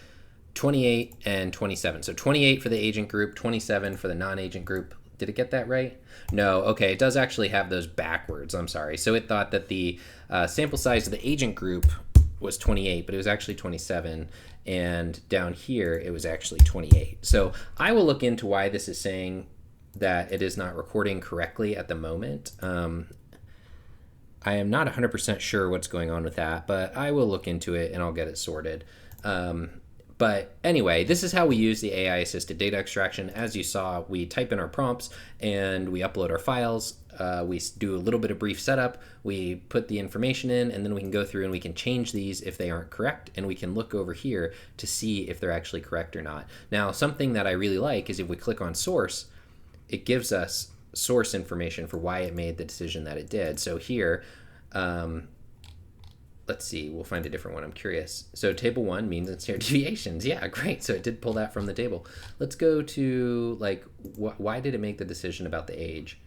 28 and 27. So 28 for the agent group, 27 for the non-agent group. Did it get that right? No. Okay, it does actually have those backwards. I'm sorry. So it thought that the sample size of the agent group was 28, but it was actually 27. And down here, it was actually 28. So I will look into why this is saying that it is not recording correctly at the moment. I am not 100% sure what's going on with that, but I will look into it and I'll get it sorted. But anyway, this is how we use the AI-assisted data extraction. As you saw, we type in our prompts and we upload our files. We do a little bit of brief setup. We put the information in, and then we can go through and we can change these if they aren't correct, and we can look over here to see if they're actually correct or not. Now, something that I really like is if we click on source, it gives us source information for why it made the decision that it did. So here, let's see, we'll find a different one. I'm curious. So table 1, means and standard deviations. Yeah, great. So it did pull that from the table. Let's go to, like, why did it make the decision about the age?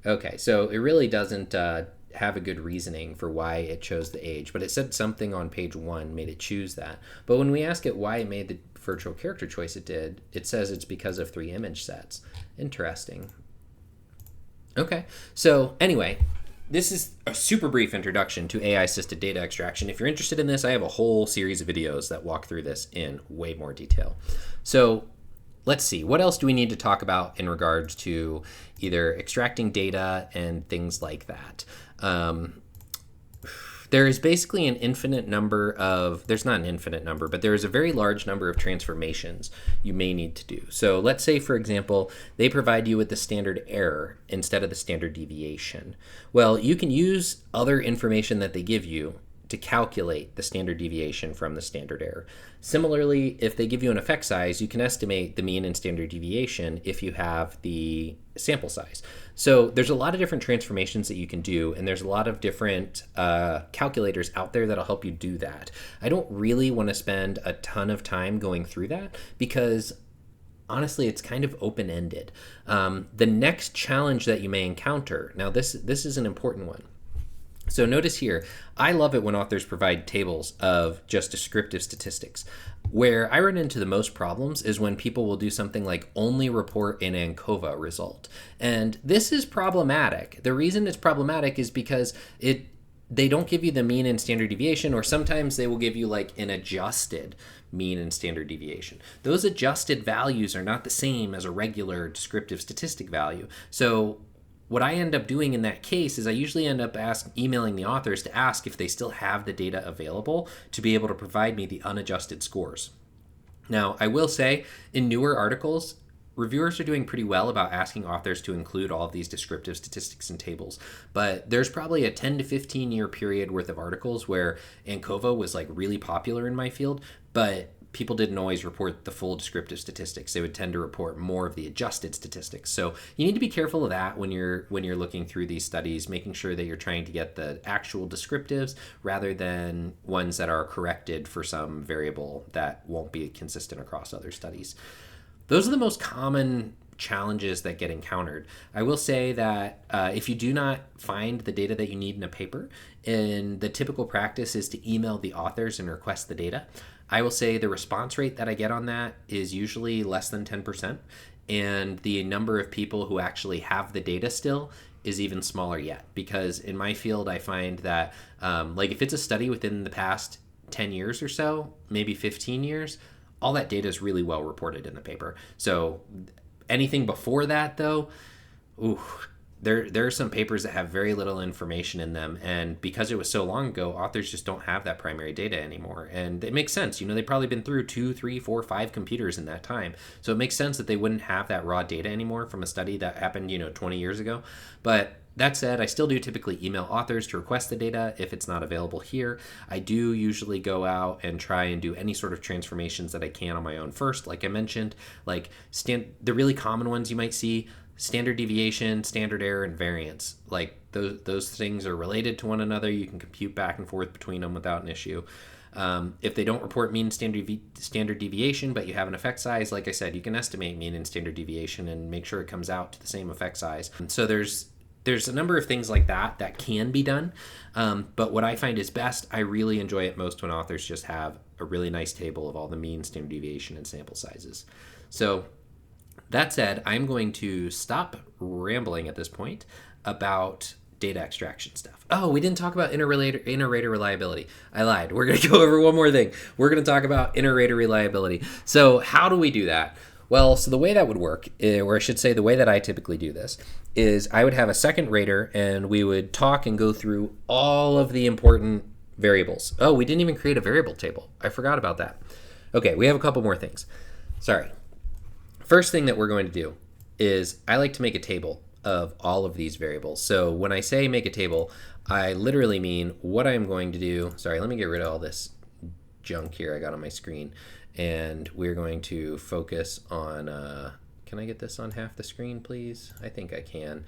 Okay, so it really doesn't have a good reasoning for why it chose the age, but it said something on page 1 made it choose that. But when we ask it why it made the virtual character choice it did, it says it's because of 3 image sets. Interesting. Okay, so anyway, this is a super brief introduction to AI-assisted data extraction. If you're interested in this, I have a whole series of videos that walk through this in way more detail. So let's see, what else do we need to talk about in regards to either extracting data and things like that? There is basically an infinite number of, there's not an infinite number, but there is a very large number of transformations you may need to do. So let's say, for example, they provide you with the standard error instead of the standard deviation. Well, you can use other information that they give you to calculate the standard deviation from the standard error. Similarly, if they give you an effect size, you can estimate the mean and standard deviation if you have the sample size. So there's a lot of different transformations that you can do, and there's a lot of different calculators out there that'll help you do that. I don't really want to spend a ton of time going through that because honestly, it's kind of open-ended. The next challenge that you may encounter, now this is an important one. So notice here, I love it when authors provide tables of just descriptive statistics. Where I run into the most problems is when people will do something like only report an ANCOVA result. And this is problematic. The reason it's problematic is because they don't give you the mean and standard deviation, or sometimes they will give you like an adjusted mean and standard deviation. Those adjusted values are not the same as a regular descriptive statistic value. So what I end up doing in that case is I usually end up emailing the authors to ask if they still have the data available to be able to provide me the unadjusted scores. Now, I will say, in newer articles, reviewers are doing pretty well about asking authors to include all of these descriptive statistics and tables, but there's probably a 10 to 15 year period worth of articles where ANCOVA was like really popular in my field, but people didn't always report the full descriptive statistics. They would tend to report more of the adjusted statistics. So you need to be careful of that when you're looking through these studies, making sure that you're trying to get the actual descriptives rather than ones that are corrected for some variable that won't be consistent across other studies. Those are the most common challenges that get encountered. I will say that if you do not find the data that you need in a paper, and the typical practice is to email the authors and request the data, I will say the response rate that I get on that is usually less than 10%, and the number of people who actually have the data still is even smaller yet, because in my field I find that like if it's a study within the past 10 years or so, maybe 15 years, all that data is really well reported in the paper. So anything before that, though, there are some papers that have very little information in them, and because it was so long ago, authors just don't have that primary data anymore. And it makes sense. They've probably been through 2, 3, 4, 5 computers in that time. So it makes sense that they wouldn't have that raw data anymore from a study that happened, 20 years ago. But that said, I still do typically email authors to request the data if it's not available here. I do usually go out and try and do any sort of transformations that I can on my own first. Like I mentioned, like the really common ones you might see, standard deviation, standard error, and variance. Like those things are related to one another. You can compute back and forth between them without an issue. If they don't report mean standard deviation, but you have an effect size, like I said, you can estimate mean and standard deviation and make sure it comes out to the same effect size. So there's a number of things like that can be done. But what I find is best, I really enjoy it most when authors just have a really nice table of all the mean, standard deviation, and sample sizes. So That said, I'm going to stop rambling at this point about data extraction stuff. Oh, we didn't talk about inter-rater reliability. I lied. We're going to go over one more thing. We're going to talk about inter-rater reliability. So how do we do that? Well, so the way that would work, or I should say the way that I typically do this, is I would have a second rater and we would talk and go through all of the important variables. Oh, we didn't even create a variable table. I forgot about that. Okay, we have a couple more things. Sorry. First thing that we're going to do is I like to make a table of all of these variables. So when I say make a table, I literally mean what I'm going to do. Sorry, let me get rid of all this junk here I got on my screen. And we're going to focus on, can I get this on half the screen, please? I think I can.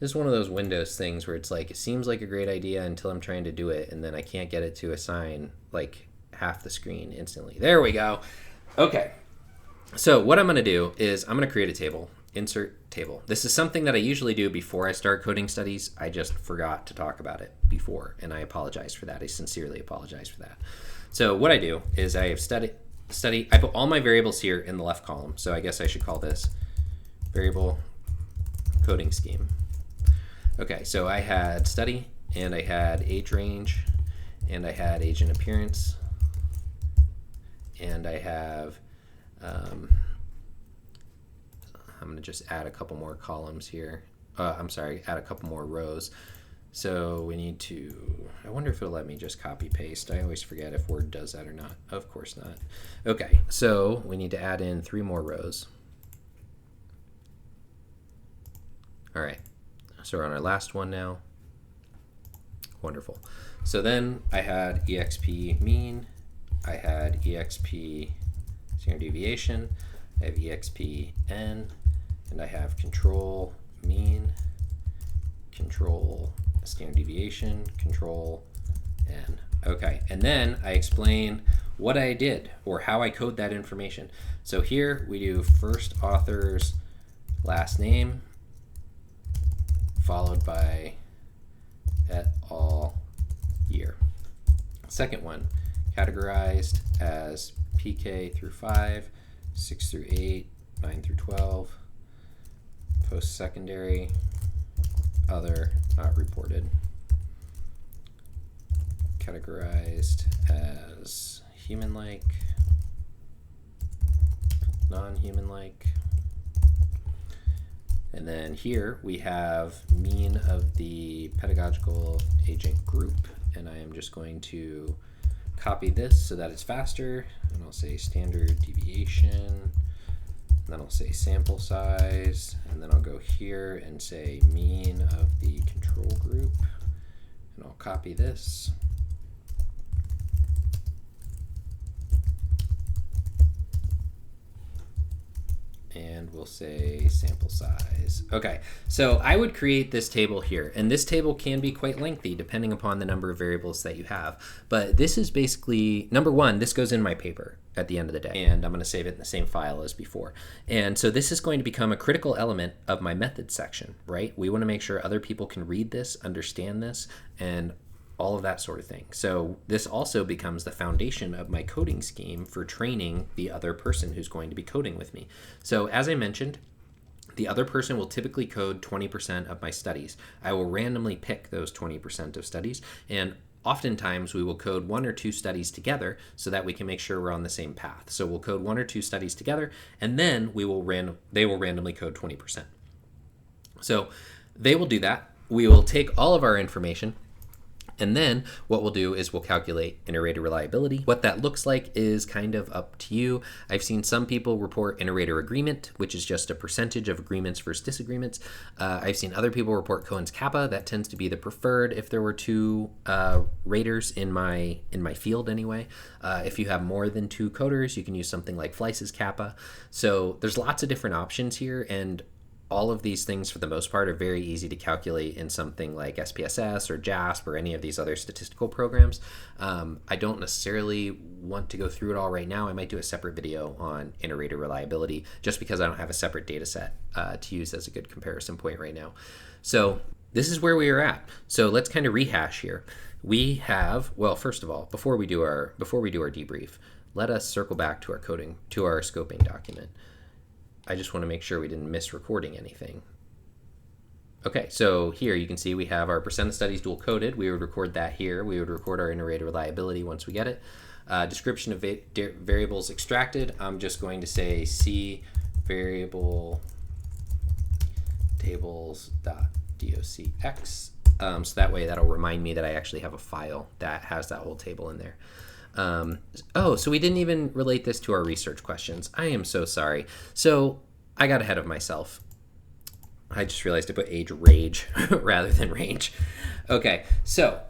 This is one of those Windows things where it's like, it seems like a great idea until I'm trying to do it, and then I can't get it to assign like half the screen instantly. There we go. Okay. So what I'm going to do is I'm going to create a table. Insert table. This is something that I usually do before I start coding studies. I just forgot to talk about it before, and I apologize for that. I sincerely apologize for that. So what I do is I have I put all my variables here in the left column. So I guess I should call this variable coding scheme. Okay, so I had study, and I had age range, and I had age and appearance, and I have I'm going to just add a couple more columns here. I'm sorry, add a couple more rows. So we need to, I wonder if it'll let me just copy paste. I always forget if Word does that or not. Of course not. Okay, so we need to add in 3 more rows. All right, so we're on our last one now. Wonderful. So then I had exp mean, I had exp standard deviation, I have exp n, and I have control mean, control standard deviation, control n. Okay, and then I explain what I did or how I code that information. So here we do first author's last name followed by et al. Year. Second one, categorized as PK through 5, 6 through 8, 9 through 12, post-secondary, other, not reported. Categorized as human-like, non-human-like. And then here we have mean of the pedagogical agent group, and I am just going to copy this so that it's faster, and I'll say standard deviation, and then I'll say sample size, and then I'll go here and say mean of the control group, and I'll copy this. And we'll say sample size. Okay, so I would create this table here, and this table can be quite lengthy depending upon the number of variables that you have. But this is basically, number one, this goes in my paper at the end of the day, and I'm going to save it in the same file as before. And so this is going to become a critical element of my methods section, right? We want to make sure other people can read this, understand this, and all of that sort of thing. So this also becomes the foundation of my coding scheme for training the other person who's going to be coding with me. So as I mentioned, the other person will typically code 20% of my studies. I will randomly pick those 20% of studies, and oftentimes we will code 1 or 2 studies together so that we can make sure we're on the same path. So we'll code 1 or 2 studies together, and then they will randomly code 20%. So they will do that. We will take all of our information, and then what we'll do is we'll calculate inter-rater reliability. What that looks like is kind of up to you. I've seen some people report inter-rater agreement, which is just a percentage of agreements versus disagreements. I've seen other people report Cohen's kappa. That tends to be the preferred if there were 2 raters in my field anyway. If you have more than 2 coders, you can use something like Fleiss's kappa. So there's lots of different options here, and all of these things, for the most part, are very easy to calculate in something like SPSS or JASP or any of these other statistical programs. I don't necessarily want to go through it all right now. I might do a separate video on inter-rater reliability just because I don't have a separate data set to use as a good comparison point right now. So this is where we are at. So let's kind of rehash here. We have, well, first of all, before we do our debrief, let us circle back to our scoping document. I just want to make sure we didn't miss recording anything. Okay, so here you can see we have our percent of studies dual coded. We would record that here. We would record our inner rate of reliability once we get it. Description of variables extracted. I'm just going to say C variable tables.docx. So that way that'll remind me that I actually have a file that has that whole table in there. Oh, so we didn't even relate this to our research questions. I am so sorry. So I got ahead of myself. I just realized I put age rage rather than range. Okay, so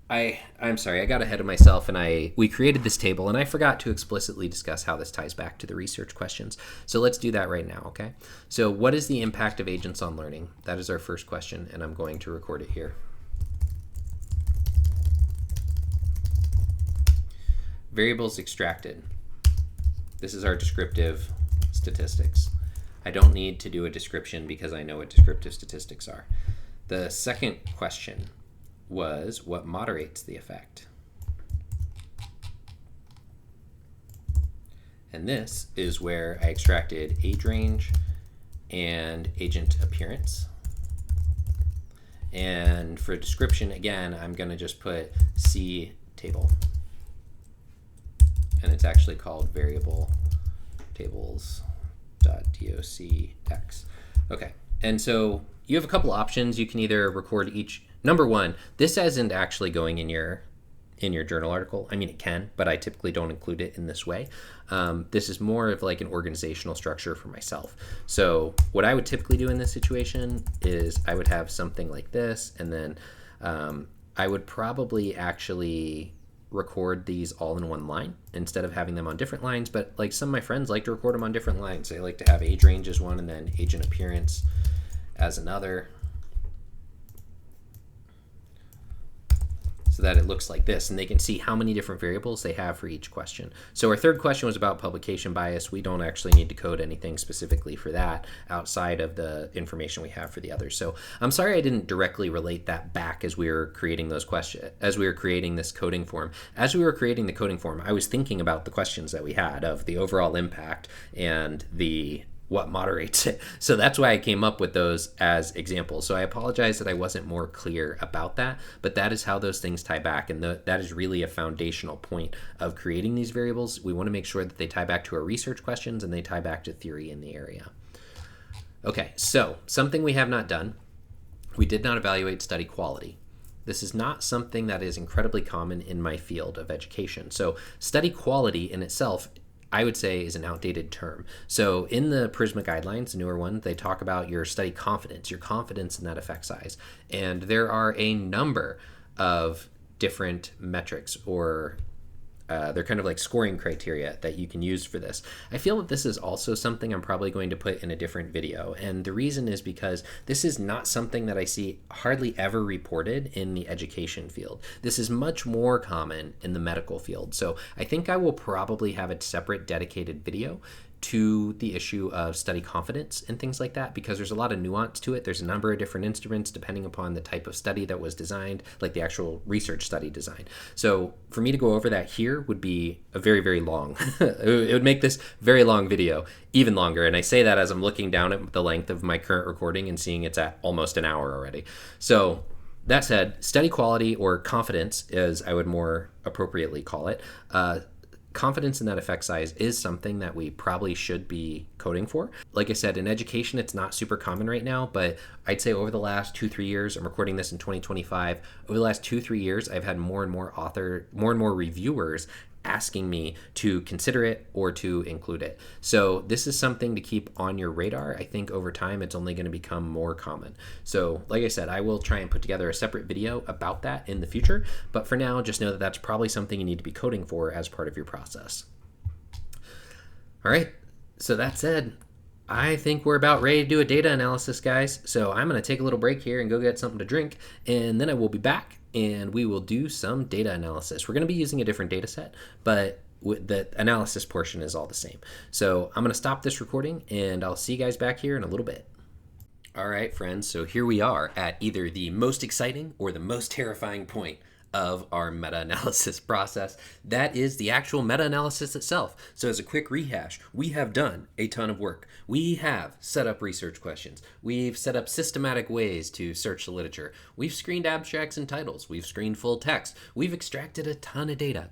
I'm sorry, I got ahead of myself, and we created this table, and I forgot to explicitly discuss how this ties back to the research questions. So let's do that right now, okay? So what is the impact of agents on learning? That is our first question, and I'm going to record it here. Variables extracted. This is our descriptive statistics. I don't need to do a description because I know what descriptive statistics are. The second question was what moderates the effect. And this is where I extracted age range and agent appearance. And for description, again, I'm going to just put C table. And it's actually called variable tables. .docx. Okay, and so you have a couple options. You can either record each. Number one, this isn't actually going in your journal article. I mean, it can, but I typically don't include it in this way. This is more of like an organizational structure for myself. So what I would typically do in this situation is I would have something like this, and then I would probably actually record these all in one line instead of having them on different lines. But like some of my friends like to record them on different lines. They like to have age range as one and then agent appearance as another, so that it looks like this, and they can see how many different variables they have for each question. So our third question was about publication bias. We don't actually need to code anything specifically for that outside of the information we have for the others. So I'm sorry I didn't directly relate that back as we were creating those questions, as we were creating this coding form. As we were creating the coding form, I was thinking about the questions that we had of the overall impact and what moderates it. So that's why I came up with those as examples. So I apologize that I wasn't more clear about that, but that is how those things tie back. And that is really a foundational point of creating these variables. We want to make sure that they tie back to our research questions and they tie back to theory in the area. Okay, so something we have not done. We did not evaluate study quality. This is not something that is incredibly common in my field of education. So study quality in itself, I would say, is an outdated term. So in the PRISMA guidelines, the newer one, they talk about your study confidence, your confidence in that effect size. And there are a number of different metrics, or they're kind of like scoring criteria that you can use for this. I feel that this is also something I'm probably going to put in a different video. And the reason is because this is not something that I see hardly ever reported in the education field. This is much more common in the medical field. So I think I will probably have a separate dedicated video to the issue of study confidence and things like that, because there's a lot of nuance to it. There's a number of different instruments depending upon the type of study that was designed, like the actual research study design. So for me to go over that here would be a very, very long, it would make this very long video even longer. And I say that as I'm looking down at the length of my current recording and seeing it's at almost an hour already. So that said, study quality, or confidence as I would more appropriately call it, confidence in that effect size is something that we probably should be coding for. Like I said, in education, it's not super common right now, but I'd say over the last 2-3 years, I'm recording this in 2025, over the last 2-3 years, I've had more and more reviewers asking me to consider it or to include it. So this is something to keep on your radar. I think over time it's only going to become more common. So like I said, I will try and put together a separate video about that in the future, but for now, just know that that's probably something you need to be coding for as part of your process. All right, so that said, I think we're about ready to do a data analysis, guys. So I'm going to take a little break here and go get something to drink, and then I will be back and we will do some data analysis. We're going to be using a different data set, but the analysis portion is all the same. So I'm going to stop this recording and I'll see you guys back here in a little bit. All right, friends, so here we are at either the most exciting or the most terrifying point of our meta-analysis process. That is the actual meta-analysis itself. So as a quick rehash, we have done a ton of work. We have set up research questions. We've set up systematic ways to search the literature. We've screened abstracts and titles. We've screened full text. We've extracted a ton of data.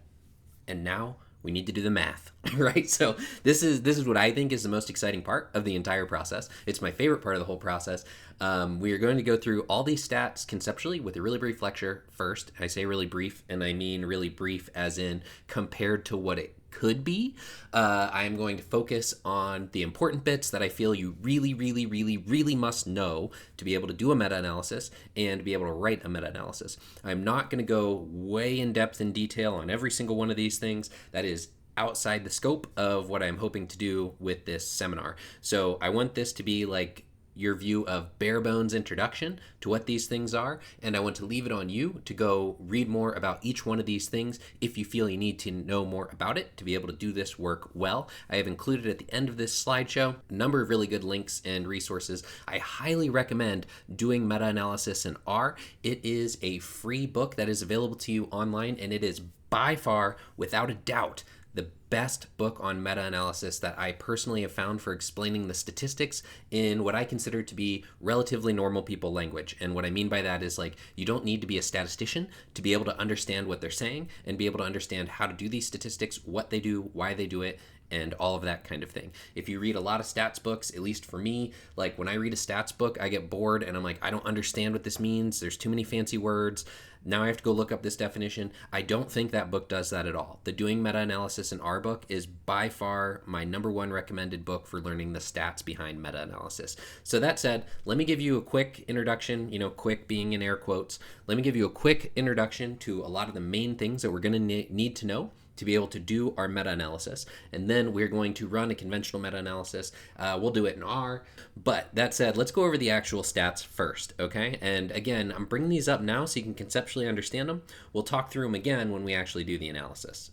And now we need to do the math, right? So this is what I think is the most exciting part of the entire process. It's my favorite part of the whole process. We are going to go through all these stats conceptually with a really brief lecture first. I say really brief, and I mean really brief as in compared to what it could be. I'm going to focus on the important bits that I feel you really must know to be able to do a meta-analysis and to be able to write a meta-analysis. I'm not going to go way in depth in detail on every single one of these things. That is outside the scope of what I'm hoping to do with this seminar. So I want this to be like your view of bare bones introduction to what these things are, and I want to leave it on you to go read more about each one of these things if you feel you need to know more about it to be able to do this work well. I have included at the end of this slideshow a number of really good links and resources. I highly recommend doing meta-analysis in R. It is a free book that is available to you online, and it is by far, without a doubt, the best book on meta-analysis that I personally have found for explaining the statistics in what I consider to be relatively normal people language. And what I mean by that is, like, you don't need to be a statistician to be able to understand what they're saying and be able to understand how to do these statistics, what they do, why they do it, and all of that kind of thing. If you read a lot of stats books, at least for me, like when I read a stats book, I get bored and I'm like, I don't understand what this means. There's too many fancy words. Now I have to go look up this definition. I don't think that book does that at all. The Doing Meta-Analysis in R book is by far my #1 recommended book for learning the stats behind meta-analysis. So that said, let me give you a quick introduction, quick being in air quotes. Let me give you a quick introduction to a lot of the main things that we're going to need to know to be able to do our meta-analysis. And then we're going to run a conventional meta-analysis. We'll do it in R. But that said, let's go over the actual stats first, okay? And again, I'm bringing these up now so you can conceptually understand them. We'll talk through them again when we actually do the analysis.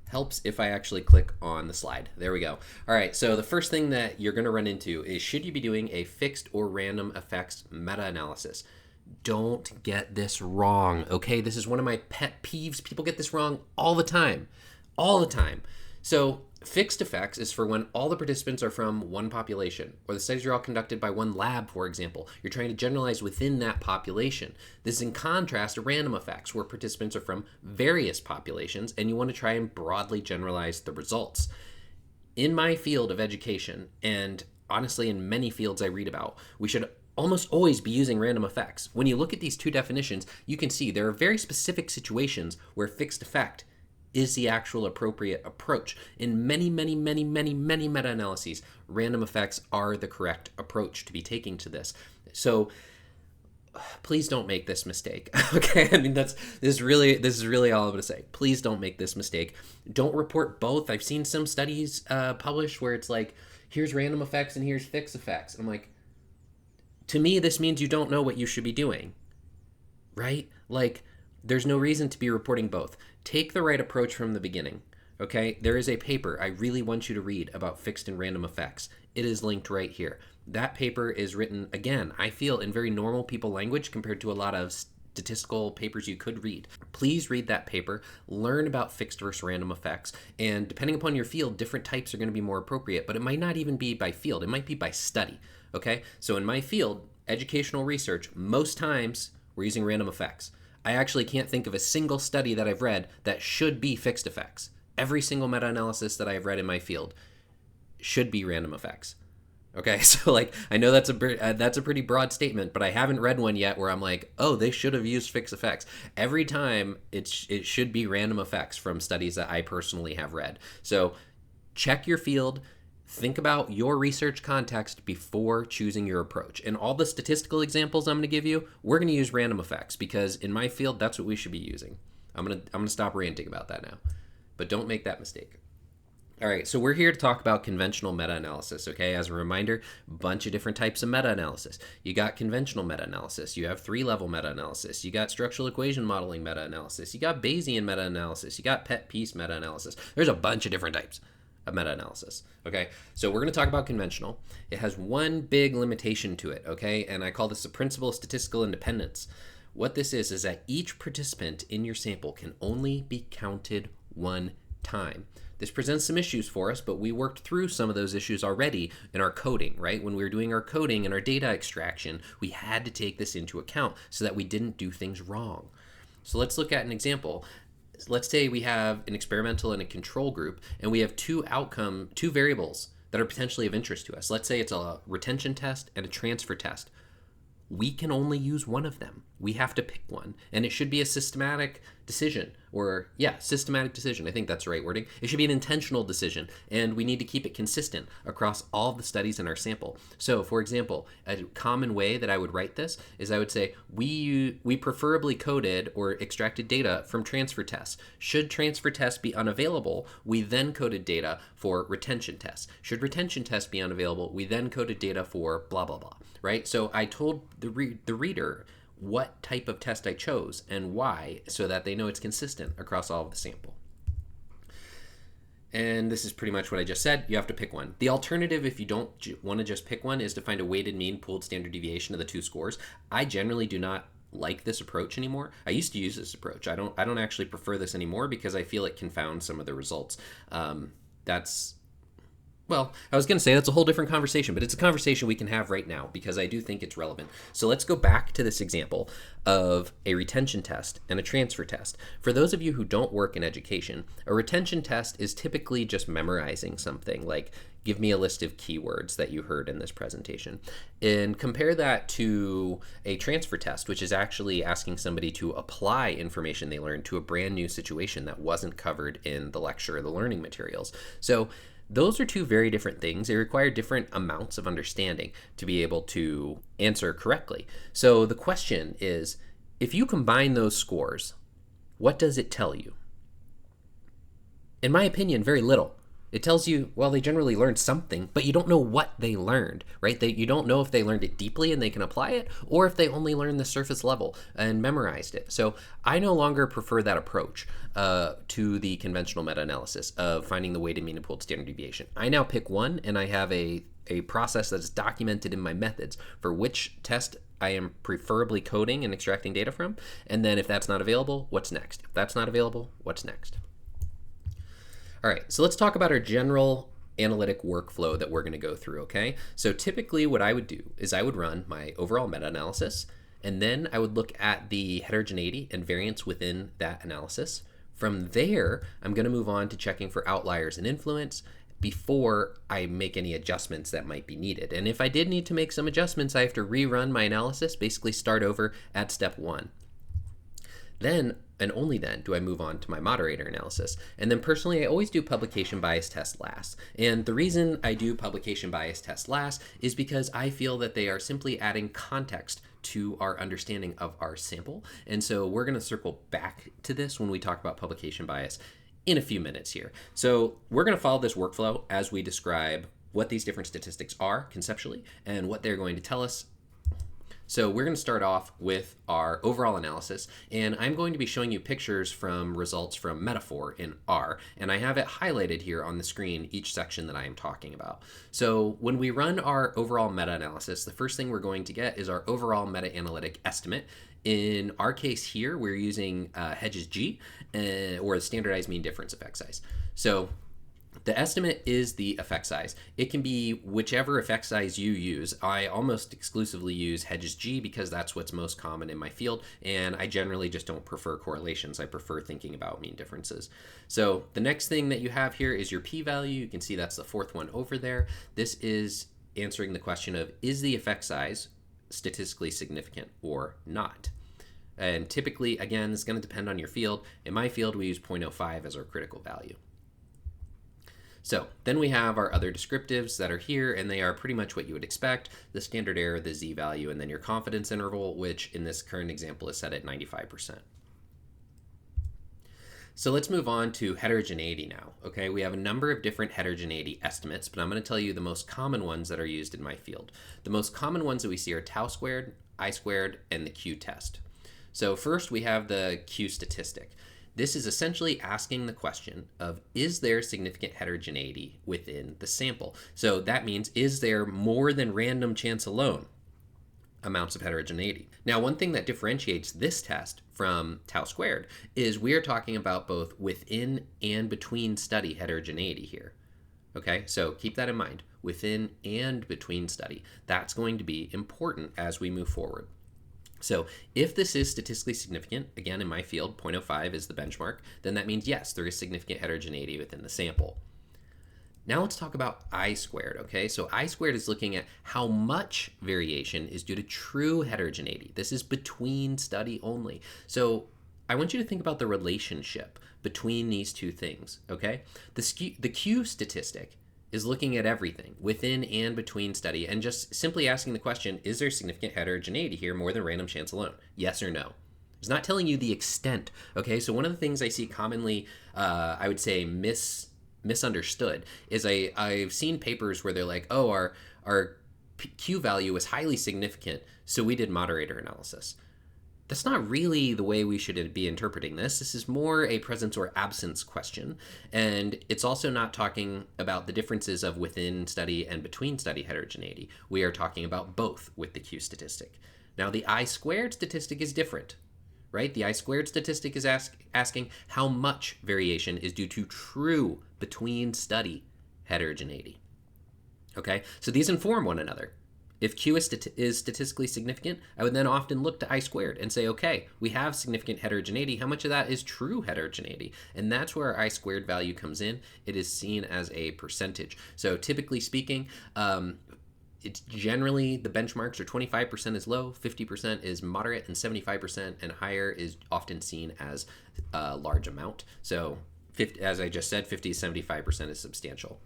Helps if I actually click on the slide. There we go. All right, so the first thing that you're going to run into is, should you be doing a fixed or random effects meta-analysis? Don't get this wrong, okay? This is one of my pet peeves. People get this wrong all the time. So fixed effects is for when all the participants are from one population, or the studies are all conducted by one lab, for example. You're trying to generalize within that population. This is in contrast to random effects, where participants are from various populations, and you want to try and broadly generalize the results. In my field of education, and honestly in many fields I read about, we should almost always be using random effects. When you look at these two definitions, you can see there are very specific situations where fixed effect is the actual appropriate approach. In many meta-analyses, random effects are the correct approach to be taking to this. So please don't make this mistake. Okay, I mean this is really all I'm going to say. Please don't make this mistake. Don't report both. I've seen some studies published where it's like, here's random effects and here's fixed effects. I'm like, to me, this means you don't know what you should be doing, right? Like, there's no reason to be reporting both. Take the right approach from the beginning, okay? There is a paper I really want you to read about fixed and random effects. It is linked right here. That paper is written, again, I feel in very normal people language compared to a lot of statistical papers you could read. Please read that paper, learn about fixed versus random effects, and depending upon your field, different types are going to be more appropriate, but it might not even be by field. It might be by study. Okay, so in my field, educational research, most times we're using random effects. I actually can't think of a single study that I've read that should be fixed effects. Every single meta-analysis that I've read in my field should be random effects. Okay, so like, I know that's a pretty broad statement, but I haven't read one yet where I'm like, oh, they should have used fixed effects. Every time it should be random effects from studies that I personally have read. So check your field. Think about your research context before choosing your approach. And all the statistical examples I'm going to give you, we're going to use random effects because in my field, that's what we should be using. I'm going to stop ranting about that now, but don't make that mistake. All right, so we're here to talk about conventional meta-analysis, okay? As a reminder, a bunch of different types of meta-analysis. You got conventional meta-analysis. You have 3-level meta-analysis. You got structural equation modeling meta-analysis. You got Bayesian meta-analysis. You got pet piece meta-analysis. There's a bunch of different types of meta-analysis, okay? So we're going to talk about conventional. It has one big limitation to it, okay? And I call this the principle of statistical independence. What this is that each participant in your sample can only be counted one time. This presents some issues for us, but we worked through some of those issues already in our coding, right? When we were doing our coding and our data extraction, we had to take this into account so that we didn't do things wrong. So let's look at an example. Let's say we have an experimental and a control group, and we have two variables that are potentially of interest to us. Let's say it's a retention test and a transfer test. We can only use one of them. We have to pick one, and it should be a systematic decision, systematic decision. I think that's the right wording. It should be an intentional decision, and we need to keep it consistent across all the studies in our sample. So, for example, a common way that I would write this is I would say we preferably coded or extracted data from transfer tests. Should transfer tests be unavailable, we then coded data for retention tests. Should retention tests be unavailable, we then coded data for blah, blah, blah, right? So I told the reader what type of test I chose and why, so that they know it's consistent across all of the sample. And this is pretty much what I just said. You have to pick one. The alternative, if you don't want to just pick one, is to find a weighted mean pooled standard deviation of the two scores. I generally do not like this approach anymore. I used to use this approach. I don't actually prefer this anymore because I feel it confounds some of the results. Well, I was going to say that's a whole different conversation, but it's a conversation we can have right now because I do think it's relevant. So let's go back to this example of a retention test and a transfer test. For those of you who don't work in education, a retention test is typically just memorizing something, like give me a list of keywords that you heard in this presentation. And compare that to a transfer test, which is actually asking somebody to apply information they learned to a brand new situation that wasn't covered in the lecture or the learning materials. So those are two very different things. They require different amounts of understanding to be able to answer correctly. So the question is, if you combine those scores, what does it tell you? In my opinion, very little. It tells you, well, they generally learned something, but you don't know what they learned, right? You don't know if they learned it deeply and they can apply it, or if they only learned the surface level and memorized it. So I no longer prefer that approach to the conventional meta-analysis of finding the weighted mean and pooled standard deviation. I now pick one, and I have a process that is documented in my methods for which test I am preferably coding and extracting data from, and then if that's not available, what's next? If that's not available, what's next? All right, so let's talk about our general analytic workflow that we're going to go through, okay? So typically what I would do is I would run my overall meta-analysis, and then I would look at the heterogeneity and variance within that analysis. From there, I'm going to move on to checking for outliers and influence before I make any adjustments that might be needed. And if I did need to make some adjustments, I have to rerun my analysis, basically start over at step one. Then, and only then, do I move on to my moderator analysis. And then personally, I always do publication bias test last. And the reason I do publication bias test last is because I feel that they are simply adding context to our understanding of our sample. And so we're going to circle back to this when we talk about publication bias in a few minutes here. So we're going to follow this workflow as we describe what these different statistics are conceptually and what they're going to tell us. So we're going to start off with our overall analysis, and I'm going to be showing you pictures from results from Metaphor in R, and I have it highlighted here on the screen, each section that I am talking about. So when we run our overall meta-analysis, the first thing we're going to get is our overall meta-analytic estimate. In our case here, we're using Hedges G, or the standardized mean difference effect size. So the estimate is the effect size. It can be whichever effect size you use. I almost exclusively use Hedges G because that's what's most common in my field, and I generally just don't prefer correlations. I prefer thinking about mean differences. So the next thing that you have here is your p-value. You can see that's the fourth one over there. This is answering the question of, is the effect size statistically significant or not? And typically, again, it's going to depend on your field. In my field, we use 0.05 as our critical value. So then we have our other descriptives that are here, and they are pretty much what you would expect: the standard error, the z-value, and then your confidence interval, which in this current example is set at 95%. So let's move on to heterogeneity now. Okay, we have a number of different heterogeneity estimates, but I'm going to tell you the most common ones that are used in my field. The most common ones that we see are tau squared, I squared, and the Q test. So first we have the Q statistic. This is essentially asking the question of, is there significant heterogeneity within the sample? So that means, is there more than random chance alone? amounts of heterogeneity. Now, one thing that differentiates this test from tau squared is we are talking about both within and between study heterogeneity here. Okay, so keep that in mind, within and between study. That's going to be important as we move forward. So if this is statistically significant, again in my field, 0.05 is the benchmark, then that means yes, there is significant heterogeneity within the sample. Now let's talk about I squared, okay? So I squared is looking at how much variation is due to true heterogeneity. This is between study only. So I want you to think about the relationship between these two things, okay? The Q statistic is looking at everything within and between study and just simply asking the question, is there significant heterogeneity here more than random chance alone? Yes or no? It's not telling you the extent, okay? So one of the things I see commonly, I would say misunderstood is I've seen papers where they're like, oh, our Q value is highly significant, so we did moderator analysis. That's not really the way we should be interpreting this. This is more a presence or absence question. And it's also not talking about the differences of within study and between study heterogeneity. We are talking about both with the Q statistic. Now, the I squared statistic is different, right? The I squared statistic is asking how much variation is due to true between study heterogeneity. Okay, so these inform one another. If Q is statistically significant, I would then often look to I squared and say, okay, we have significant heterogeneity. How much of that is true heterogeneity? And that's where our I squared value comes in. It is seen as a percentage. So typically speaking, it's generally the benchmarks are 25% is low, 50% is moderate, and 75% and higher is often seen as a large amount. So 50, as I just said, 50 to 75% is substantial.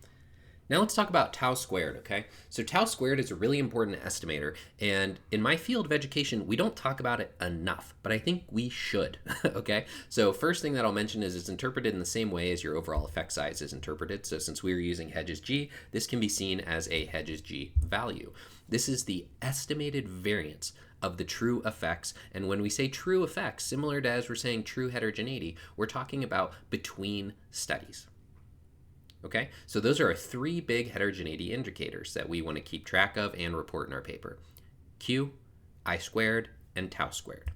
Now let's talk about tau squared, okay? So tau squared is a really important estimator, and in my field of education, we don't talk about it enough, but I think we should, okay? So first thing that I'll mention is it's interpreted in the same way as your overall effect size is interpreted. So since we're using Hedges G, this can be seen as a Hedges G value. This is the estimated variance of the true effects, and when we say true effects, similar to as we're saying true heterogeneity, we're talking about between studies. Okay, so those are our three big heterogeneity indicators that we want to keep track of and report in our paper. Q, I squared, and tau squared.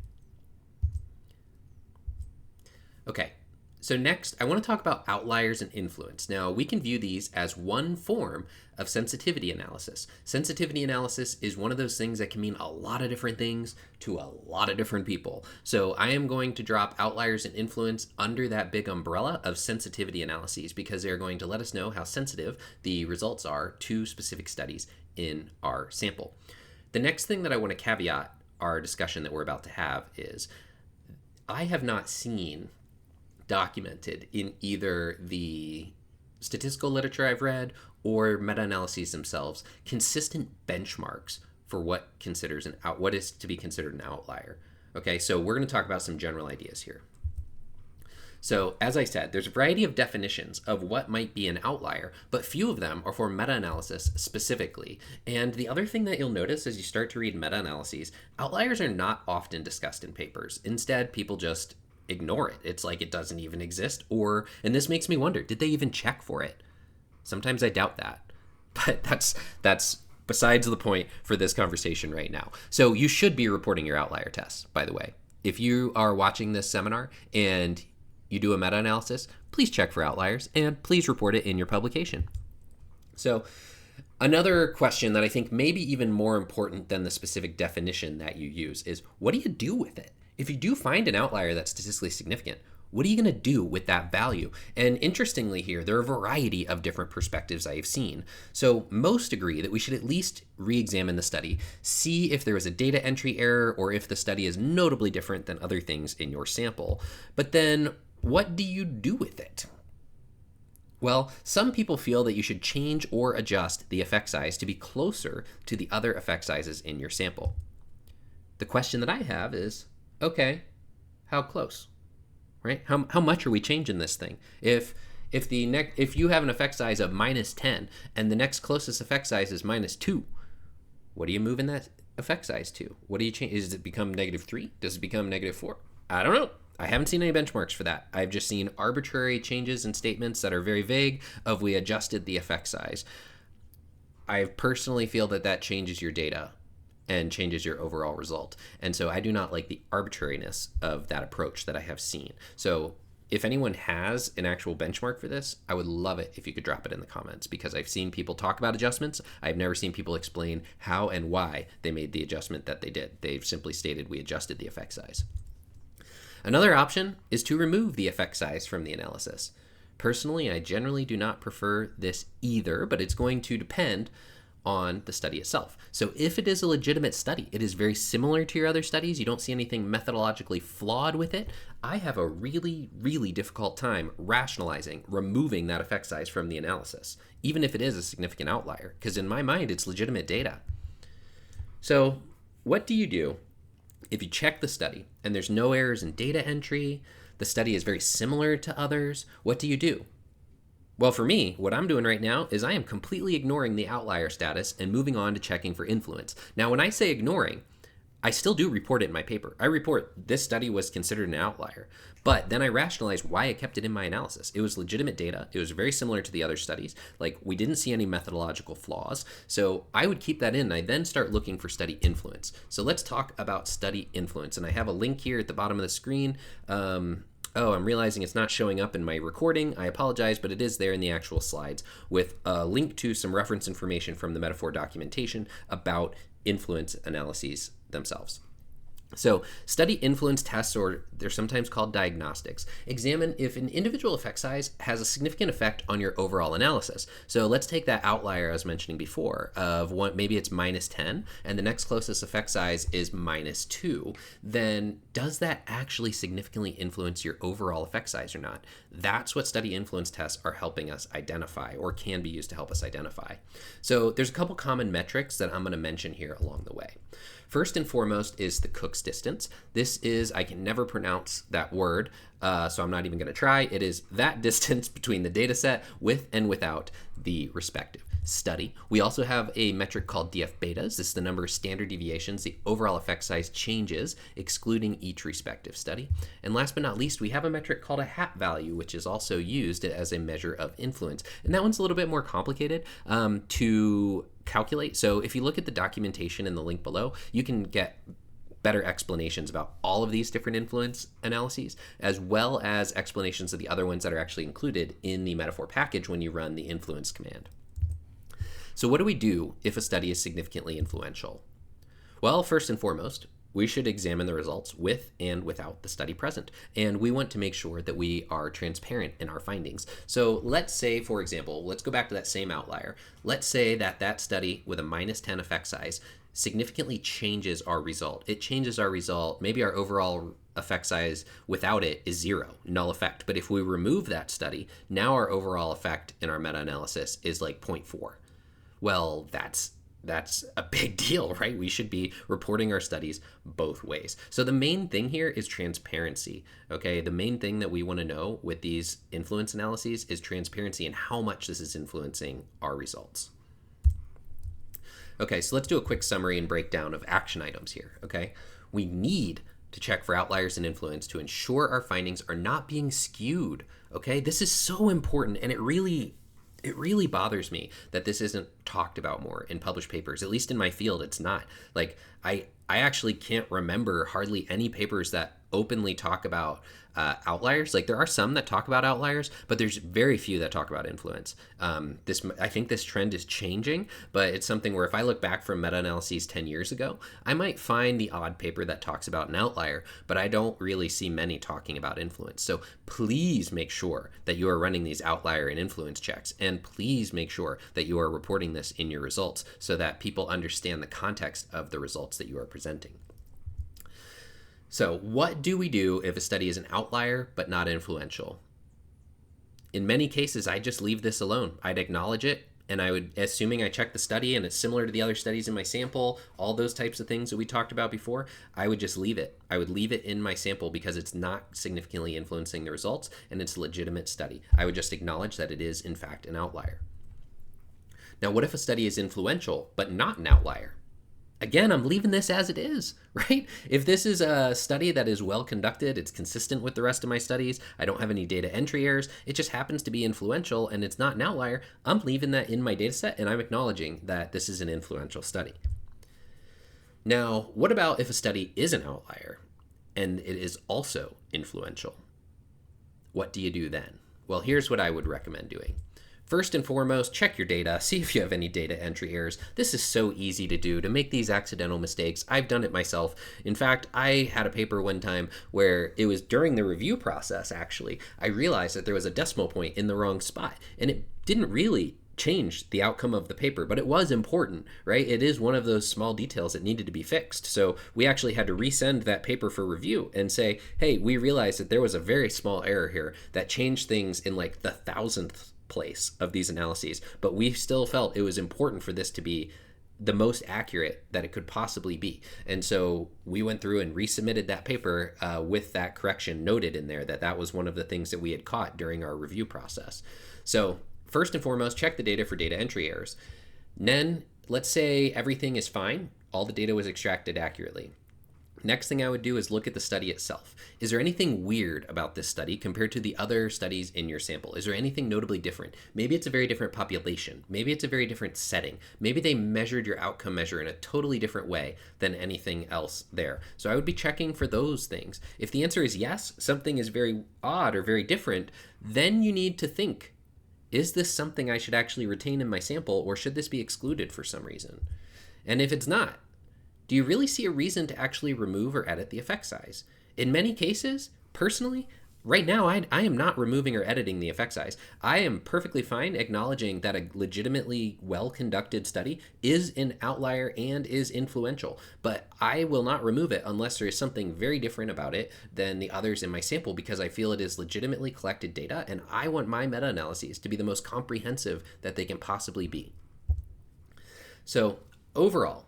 Okay, so next I want to talk about outliers and influence. Now we can view these as one form of sensitivity analysis. Sensitivity analysis is one of those things that can mean a lot of different things to a lot of different people. So I am going to drop outliers and influence under that big umbrella of sensitivity analyses because they're going to let us know how sensitive the results are to specific studies in our sample. The next thing that I want to caveat our discussion that we're about to have is I have not seen documented in either the statistical literature I've read or meta-analyses themselves consistent benchmarks for what is to be considered an outlier. Okay, so we're going to talk about some general ideas here. So as I said, there's a variety of definitions of what might be an outlier, but few of them are for meta-analysis specifically. And the other thing that you'll notice as you start to read meta-analyses, outliers are not often discussed in papers. Instead, people just ignore it. It's like it doesn't even exist, and this makes me wonder, did they even check for it? Sometimes I doubt that, but that's besides the point for this conversation right now. So you should be reporting your outlier tests, by the way. If you are watching this seminar and you do a meta-analysis, please check for outliers and please report it in your publication. So another question that I think may be even more important than the specific definition that you use is, what do you do with it? If you do find an outlier that's statistically significant, what are you going to do with that value? And interestingly here, there are a variety of different perspectives I have seen. So most agree that we should at least re-examine the study, see if there was a data entry error or if the study is notably different than other things in your sample. But then what do you do with it? Well, some people feel that you should change or adjust the effect size to be closer to the other effect sizes in your sample. The question that I have is, okay, how close, right? How much are we changing this thing? If you have an effect size of -10 and the next closest effect size is -2, what are you moving that effect size to? What do you change? Does it become -3? Does it become -4? I don't know. I haven't seen any benchmarks for that. I've just seen arbitrary changes in statements that are very vague of we adjusted the effect size. I personally feel that changes your data and changes your overall result. And so I do not like the arbitrariness of that approach that I have seen. So if anyone has an actual benchmark for this, I would love it if you could drop it in the comments, because I've seen people talk about adjustments. I've never seen people explain how and why they made the adjustment that they did. They've simply stated we adjusted the effect size. Another option is to remove the effect size from the analysis. Personally, I generally do not prefer this either, but it's going to depend on the study itself. So if it is a legitimate study, it is very similar to your other studies, you don't see anything methodologically flawed with it, I have a really, really difficult time rationalizing removing that effect size from the analysis, even if it is a significant outlier, because in my mind, it's legitimate data. So what do you do if you check the study and there's no errors in data entry, the study is very similar to others? What do you do? Well, for me, what I'm doing right now is I am completely ignoring the outlier status and moving on to checking for influence. Now, when I say ignoring, I still do report it in my paper. I report this study was considered an outlier, but then I rationalize why I kept it in my analysis. It was legitimate data. It was very similar to the other studies. Like, we didn't see any methodological flaws. So I would keep that in. I then start looking for study influence. So let's talk about study influence. And I have a link here at the bottom of the screen. Oh, I'm realizing it's not showing up in my recording. I apologize, but it is there in the actual slides with a link to some reference information from the Metaphor documentation about influence analyses themselves. So study influence tests, or they're sometimes called diagnostics, examine if an individual effect size has a significant effect on your overall analysis. So let's take that outlier I was mentioning before of one, maybe it's -10 and the next closest effect size is -2. Then does that actually significantly influence your overall effect size or not? That's what study influence tests are helping us identify, or can be used to help us identify. So there's a couple common metrics that I'm going to mention here along the way. First and foremost is the Cook's distance. This is, I can never pronounce that word, so I'm not even going to try. It is that distance between the data set with and without the respective study. We also have a metric called DF betas. This is the number of standard deviations the overall effect size changes, excluding each respective study. And last but not least, we have a metric called a hat value, which is also used as a measure of influence. And that one's a little bit more complicated to calculate. So if you look at the documentation in the link below, you can get better explanations about all of these different influence analyses, as well as explanations of the other ones that are actually included in the Metaphor package when you run the influence command. So what do we do if a study is significantly influential? Well, first and foremost, we should examine the results with and without the study present. And we want to make sure that we are transparent in our findings. So let's say, for example, let's go back to that same outlier. Let's say that that study with a -10 effect size significantly changes our result. It changes our result. Maybe our overall effect size without it is 0, null effect. But if we remove that study, now our overall effect in our meta-analysis is like 0.4. Well, that's a big deal, right? We should be reporting our studies both ways. So the main thing here is transparency, okay? The main thing that we want to know with these influence analyses is transparency and how much this is influencing our results. Okay, so let's do a quick summary and breakdown of action items here, okay? We need to check for outliers and influence to ensure our findings are not being skewed, okay? This is so important, and it really bothers me that this isn't talked about more in published papers. At least in my field, it's not. Like, I actually can't remember hardly any papers that openly talk about outliers. Like, there are some that talk about outliers, but there's very few that talk about influence. I think this trend is changing, but it's something where if I look back from meta-analyses 10 years ago, I might find the odd paper that talks about an outlier, but I don't really see many talking about influence. So please make sure that you are running these outlier and influence checks, and please make sure that you are reporting this in your results so that people understand the context of the results that you are presenting. So what do we do if a study is an outlier but not influential? In many cases, I just leave this alone. I'd acknowledge it, and I would, assuming I check the study and it's similar to the other studies in my sample, all those types of things that we talked about before, I would just leave it. I would leave it in my sample because it's not significantly influencing the results and it's a legitimate study. I would just acknowledge that it is, in fact, an outlier. Now, what if a study is influential but not an outlier? Again, I'm leaving this as it is, right? If this is a study that is well conducted, it's consistent with the rest of my studies, I don't have any data entry errors, it just happens to be influential and it's not an outlier, I'm leaving that in my data set and I'm acknowledging that this is an influential study. Now, what about if a study is an outlier and it is also influential? What do you do then? Well, here's what I would recommend doing. First and foremost, check your data, see if you have any data entry errors. This is so easy to do, to make these accidental mistakes. I've done it myself. In fact, I had a paper one time where it was during the review process, actually, I realized that there was a decimal point in the wrong spot, and it didn't really change the outcome of the paper, but it was important, right? It is one of those small details that needed to be fixed. So we actually had to resend that paper for review and say, hey, we realized that there was a very small error here that changed things in like the thousandth place of these analyses, but we still felt it was important for this to be the most accurate that it could possibly be. And so we went through and resubmitted that paper with that correction noted in there, that that was one of the things that we had caught during our review process. So first and foremost, check the data for data entry errors. Then let's say everything is fine. All the data was extracted accurately. Next thing I would do is look at the study itself. Is there anything weird about this study compared to the other studies in your sample? Is there anything notably different? Maybe it's a very different population. Maybe it's a very different setting. Maybe they measured your outcome measure in a totally different way than anything else there. So I would be checking for those things. If the answer is yes, something is very odd or very different, then you need to think, is this something I should actually retain in my sample, or should this be excluded for some reason? And if it's not, do you really see a reason to actually remove or edit the effect size? In many cases, personally, right now, I am not removing or editing the effect size. I am perfectly fine acknowledging that a legitimately well-conducted study is an outlier and is influential, but I will not remove it unless there is something very different about it than the others in my sample, because I feel it is legitimately collected data, and I want my meta-analyses to be the most comprehensive that they can possibly be. So overall,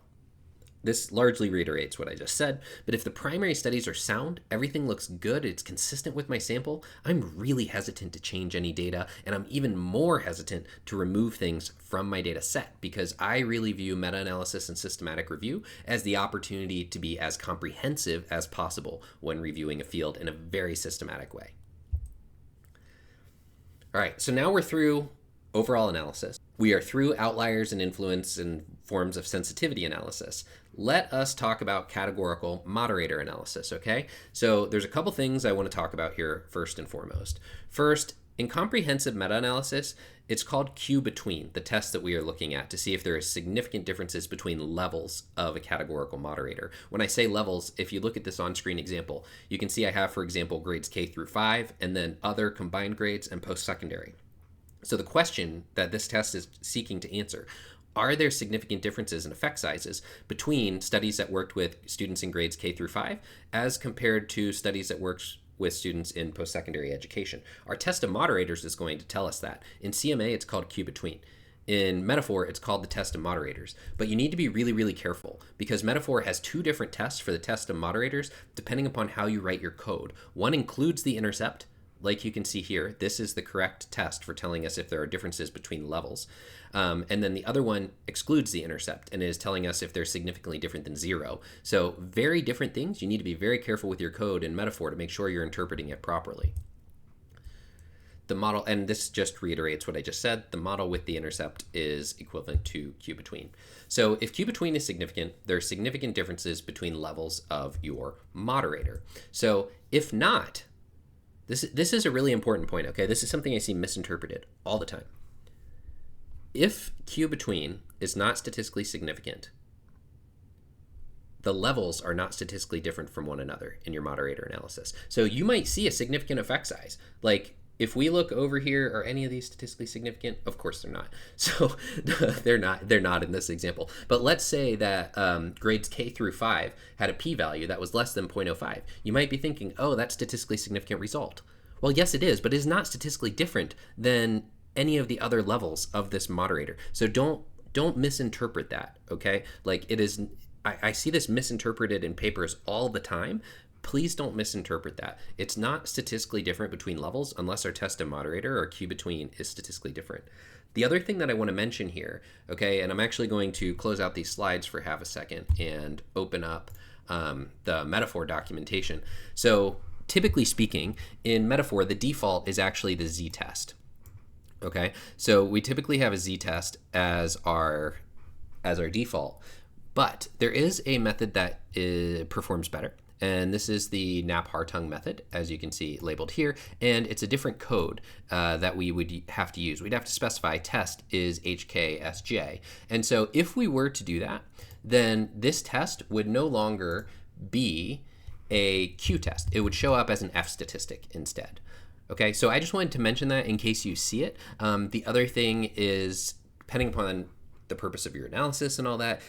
this largely reiterates what I just said, but if the primary studies are sound, everything looks good, it's consistent with my sample, I'm really hesitant to change any data, and I'm even more hesitant to remove things from my data set, because I really view meta-analysis and systematic review as the opportunity to be as comprehensive as possible when reviewing a field in a very systematic way. All right, so now we're through overall analysis. We are through outliers and influence and forms of sensitivity analysis. Let us talk about categorical moderator analysis, okay? So there's a couple things I want to talk about here first and foremost. First, in comprehensive meta-analysis, it's called Q-between, the test that we are looking at to see if there are significant differences between levels of a categorical moderator. When I say levels, if you look at this on-screen example, you can see I have, for example, grades K through 5, and then other combined grades and post-secondary. So the question that this test is seeking to answer, are there significant differences in effect sizes between studies that worked with students in grades K through 5 as compared to studies that worked with students in post-secondary education? Our test of moderators is going to tell us that. In CMA, it's called Q-between. In Metaphor, it's called the test of moderators. But you need to be really, really careful, because Metaphor has two different tests for the test of moderators depending upon how you write your code. One includes the intercept. Like you can see here, this is the correct test for telling us if there are differences between levels. And then the other one excludes the intercept and is telling us if they're significantly different than 0. So very different things. You need to be very careful with your code in Metaphor to make sure you're interpreting it properly. The model, and this just reiterates what I just said, the model with the intercept is equivalent to Q-between. So if Q-between is significant, there are significant differences between levels of your moderator. So if not, this is a really important point, okay? This is something I see misinterpreted all the time. If Q-between is not statistically significant, the levels are not statistically different from one another in your moderator analysis. So you might see a significant effect size. Like if we look over here, are any of these statistically significant? Of course they're not. So they're not in this example. But let's say that grades K through 5 had a p-value that was less than 0.05. You might be thinking, oh, that's statistically significant result. Well, yes, it is, but it is not statistically different than any of the other levels of this moderator. So don't misinterpret that, okay? Like it is, I see this misinterpreted in papers all the time. Please don't misinterpret that. It's not statistically different between levels unless our test of moderator or Q-between is statistically different. The other thing that I want to mention here, okay, and I'm actually going to close out these slides for half a second and open up the Metaphor documentation. So typically speaking, in Metaphor, the default is actually the z-test. Okay, so we typically have a z-test as our default. But there is a method that performs better. And this is the Knapp-Hartung method, as you can see labeled here. And it's a different code that we would have to use. We'd have to specify test is HKSJ. And so if we were to do that, then this test would no longer be a Q test. It would show up as an F statistic instead. Okay, so I just wanted to mention that in case you see it. The other thing is, depending upon the purpose of your analysis and all that,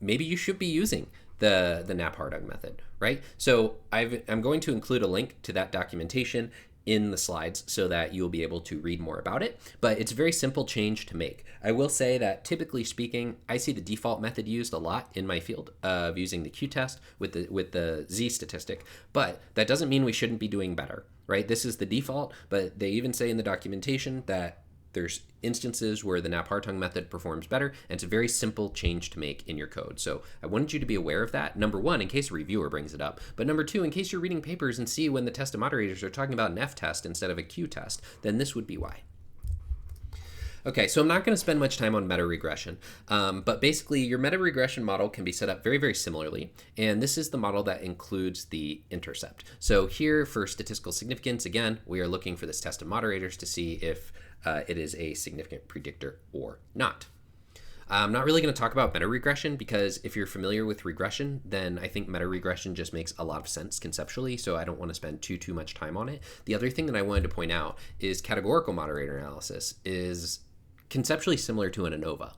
maybe you should be using the Knapp-Hartung method, right? So I'm going to include a link to that documentation in the slides so that you'll be able to read more about it, but it's a very simple change to make. I will say that typically speaking, I see the default method used a lot in my field of using the Q-test with the Z statistic, but that doesn't mean we shouldn't be doing better, right? This is the default, but they even say in the documentation that there's instances where the Knapp-Hartung method performs better, and it's a very simple change to make in your code. So I wanted you to be aware of that, number one, in case a reviewer brings it up, but number two, in case you're reading papers and see when the test of moderators are talking about an F test instead of a Q test, then this would be why. Okay, so I'm not going to spend much time on meta-regression, but basically your meta-regression model can be set up very, very similarly, and this is the model that includes the intercept. So here for statistical significance, again, we are looking for this test of moderators to see if it is a significant predictor or not. I'm not really going to talk about meta-regression because if you're familiar with regression, then I think meta-regression just makes a lot of sense conceptually, so I don't want to spend too much time on it. The other thing that I wanted to point out is categorical moderator analysis is conceptually similar to an ANOVA,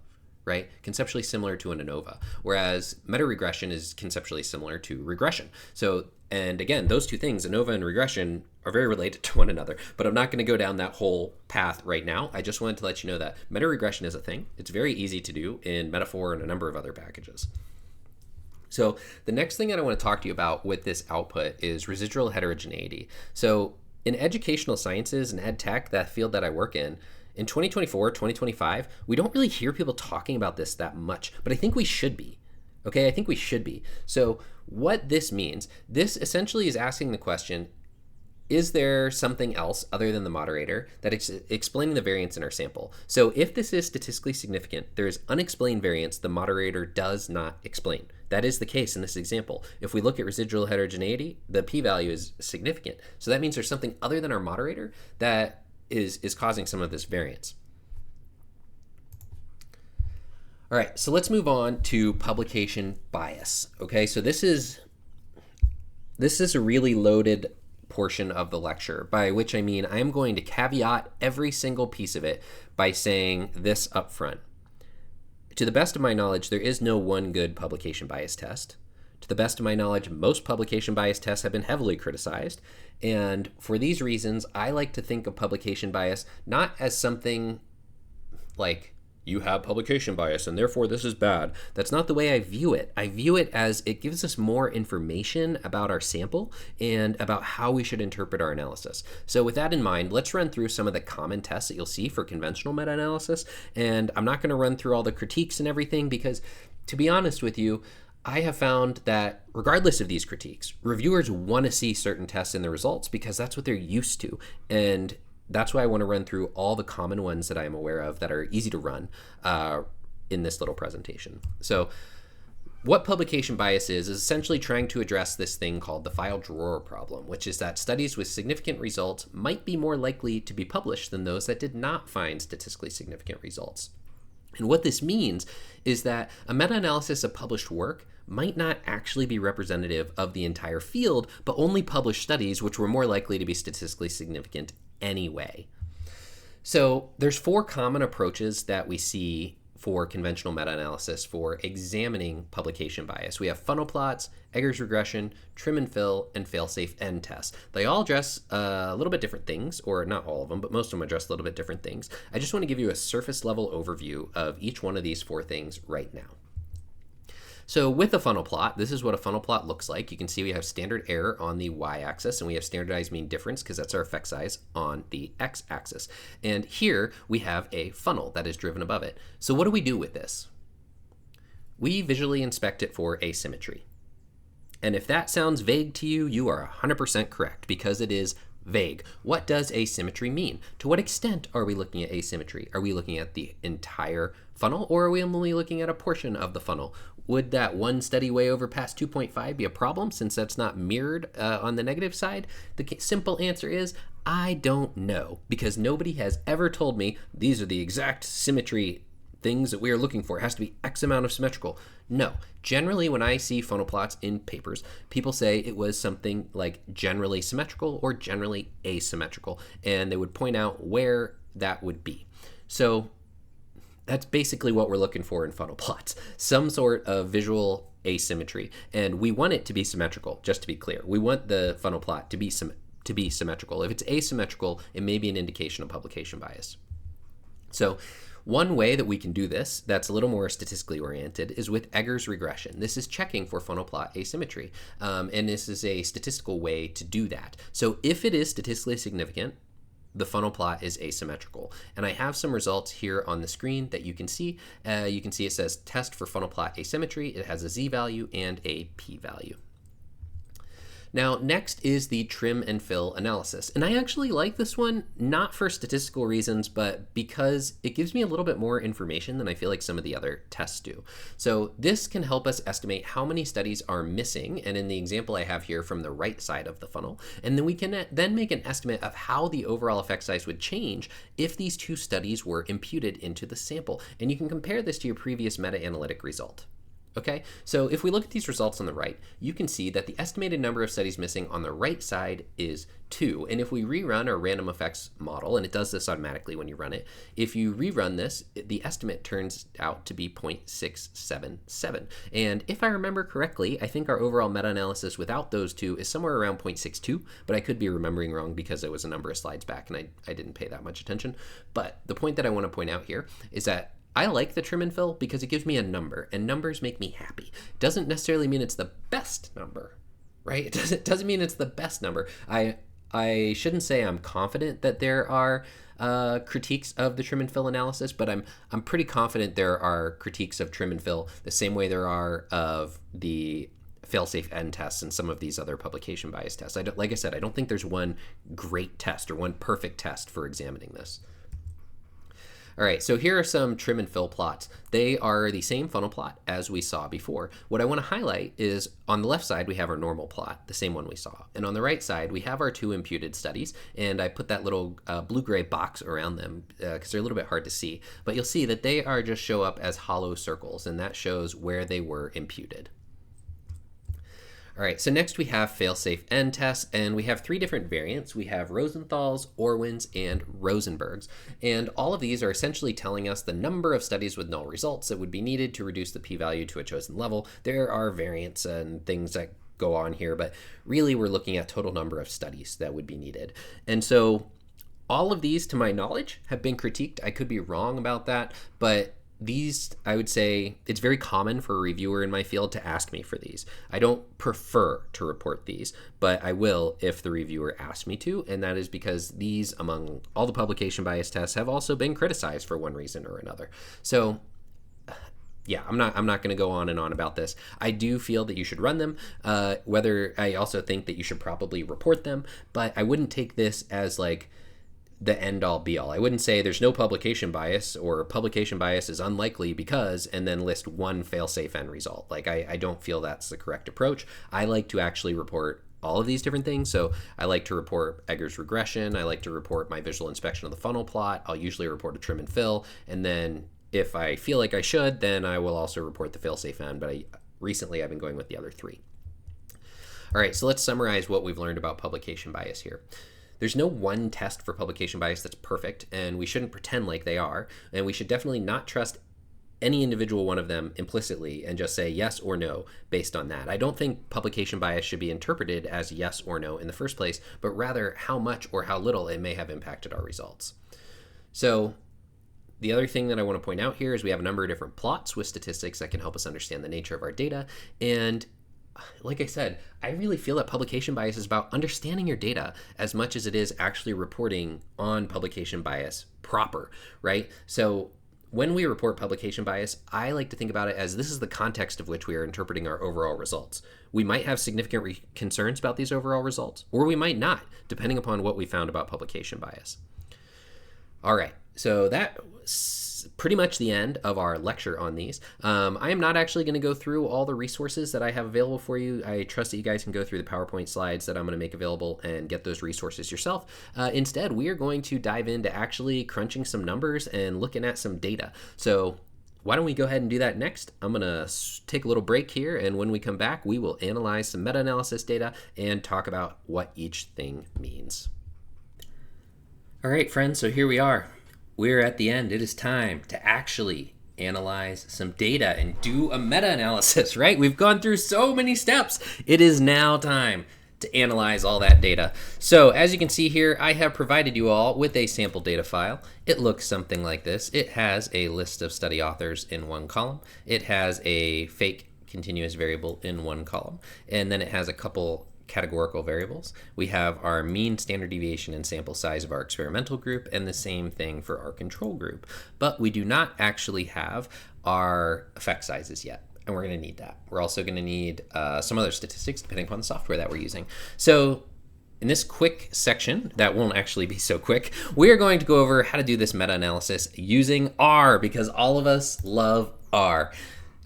right? Conceptually similar to an ANOVA, whereas meta-regression is conceptually similar to regression. So, and again, those two things, ANOVA and regression, are very related to one another, but I'm not going to go down that whole path right now. I just wanted to let you know that meta-regression is a thing. It's very easy to do in Metaphor and a number of other packages. So the next thing that I want to talk to you about with this output is residual heterogeneity. So in educational sciences and ed tech, that field that I work in 2024, 2025, we don't really hear people talking about this that much, but I think we should be. Okay, I think we should be. So what this means, this essentially is asking the question, is there something else other than the moderator that is explaining the variance in our sample? So if this is statistically significant, there is unexplained variance the moderator does not explain. That is the case in this example. If we look at residual heterogeneity, the p-value is significant. So that means there's something other than our moderator that is causing some of this variance. All right, so let's move on to publication bias. Okay, so this is a really loaded portion of the lecture, by which I mean I'm going to caveat every single piece of it by saying this up front. To the best of my knowledge, there is no one good publication bias test. To the best of my knowledge, most publication bias tests have been heavily criticized, and for these reasons, I like to think of publication bias not as something like, you have publication bias and therefore this is bad. That's not the way I view it. I view it as it gives us more information about our sample and about how we should interpret our analysis. So with that in mind, let's run through some of the common tests that you'll see for conventional meta-analysis. And I'm not going to run through all the critiques and everything because, to be honest with you, I have found that regardless of these critiques, reviewers want to see certain tests in the results because that's what they're used to. And that's why I want to run through all the common ones that I am aware of that are easy to run in this little presentation. So what publication bias is essentially trying to address this thing called the file drawer problem, which is that studies with significant results might be more likely to be published than those that did not find statistically significant results. And what this means is that a meta-analysis of published work might not actually be representative of the entire field, but only published studies which were more likely to be statistically significant anyway. So there's 4 common approaches that we see for conventional meta-analysis for examining publication bias. We have funnel plots, Egger's regression, trim and fill, and fail-safe end tests. They all address a little bit different things, or not all of them, but most of them address a little bit different things. I just want to give you a surface level overview of each one of these 4 things right now. So with a funnel plot, this is what a funnel plot looks like. You can see we have standard error on the y-axis, and we have standardized mean difference because that's our effect size on the x-axis. And here we have a funnel that is driven above it. So what do we do with this? We visually inspect it for asymmetry. And if that sounds vague to you, you are 100% correct because it is vague. What does asymmetry mean? To what extent are we looking at asymmetry? Are we looking at the entire funnel, or are we only looking at a portion of the funnel? Would that one study way over past 2.5 be a problem since that's not mirrored on the negative side? The simple answer is I don't know, because nobody has ever told me these are the exact symmetry things that we are looking for. It has to be X amount of symmetrical. No. Generally, when I see funnel plots in papers, people say it was something like generally symmetrical or generally asymmetrical, and they would point out where that would be. So that's basically what we're looking for in funnel plots, some sort of visual asymmetry. And we want it to be symmetrical, just to be clear. We want the funnel plot to be symmetrical. If it's asymmetrical, it may be an indication of publication bias. So one way that we can do this that's a little more statistically oriented is with Egger's regression. This is checking for funnel plot asymmetry, and this is a statistical way to do that. So if it is statistically significant, the funnel plot is asymmetrical. And I have some results here on the screen that you can see. You can see it says test for funnel plot asymmetry. It has a z-value and a p-value. Now, next is the trim and fill analysis. And I actually like this one, not for statistical reasons, but because it gives me a little bit more information than I feel like some of the other tests do. So this can help us estimate how many studies are missing, and in the example I have here from the right side of the funnel, and then we can then make an estimate of how the overall effect size would change if these two studies were imputed into the sample. And you can compare this to your previous meta-analytic result. Okay, so if we look at these results on the right, you can see that the estimated number of studies missing on the right side is 2. And if we rerun our random effects model, and it does this automatically when you run it, if you rerun this, the estimate turns out to be 0.677. And if I remember correctly, I think our overall meta-analysis without those two is somewhere around 0.62, but I could be remembering wrong because it was a number of slides back and I didn't pay that much attention. But the point that I want to point out here is that I like the trim and fill because it gives me a number, and numbers make me happy. It doesn't necessarily mean it's the best number, right? It doesn't mean it's the best number. I shouldn't say I'm confident that there are critiques of the trim and fill analysis, but I'm pretty confident there are critiques of trim and fill the same way there are of the fail-safe end tests and some of these other publication bias tests. Like I said, I don't think there's one great test or one perfect test for examining this. All right, so here are some trim and fill plots. They are the same funnel plot as we saw before. What I want to highlight is on the left side, we have our normal plot, the same one we saw. And on the right side, we have our 2 imputed studies. And I put that little blue-gray box around them because they're a little bit hard to see. But you'll see that they are just show up as hollow circles, and that shows where they were imputed. All right, so next we have fail-safe end tests, and we have 3 different variants. We have Rosenthal's, Orwin's, and Rosenberg's. And all of these are essentially telling us the number of studies with null results that would be needed to reduce the p-value to a chosen level. There are variants and things that go on here, but really we're looking at total number of studies that would be needed. And so all of these, to my knowledge, have been critiqued. I could be wrong about that, but these, I would say, it's very common for a reviewer in my field to ask me for these. I don't prefer to report these, but I will if the reviewer asks me to, and that is because these, among all the publication bias tests, have also been criticized for one reason or another. So yeah, I'm not going to go on and on about this. I do feel that you should run them, whether I also think that you should probably report them, but I wouldn't take this as like the end-all be-all. I wouldn't say there's no publication bias or publication bias is unlikely because, and then list one fail-safe end result. Like I don't feel that's the correct approach. I like to actually report all of these different things. So I like to report Egger's regression. I like to report my visual inspection of the funnel plot. I'll usually report a trim and fill. And then if I feel like I should, then I will also report the fail-safe end. But recently I've been going with the other 3. All right, so let's summarize what we've learned about publication bias here. There's no one test for publication bias that's perfect, and we shouldn't pretend like they are, and we should definitely not trust any individual one of them implicitly and just say yes or no based on that. I don't think publication bias should be interpreted as yes or no in the first place, but rather how much or how little it may have impacted our results. So the other thing that I want to point out here is we have a number of different plots with statistics that can help us understand the nature of our data. And like I said, I really feel that publication bias is about understanding your data as much as it is actually reporting on publication bias proper, right? So when we report publication bias, I like to think about it as this is the context of which we are interpreting our overall results. We might have significant concerns about these overall results, or we might not, depending upon what we found about publication bias. All right, so that's pretty much the end of our lecture on these. I am not actually going to go through all the resources that I have available for you. I trust that you guys can go through the PowerPoint slides that I'm going to make available and get those resources yourself. Instead, we are going to dive into actually crunching some numbers and looking at some data. So why don't we go ahead and do that next? I'm going to take a little break here, and when we come back, we will analyze some meta-analysis data and talk about what each thing means. All right, friends, so here we are. We're at the end. It is time to actually analyze some data and do a meta-analysis, right? We've gone through so many steps. It is now time to analyze all that data. So as you can see here, I have provided you all with a sample data file. It looks something like this. It has a list of study authors in one column. It has a fake continuous variable in one column. And then it has a couple categorical variables. We have our mean, standard deviation, and sample size of our experimental group, and the same thing for our control group. But we do not actually have our effect sizes yet, and we're going to need that. We're also going to need some other statistics depending upon the software that we're using. So in this quick section, that won't actually be so quick, we are going to go over how to do this meta-analysis using R, because all of us love R.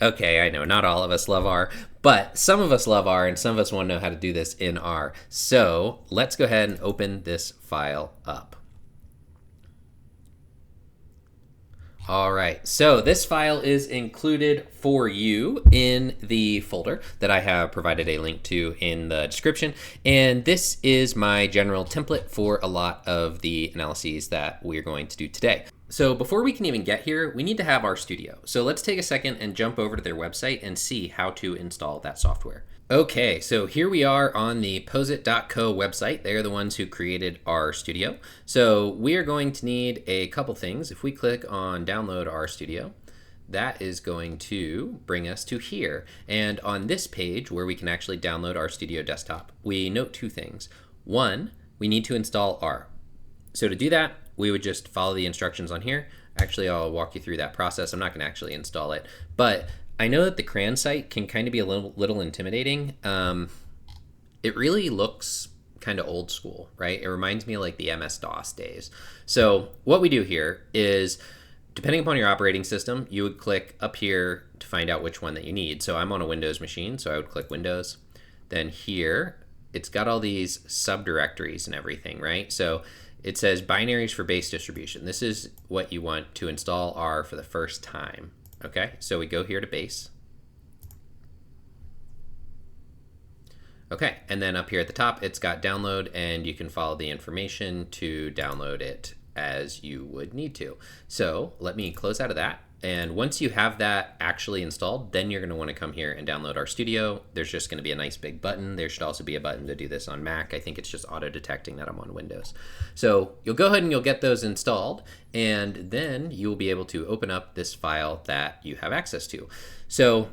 Okay, I know not all of us love R, but some of us love R and some of us want to know how to do this in R. So let's go ahead and open this file up. All right, so this file is included for you in the folder that I have provided a link to in the description. And this is my general template for a lot of the analyses that we're going to do today. So before we can even get here, we need to have our studio. So let's take a second and jump over to their website and see how to install that software. Okay, so here we are on the posit.co website. They're the ones who created our studio. So we are going to need a couple things. If we click on download our studio, that is going to bring us to here. And on this page where we can actually download our studio desktop, we note two things. One, we need to install R. So to do that, we would just follow the instructions on here. Actually, I'll walk you through that process. I'm not going to actually install it, but I know that the CRAN site can kind of be a little intimidating. It really looks kind of old school, right? It reminds me of like the MS-DOS days. So what we do here is, depending upon your operating system, you would click up here to find out which one that you need. So I'm on a Windows machine, so I would click Windows. Then here, it's got all these subdirectories and everything, right? So it says binaries for base distribution. This is what you want to install R for the first time. Okay, so we go here to base. Okay, and then up here at the top, it's got download, and you can follow the information to download it as you would need to. So let me close out of that. And once you have that actually installed, then you're going to want to come here and download our studio. There's just going to be a nice big button. There should also be a button to do this on Mac. I think it's just auto detecting that I'm on Windows. So you'll go ahead and you'll get those installed, and then you'll be able to open up this file that you have access to. So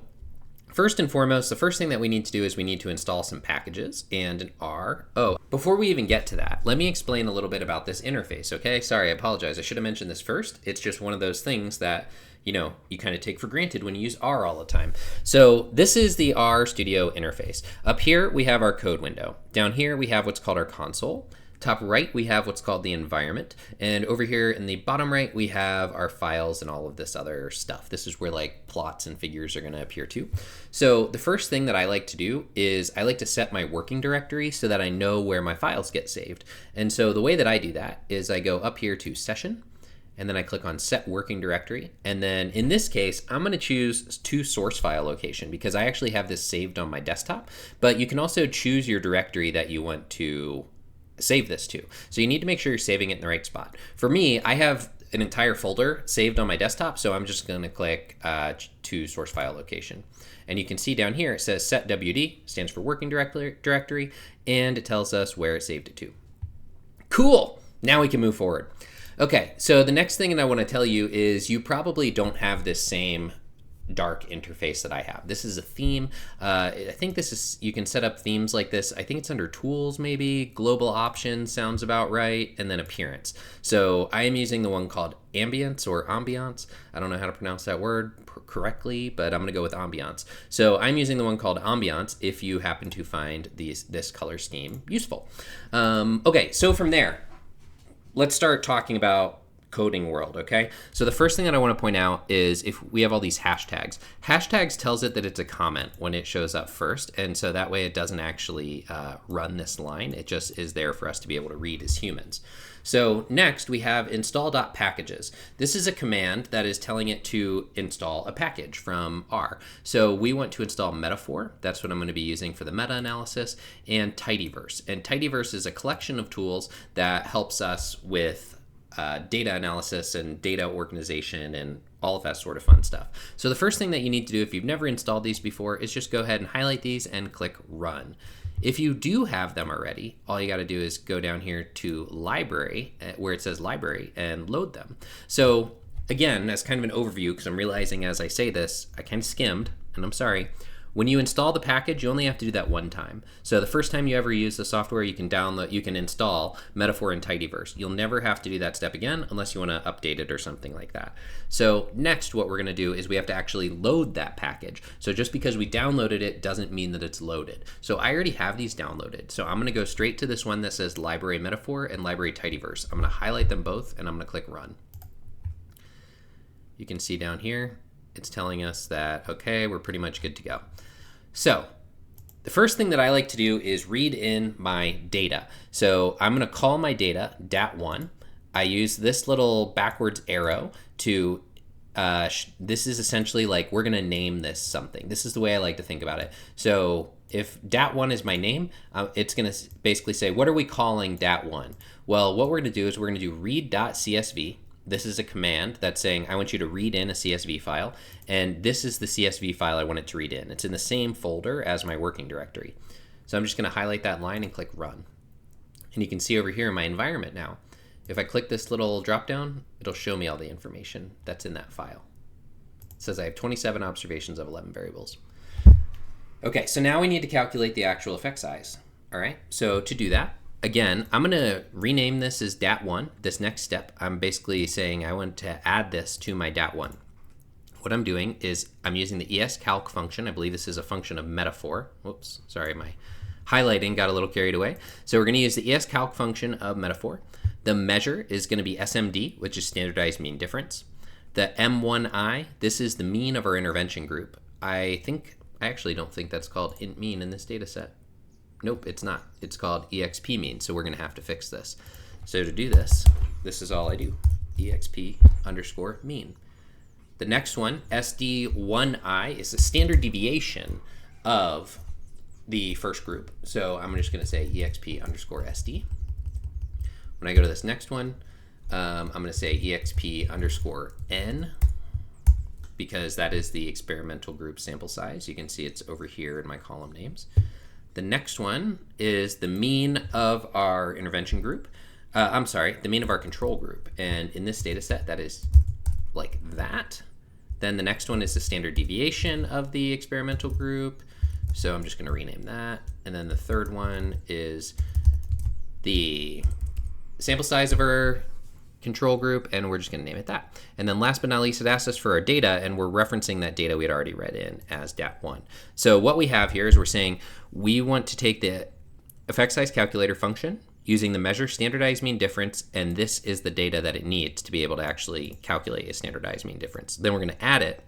first and foremost, the first thing that we need to do is we need to install some packages and an R. Oh, before we even get to that, let me explain a little bit about this interface, okay? Sorry, I apologize. I should have mentioned this first. It's just one of those things that you kind of take for granted when you use R all the time. So this is the R Studio interface. Up here, we have our code window. Down here, we have what's called our console. Top right, we have what's called the environment. And over here in the bottom right, we have our files and all of this other stuff. This is where like plots and figures are going to appear too. So the first thing that I like to do is I like to set my working directory so that I know where my files get saved. And so the way that I do that is I go up here to Session, and then I click on Set Working Directory. And then in this case, I'm going to choose to source file location because I actually have this saved on my desktop. But you can also choose your directory that you want to save this to. So you need to make sure you're saving it in the right spot. For me, I have an entire folder saved on my desktop, so I'm just going to click to source file location. And you can see down here it says Set WD, stands for Working Directory, and it tells us where it saved it to. Cool! Now we can move forward. Okay, so the next thing that I want to tell you is you probably don't have this same dark interface that I have. This is a theme. I think this is, you can set up themes like this. I think it's under tools, maybe. Global options sounds about right. And then appearance. So I am using the one called ambience or ambiance. I don't know how to pronounce that word correctly, but I'm going to go with ambiance. So I'm using the one called ambiance if you happen to find this color scheme useful. Okay, so from there, let's start talking about coding world, okay? So the first thing that I want to point out is if we have all these hashtags. Hashtags tells it that it's a comment when it shows up first, and so that way it doesn't actually run this line. It just is there for us to be able to read as humans. So next we have install.packages. This is a command that is telling it to install a package from R. So we want to install Metaphor. That's what I'm going to be using for the meta-analysis, and Tidyverse. And Tidyverse is a collection of tools that helps us with data analysis and data organization and all of that sort of fun stuff. So the first thing that you need to do if you've never installed these before is just go ahead and highlight these and click Run. If you do have them already, all you got to do is go down here to Library, where it says Library, and load them. So again, as kind of an overview, because I'm realizing as I say this, I kind of skimmed, and I'm sorry. When you install the package, you only have to do that one time. So the first time you ever use the software, you can install Metaphor and Tidyverse. You'll never have to do that step again unless you want to update it or something like that. So next, what we're going to do is we have to actually load that package. So just because we downloaded it doesn't mean that it's loaded. So I already have these downloaded. So I'm going to go straight to this one that says Library Metaphor and Library Tidyverse. I'm going to highlight them both and I'm going to click Run. You can see down here, it's telling us that, okay, we're pretty much good to go. So the first thing that I like to do is read in my data. So I'm going to call my data dat1. I use this little backwards arrow to, this is essentially like we're going to name this something. This is the way I like to think about it. So if dat1 is my name, it's going to basically say, what are we calling dat1? Well, what we're going to do is we're going to do read.csv. This is a command that's saying, I want you to read in a CSV file, and this is the CSV file I want it to read in. It's in the same folder as my working directory. So I'm just going to highlight that line and click Run. And you can see over here in my environment now, if I click this little drop down, it'll show me all the information that's in that file. It says I have 27 observations of 11 variables. Okay, so now we need to calculate the actual effect size. All right, so to do that, again, I'm going to rename this as dat1. This next step, I'm basically saying I want to add this to my dat1. What I'm doing is I'm using the escalc function. I believe this is a function of Metaphor. Whoops, sorry, my highlighting got a little carried away. So we're going to use the escalc function of Metaphor. The measure is going to be SMD, which is standardized mean difference. The M1I, this is the mean of our intervention group. I actually don't think that's called int mean in this data set. Nope, it's not. It's called exp mean, so we're going to have to fix this. So to do this, this is all I do, exp_mean. The next one, SD1I, is the standard deviation of the first group. So I'm just going to say exp_SD. When I go to this next one, I'm going to say exp_N, because that is the experimental group sample size. You can see it's over here in my column names. The next one is the mean of our intervention group. The mean of our control group. And in this data set, that is like that. Then the next one is the standard deviation of the experimental group. So I'm just going to rename that. And then the third one is the sample size of our control group, and we're just going to name it that. And then last but not least, it asks us for our data, and we're referencing that data we had already read in as dat1. So what we have here is we're saying we want to take the effect size calculator function using the measure standardized mean difference, and this is the data that it needs to be able to actually calculate a standardized mean difference. Then we're going to add it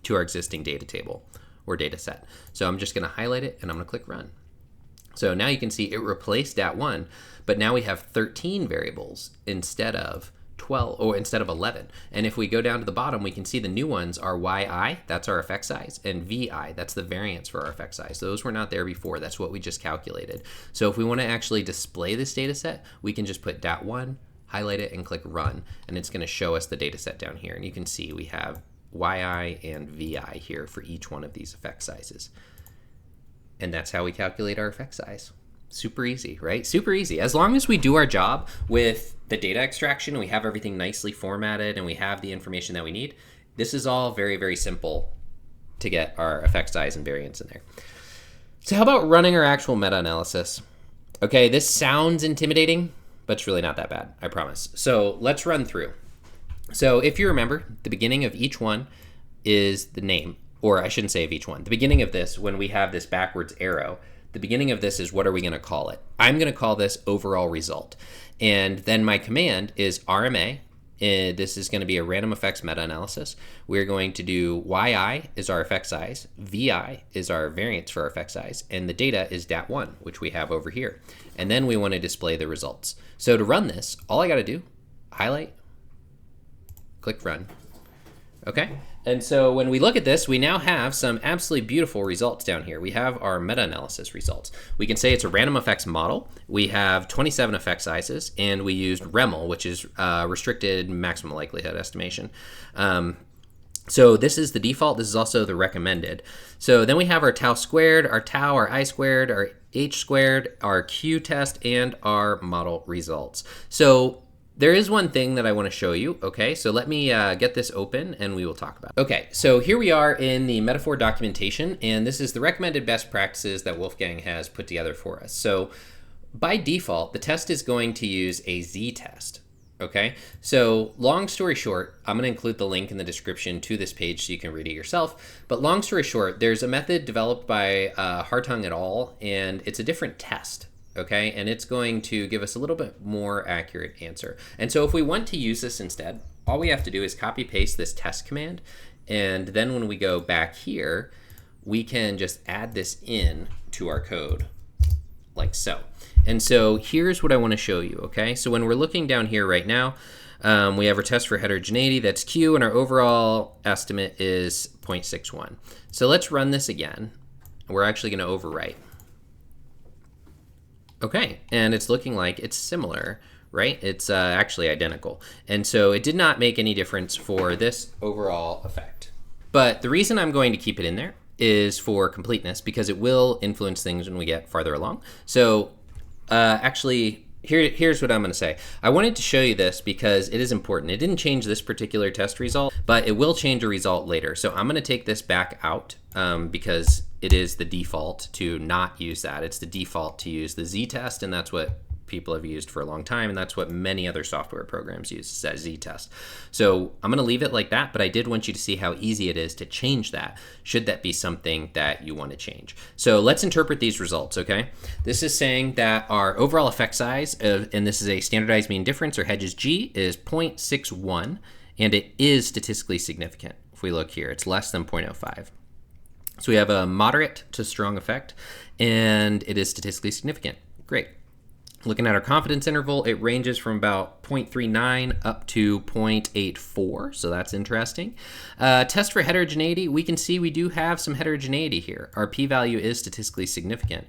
to our existing data table or data set. So I'm just going to highlight it, and I'm going to click Run. So now you can see it replaced dat1, but now we have 13 variables instead of 12, or instead of 11. And if we go down to the bottom, we can see the new ones are yi, that's our effect size, and vi, that's the variance for our effect size. Those were not there before. That's what we just calculated. So if we want to actually display this data set, we can just put dat1, highlight it, and click Run, and it's going to show us the data set down here. And you can see we have yi and vi here for each one of these effect sizes. And that's how we calculate our effect size. Super easy, right? Super easy. As long as we do our job with the data extraction and we have everything nicely formatted and we have the information that we need, this is all very, very simple to get our effect size and variance in there. So how about running our actual meta-analysis? Okay, this sounds intimidating, but it's really not that bad, I promise. So let's run through. So if you remember, the beginning of each one is the name, or I shouldn't say of each one. The beginning of this, when we have this backwards arrow, the beginning of this is what are we going to call it? I'm going to call this overall result. And then my command is RMA. This is going to be a random effects meta-analysis. We're going to do YI is our effect size, VI is our variance for our effect size, and the data is DAT1, which we have over here. And then we want to display the results. So to run this, all I got to do, highlight, click run. Okay, and so when we look at this, we now have some absolutely beautiful results down here. We have our meta-analysis results. We can say it's a random effects model. We have 27 effect sizes, and we used REML, which is restricted maximum likelihood estimation. So this is the default. This is also the recommended. So then we have our tau squared, our tau, our I squared, our H squared, our Q test, and our model results. So there is one thing that I want to show you, okay? So let me get this open and we will talk about it. Okay, so here we are in the metaphor documentation, and this is the recommended best practices that Wolfgang has put together for us. So by default, the test is going to use a z-test, okay? So long story short, I'm going to include the link in the description to this page so you can read it yourself. But long story short, there's a method developed by Hartung et al., and it's a different test. Okay, and it's going to give us a little bit more accurate answer. And so if we want to use this instead, all we have to do is copy paste this test command, and then when we go back here, we can just add this in to our code like so. And so here's what I want to show you, okay? So when we're looking down here right now, we have our test for heterogeneity, that's Q, and our overall estimate is 0.61. So let's run this again. We're actually going to overwrite. Okay, and it's looking like it's similar, right? It's actually identical. And so it did not make any difference for this overall effect. But the reason I'm going to keep it in there is for completeness, because it will influence things when we get farther along. So actually, here's what I'm going to say. I wanted to show you this because it is important. It didn't change this particular test result, but it will change a result later. So I'm going to take this back out because it is the default to not use that. It's the default to use the z-test, and that's what people have used for a long time, and that's what many other software programs use, that z-test. So I'm going to leave it like that, but I did want you to see how easy it is to change that, should that be something that you want to change. So let's interpret these results, okay? This is saying that our overall effect size, and this is a standardized mean difference, or Hedges G, is 0.61, and it is statistically significant. If we look here, it's less than 0.05. So we have a moderate to strong effect, and it is statistically significant. Great. Looking at our confidence interval, it ranges from about 0.39 up to 0.84, so that's interesting. Test for heterogeneity, we can see we do have some heterogeneity here. Our p-value is statistically significant.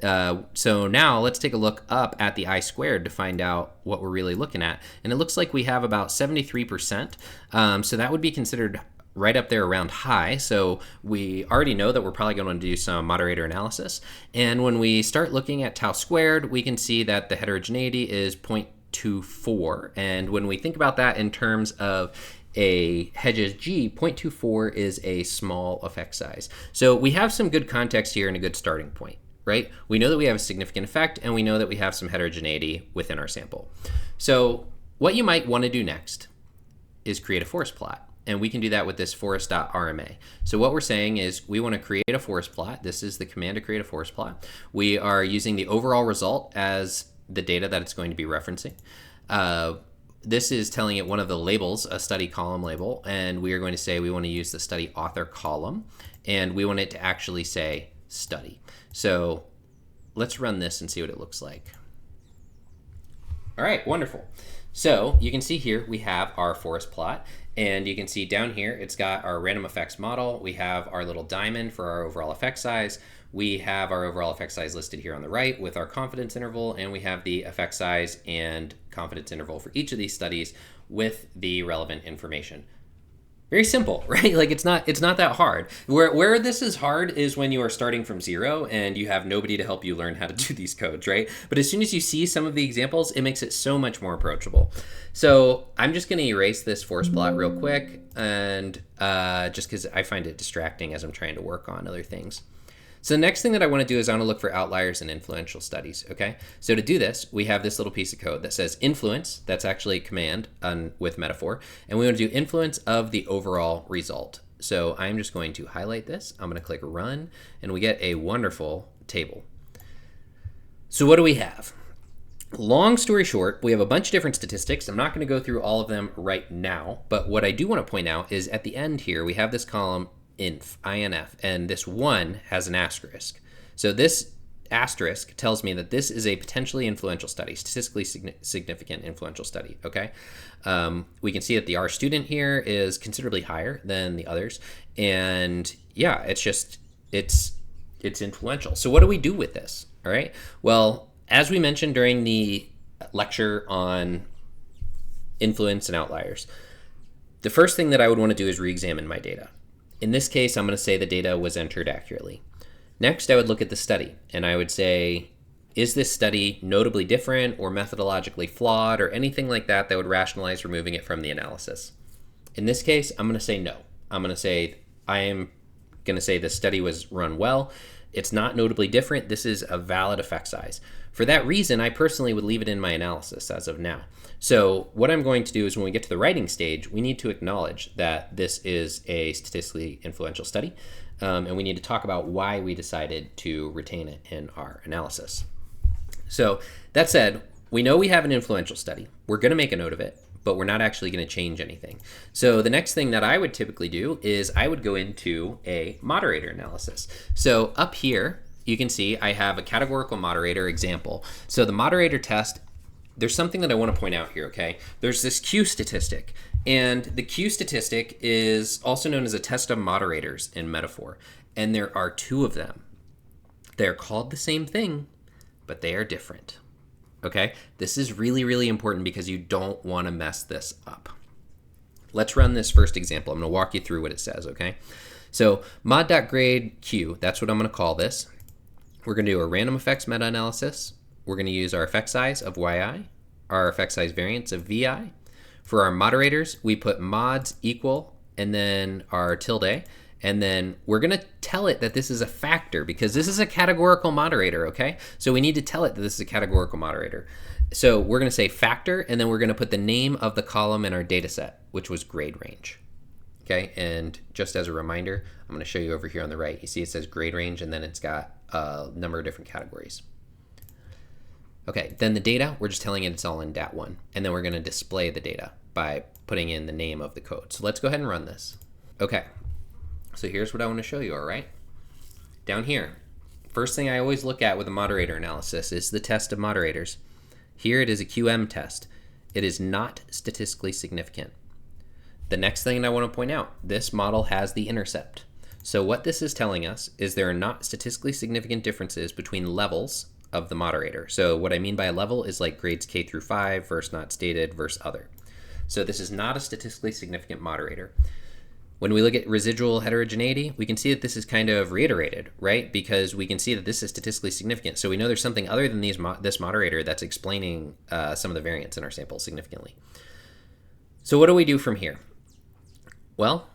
So now let's take a look up at the I squared to find out what we're really looking at. And it looks like we have about 73%, so that would be considered right up there around high. So we already know that we're probably going to do some moderator analysis. And when we start looking at tau squared, we can see that the heterogeneity is 0.24. And when we think about that in terms of a Hedges G, 0.24 is a small effect size. So we have some good context here and a good starting point, right? We know that we have a significant effect, and we know that we have some heterogeneity within our sample. So what you might want to do next is create a forest plot. And we can do that with this forest.rma. So what we're saying is we want to create a forest plot. This is the command to create a forest plot. We are using the overall result as the data that it's going to be referencing. This is telling it one of the labels, a study column label, and we are going to say we want to use the study author column, and we want it to actually say study. So let's run this and see what it looks like. All right, wonderful. So you can see here we have our forest plot, and you can see down here it's got our random effects model. We have our little diamond for our overall effect size. We have our overall effect size listed here on the right with our confidence interval, and we have the effect size and confidence interval for each of these studies with the relevant information. Very simple, right? Like it's not that hard. Where this is hard is when you are starting from zero and you have nobody to help you learn how to do these codes, right? But as soon as you see some of the examples, it makes it so much more approachable. So I'm just going to erase this force plot real quick, and just because I find it distracting as I'm trying to work on other things. So the next thing that I want to do is I want to look for outliers in influential studies, okay? So to do this, we have this little piece of code that says influence, that's actually a command with metaphor, and we want to do influence of the overall result. So I'm just going to highlight this, I'm going to click run, and we get a wonderful table. So what do we have? Long story short, we have a bunch of different statistics. I'm not going to go through all of them right now, but what I do want to point out is at the end here, we have this column inf, and this 1 has an asterisk. So this asterisk tells me that this is a potentially influential study, statistically significant influential study, okay? We can see that the R student here is considerably higher than the others, and yeah, it's influential. So what do we do with this, all right? Well, as we mentioned during the lecture on influence and outliers, the first thing that I would want to do is re-examine my data. In this case, I'm going to say the data was entered accurately. Next, I would look at the study, and I would say, is this study notably different or methodologically flawed or anything like that that would rationalize removing it from the analysis? In this case, I'm going to say no. I am going to say the study was run well. It's not notably different. This is a valid effect size. For that reason, I personally would leave it in my analysis as of now. So what I'm going to do is when we get to the writing stage, we need to acknowledge that this is a statistically influential study, and we need to talk about why we decided to retain it in our analysis. So that said, we know we have an influential study. We're going to make a note of it, but we're not actually going to change anything. So the next thing that I would typically do is I would go into a moderator analysis. So up here, you can see I have a categorical moderator example. So the moderator test, there's something that I want to point out here, okay? There's this Q statistic, and the Q statistic is also known as a test of moderators in metaphor, and there are 2 of them. They're called the same thing, but they are different, okay? This is really, really important because you don't want to mess this up. Let's run this first example. I'm going to walk you through what it says, okay? So mod.grade Q, that's what I'm going to call this. We're going to do a random effects meta-analysis. We're going to use our effect size of yi, our effect size variance of vi. For our moderators, we put mods equal and then our tilde, and then we're going to tell it that this is a factor because this is a categorical moderator, okay? So we need to tell it that this is a categorical moderator. So we're going to say factor, and then we're going to put the name of the column in our data set, which was grade range. Okay, and just as a reminder, I'm going to show you over here on the right. You see it says grade range, and then it's got a number of different categories. Okay, then the data, we're just telling it it's all in DAT1, and then we're going to display the data by putting in the name of the code. So let's go ahead and run this. Okay, so here's what I want to show you, all right? Down here, first thing I always look at with a moderator analysis is the test of moderators. Here it is a QM test. It is not statistically significant. The next thing I want to point out, this model has the intercept. So what this is telling us is there are not statistically significant differences between levels of the moderator. So what I mean by a level is like grades K through 5 versus not stated versus other. So this is not a statistically significant moderator. When we look at residual heterogeneity, we can see that this is kind of reiterated, right? Because we can see that this is statistically significant. So we know there's something other than this moderator that's explaining some of the variance in our sample significantly. So what do we do from here? Well,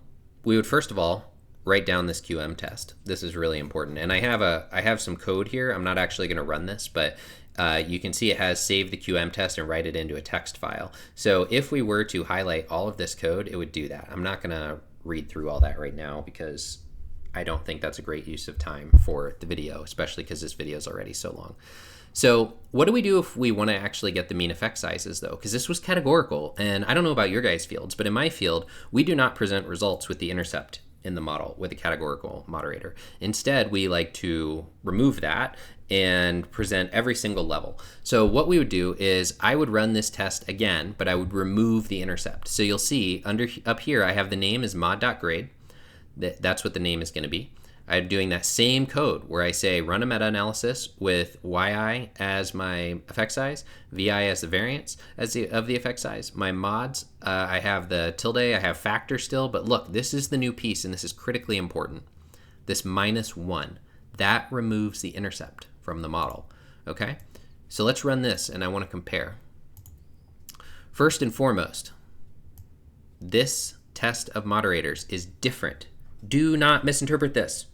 we would first of all write down this QM test. This is really important. And I have some code here. I'm not actually going to run this, but you can see it has save the QM test and write it into a text file. So if we were to highlight all of this code, it would do that. I'm not going to read through all that right now because I don't think that's a great use of time for the video, especially because this video is already so long. So what do we do if we want to actually get the mean effect sizes though? Because this was categorical, and I don't know about your guys' fields, but in my field, we do not present results with the intercept in the model with a categorical moderator. Instead, we like to remove that and present every single level. So what we would do is I would run this test again, but I would remove the intercept. So you'll see up here, I have the name is mod.grade. That's what the name is going to be. I'm doing that same code where I say run a meta-analysis with yi as my effect size, vi as the variance of the effect size. My mods, I have the tilde, I have factor still, but look, this is the new piece, and this is critically important. This -1, that removes the intercept from the model, okay? So let's run this, and I want to compare. First and foremost, this test of moderators is different. Do not misinterpret this.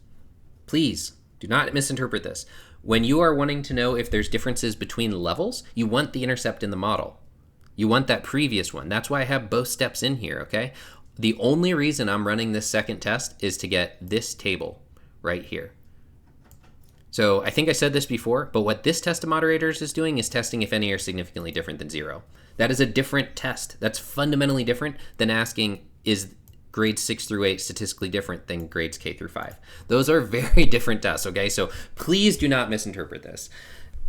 Please, do not misinterpret this. When you are wanting to know if there's differences between levels, you want the intercept in the model. You want that previous one. That's why I have both steps in here, okay? The only reason I'm running this second test is to get this table right here. So I think I said this before, but what this test of moderators is doing is testing if any are significantly different than 0. That is a different test. That's fundamentally different than asking, is grades 6 through 8 statistically different than grades K through 5. Those are very different tests, okay? So please do not misinterpret this.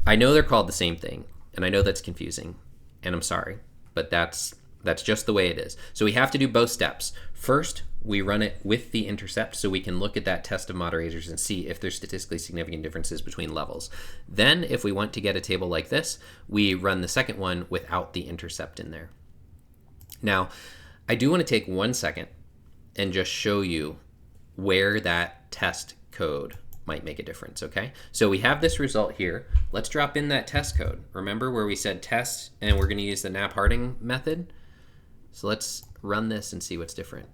I know they're called the same thing, and I know that's confusing, and I'm sorry, but that's just the way it is. So we have to do both steps. First, we run it with the intercept so we can look at that test of moderators and see if there's statistically significant differences between levels. Then, if we want to get a table like this, we run the second one without the intercept in there. Now, I do want to take 1 second and just show you where that test code might make a difference, okay? So we have this result here. Let's drop in that test code. Remember where we said test and we're going to use the Knapp-Harding method? So let's run this and see what's different.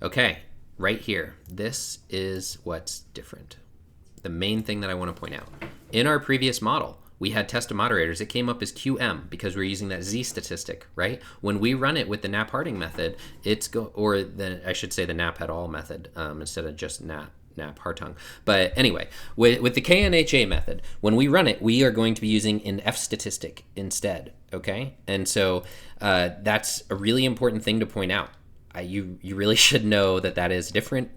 Okay, right here, this is what's different. The main thing that I want to point out. In our previous model, we had test of moderators. It came up as QM because we're using that Z statistic, right? When we run it with the Knapp-Harding method, I should say the Knapp et al. Method instead of just Knapp-Hartung. But anyway, with the KNHA method, when we run it, we are going to be using an F statistic instead, okay? And so that's a really important thing to point out. You really should know that that is different,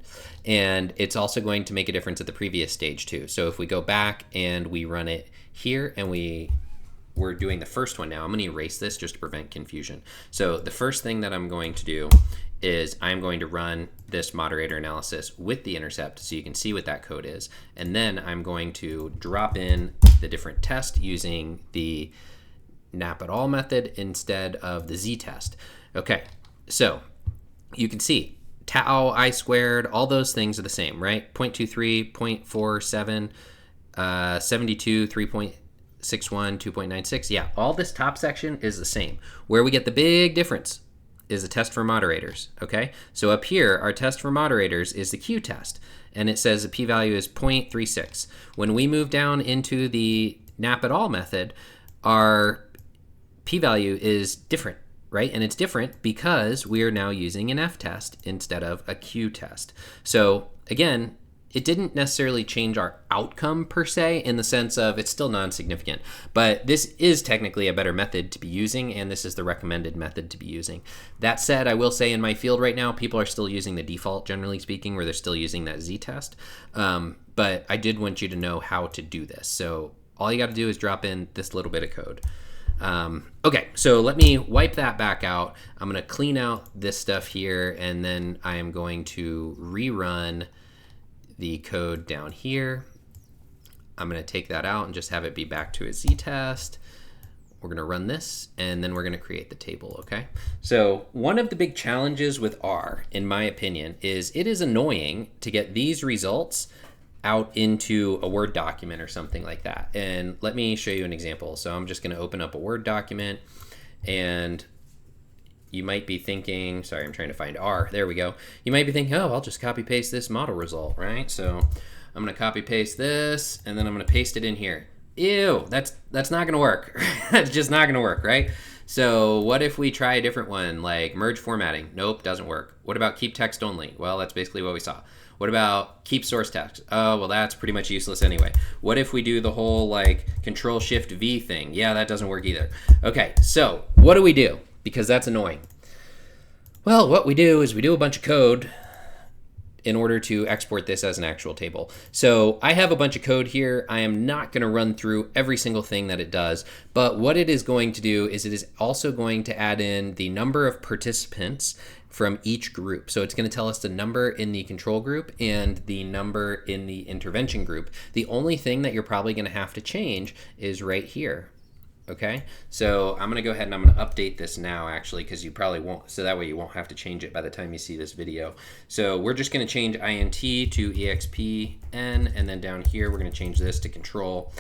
and it's also going to make a difference at the previous stage too. So if we go back and we run it here, and we're doing the first one now, I'm going to erase this just to prevent confusion. So the first thing that I'm going to do is I'm going to run this moderator analysis with the intercept so you can see what that code is, and then I'm going to drop in the different test using the Knapp et al. Method instead of the Z test. Okay, so you can see tau, I squared, all those things are the same, right? 0.23, 0.47, 72, 3.61, 2.96. Yeah, all this top section is the same. Where we get the big difference is the test for moderators, okay? So up here, our test for moderators is the Q test, and it says the p-value is 0.36. When we move down into the Knapp et al. Method, our p-value is different, right? And it's different because we are now using an F test instead of a Q test. So again, it didn't necessarily change our outcome per se in the sense of it's still non-significant, but this is technically a better method to be using, and this is the recommended method to be using. That said, I will say in my field right now, people are still using the default, generally speaking, where they're still using that Z test. But I did want you to know how to do this. So all you got to do is drop in this little bit of code. Okay, so let me wipe that back out. I'm going to clean out this stuff here, and then I am going to rerun the code down here. I'm going to take that out and just have it be back to a Z-test. We're going to run this, and then we're going to create the table, okay? So one of the big challenges with R, in my opinion, is it is annoying to get these results out into a Word document or something like that. And let me show you an example. So I'm just going to open up a Word document, and you might be thinking, sorry, I'm trying to find R. There we go. You might be thinking, oh, I'll just copy paste this model result, right? So I'm going to copy paste this, and then I'm going to paste it in here. Ew, that's not going to work. That's just not going to work, right? So what if we try a different one, like merge formatting? Nope, doesn't work. What about keep text only? Well, that's basically what we saw. What about keep source text? Oh, well, that's pretty much useless anyway. What if we do the whole like Control-Shift-V thing? Yeah, that doesn't work either. Okay, so what do we do? Because that's annoying. Well, what we do is we do a bunch of code, in order to export this as an actual table. So I have a bunch of code here. I am not going to run through every single thing that it does, but what it is going to do is it is also going to add in the number of participants from each group. So it's going to tell us the number in the control group and the number in the intervention group. The only thing that you're probably going to have to change is right here. Okay, so I'm gonna go ahead and I'm gonna update this now actually, because you probably won't, so that way you won't have to change it by the time you see this video. So we're just gonna change int to expn, and then down here we're gonna change this to control.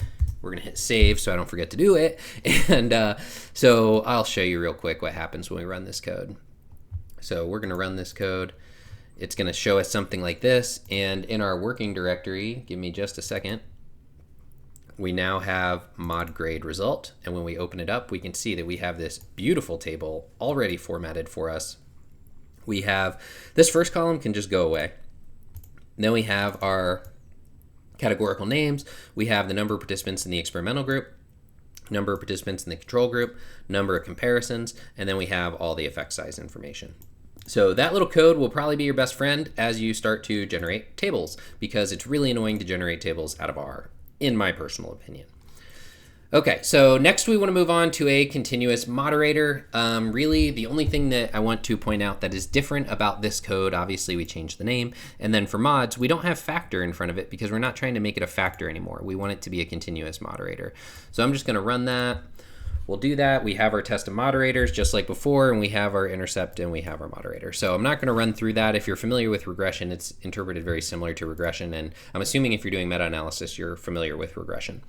We're gonna hit save so I don't forget to do it. And so I'll show you real quick what happens when we run this code. So we're gonna run this code. It's gonna show us something like this, and in our working directory, give me just a second, we now have mod grade result, and when we open it up we can see that we have this beautiful table already formatted for us. We have this first column can just go away. Then we have our categorical names, we have the number of participants in the experimental group, number of participants in the control group, number of comparisons, and then we have all the effect size information. So that little code will probably be your best friend as you start to generate tables, because it's really annoying to generate tables out of R, in my personal opinion. Okay, so next we want to move on to a continuous moderator. Really, the only thing that I want to point out that is different about this code, obviously we changed the name, and then for mods, we don't have factor in front of it because we're not trying to make it a factor anymore. We want it to be a continuous moderator. So I'm just going to run that. We'll do that. We have our test of moderators just like before, and we have our intercept and we have our moderator. So I'm not going to run through that. If you're familiar with regression, it's interpreted very similar to regression, and I'm assuming if you're doing meta-analysis, you're familiar with regression.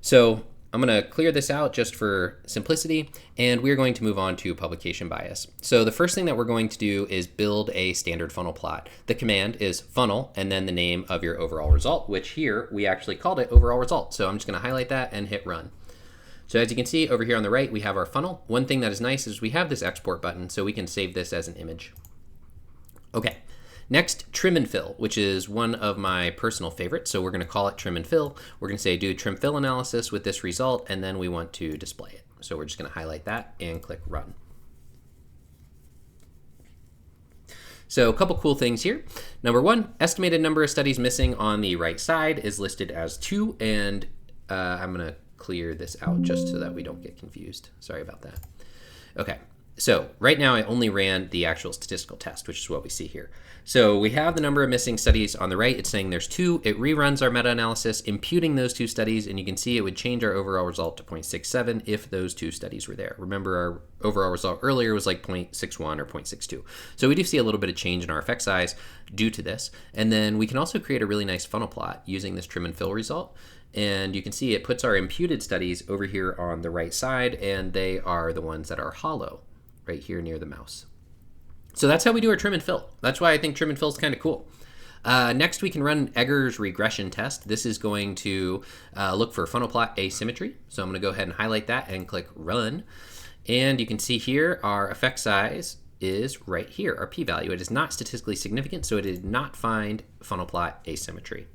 So I'm going to clear this out just for simplicity, and we're going to move on to publication bias. So the first thing that we're going to do is build a standard funnel plot. The command is funnel and then the name of your overall result, which here we actually called it overall result. So I'm just going to highlight that and hit run. So as you can see over here on the right, we have our funnel. One thing that is nice is we have this export button, so we can save this as an image. Okay, next, trim and fill, which is one of my personal favorites. So we're going to call it trim and fill. We're going to say do trim fill analysis with this result, and then we want to display it. So we're just going to highlight that and click run. So a couple cool things here. Number one, estimated number of studies missing on the right side is listed as 2, and I'm going to clear this out just so that we don't get confused. Sorry about that. Okay, so right now I only ran the actual statistical test, which is what we see here. So we have the number of missing studies on the right. It's saying there's 2. It reruns our meta-analysis, imputing those 2 studies, and you can see it would change our overall result to 0.67 if those 2 studies were there. Remember, our overall result earlier was like 0.61 or 0.62. So we do see a little bit of change in our effect size due to this. And then we can also create a really nice funnel plot using this trim and fill result. And you can see it puts our imputed studies over here on the right side, and they are the ones that are hollow right here near the mouse. So that's how we do our trim and fill. That's why I think trim and fill is kind of cool. Next, we can run Egger's regression test. This is going to look for funnel plot asymmetry. So I'm going to go ahead and highlight that and click run. And you can see here our effect size is right here, our p-value. It is not statistically significant, so it did not find funnel plot asymmetry.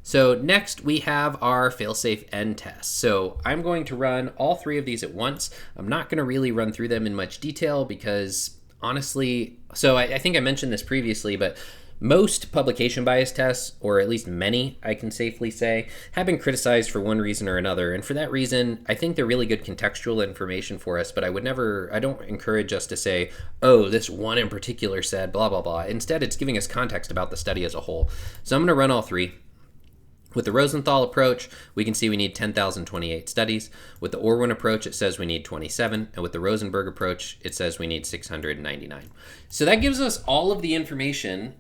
So next we have our failsafe end test. So I'm going to run all 3 of these at once. I'm not going to really run through them in much detail because honestly, so I think I mentioned this previously, but most publication bias tests, or at least many, I can safely say, have been criticized for one reason or another. And for that reason, I think they're really good contextual information for us, but I don't encourage us to say, oh, this one in particular said blah, blah, blah. Instead, it's giving us context about the study as a whole. So I'm going to run all 3. With the Rosenthal approach, we can see we need 10,028 studies. With the Orwin approach, it says we need 27. And with the Rosenberg approach, it says we need 699. So that gives us all of the information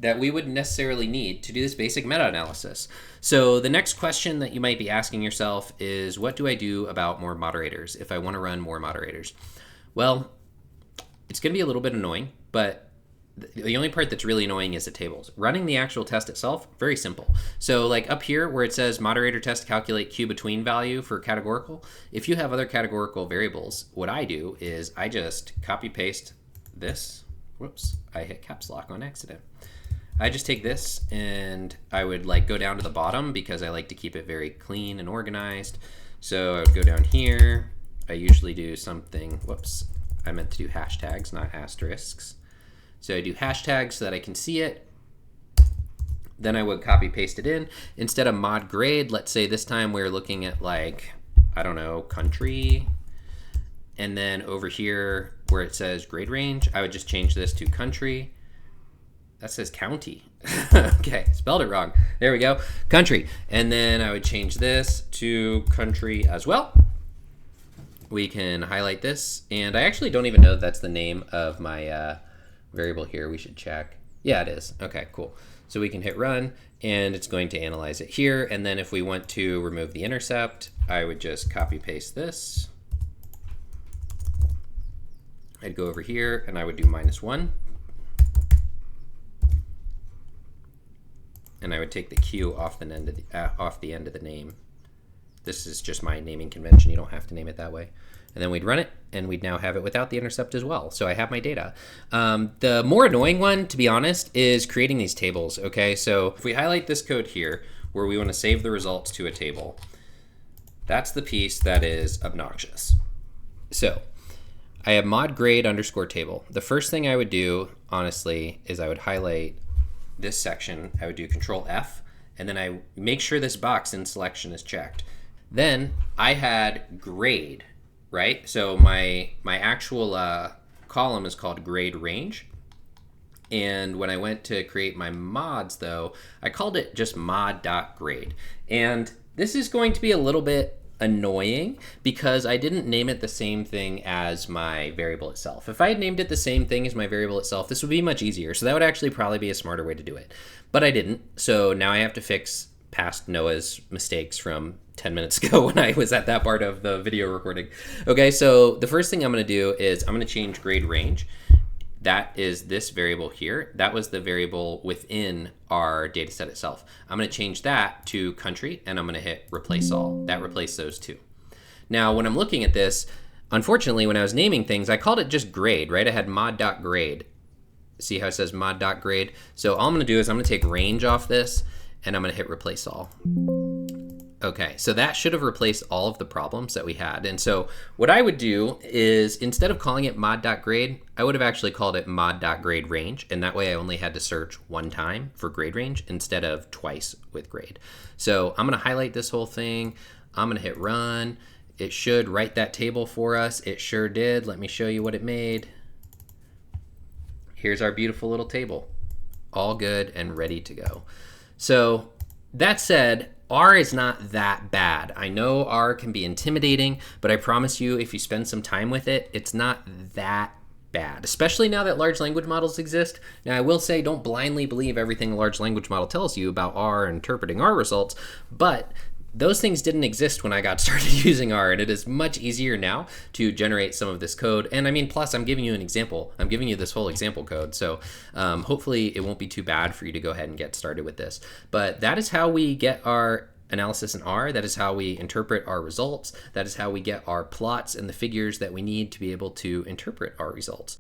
that we wouldn't necessarily need to do this basic meta-analysis. So the next question that you might be asking yourself is, what do I do about more moderators if I want to run more moderators? Well, it's going to be a little bit annoying, but the only part that's really annoying is the tables. Running the actual test itself, very simple. So like up here where it says moderator test calculate Q between value for categorical, if you have other categorical variables, what I do is I just copy paste this. Whoops, I hit caps lock on accident. I just take this and I would like go down to the bottom because I like to keep it very clean and organized. So I would go down here. I usually do something, whoops, I meant to do hashtags, not asterisks. So I do hashtags so that I can see it. Then I would copy paste it in. Instead of mod grade, let's say this time we're looking at like, I don't know, country. And then over here where it says grade range, I would just change this to country. That says county. Okay, spelled it wrong. There we go, country. And then I would change this to country as well. We can highlight this. And I actually don't even know that that's the name of my variable here. We should check. Yeah, it is. Okay, cool. So we can hit run and it's going to analyze it here. And then if we want to remove the intercept, I would just copy paste this. I'd go over here and I would do -1. And I would take the Q off the end of the name. This is just my naming convention. You don't have to name it that way. And then we'd run it, and we'd now have it without the intercept as well. So I have my data. The more annoying one, to be honest, is creating these tables, okay? So if we highlight this code here, where we want to save the results to a table, that's the piece that is obnoxious. So I have mod grade underscore table. The first thing I would do, honestly, is I would highlight this section. I would do Control F, and then I make sure this box in selection is checked. Then I had grade, right? So my actual column is called grade range. And when I went to create my mods though, I called it just mod.grade. And this is going to be a little bit annoying because I didn't name it the same thing as my variable itself. If I had named it the same thing as my variable itself, this would be much easier. So that would actually probably be a smarter way to do it. But I didn't. So now I have to fix past Noah's mistakes from 10 minutes ago when I was at that part of the video recording. Okay, so the first thing I'm going to do is I'm going to change grade range. That is this variable here. That was the variable within our data set itself. I'm going to change that to country, and I'm going to hit replace all. That replaced those two. Now, when I'm looking at this, unfortunately, when I was naming things, I called it just grade, right? I had mod.grade. See how it says mod.grade? So all I'm going to do is I'm going to take range off this, and I'm going to hit replace all. Okay, so that should have replaced all of the problems that we had. And so what I would do is instead of calling it mod.grade, I would have actually called it mod.grade range. And that way I only had to search one time for grade range instead of twice with grade. So I'm going to highlight this whole thing. I'm going to hit run. It should write that table for us. It sure did. Let me show you what it made. Here's our beautiful little table. All good and ready to go. So that said, R is not that bad. I know R can be intimidating, but I promise you if you spend some time with it, it's not that bad, especially now that large language models exist. Now I will say don't blindly believe everything a large language model tells you about R and interpreting R results, but those things didn't exist when I got started using R, and it is much easier now to generate some of this code. And I mean, plus I'm giving you an example. I'm giving you this whole example code. So hopefully it won't be too bad for you to go ahead and get started with this. But that is how we get our analysis in R. That is how we interpret our results. That is how we get our plots and the figures that we need to be able to interpret our results.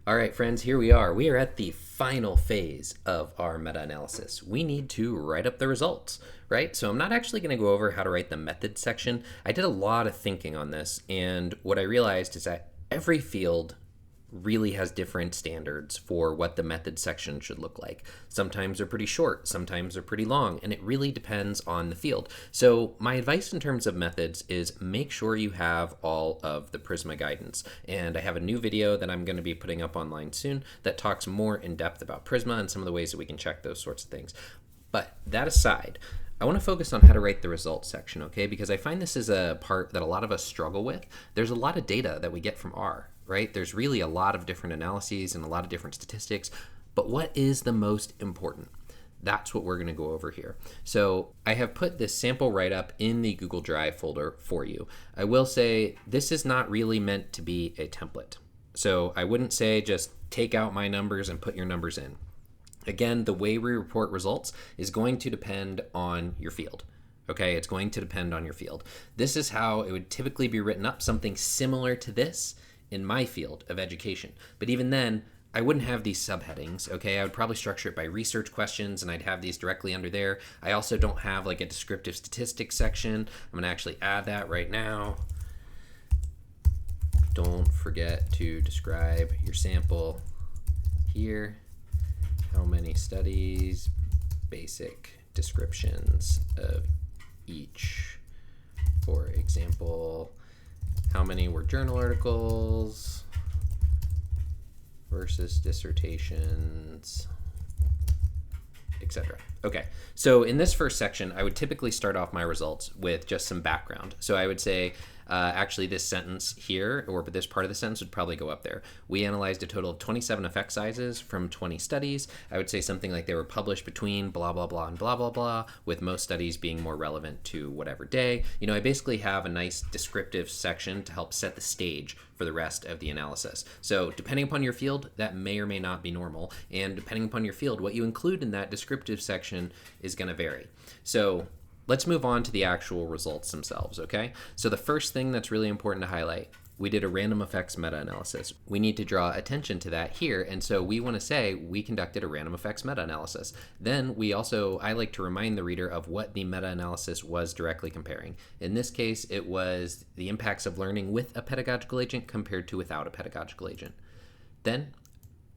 All right, friends, here we are. We are at the final phase of our meta-analysis. We need to write up the results, right? So I'm not actually going to go over how to write the method section. I did a lot of thinking on this, and what I realized is that every field really has different standards for what the method section should look like. Sometimes they're pretty short, sometimes they're pretty long, and it really depends on the field. So my advice in terms of methods is make sure you have all of the PRISMA guidance. And I have a new video that I'm going to be putting up online soon that talks more in depth about PRISMA and some of the ways that we can check those sorts of things. But that aside, I want to focus on how to write the results section, okay? Because I find this is a part that a lot of us struggle with. There's a lot of data that we get from R, right? There's really a lot of different analyses and a lot of different statistics, but what is the most important? That's what we're going to go over here. So I have put this sample write-up in the Google Drive folder for you. I will say this is not really meant to be a template. So I wouldn't say just take out my numbers and put your numbers in. Again, the way we report results is going to depend on your field. Okay, it's going to depend on your field. This is how it would typically be written up, something similar to this in my field of education. But even then, I wouldn't have these subheadings, okay? I would probably structure it by research questions, and I'd have these directly under there. I also don't have like a descriptive statistics section. I'm gonna actually add that right now. Don't forget to describe your sample here. How many studies basic descriptions of each. For example, how many were journal articles versus dissertations, etc. Okay, so in this first section, I would typically start off my results with just some background. So I would say, actually this sentence here, or this part of the sentence would probably go up there. We analyzed a total of 27 effect sizes from 20 studies. I would say something like they were published between blah, blah, blah, and blah, blah, blah, with most studies being more relevant to whatever day. You know, I basically have a nice descriptive section to help set the stage for the rest of the analysis. So depending upon your field, that may or may not be normal. And depending upon your field, what you include in that descriptive section is going to vary. So let's move on to the actual results themselves, okay? So the first thing that's really important to highlight, we did a random effects meta-analysis. We need to draw attention to that here, and so we want to say we conducted a random effects meta-analysis. Then I like to remind the reader of what the meta-analysis was directly comparing. In this case, it was the impacts of learning with a pedagogical agent compared to without a pedagogical agent. Then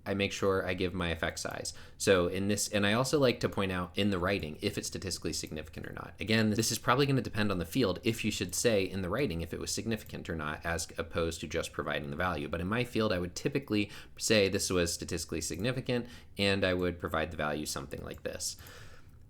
I make sure I give my effect size. So in this, and I also like to point out in the writing if it's statistically significant or not. Again, this is probably going to depend on the field if you should say in the writing if it was significant or not, as opposed to just providing the value. But in my field, I would typically say this was statistically significant, and I would provide the value something like this.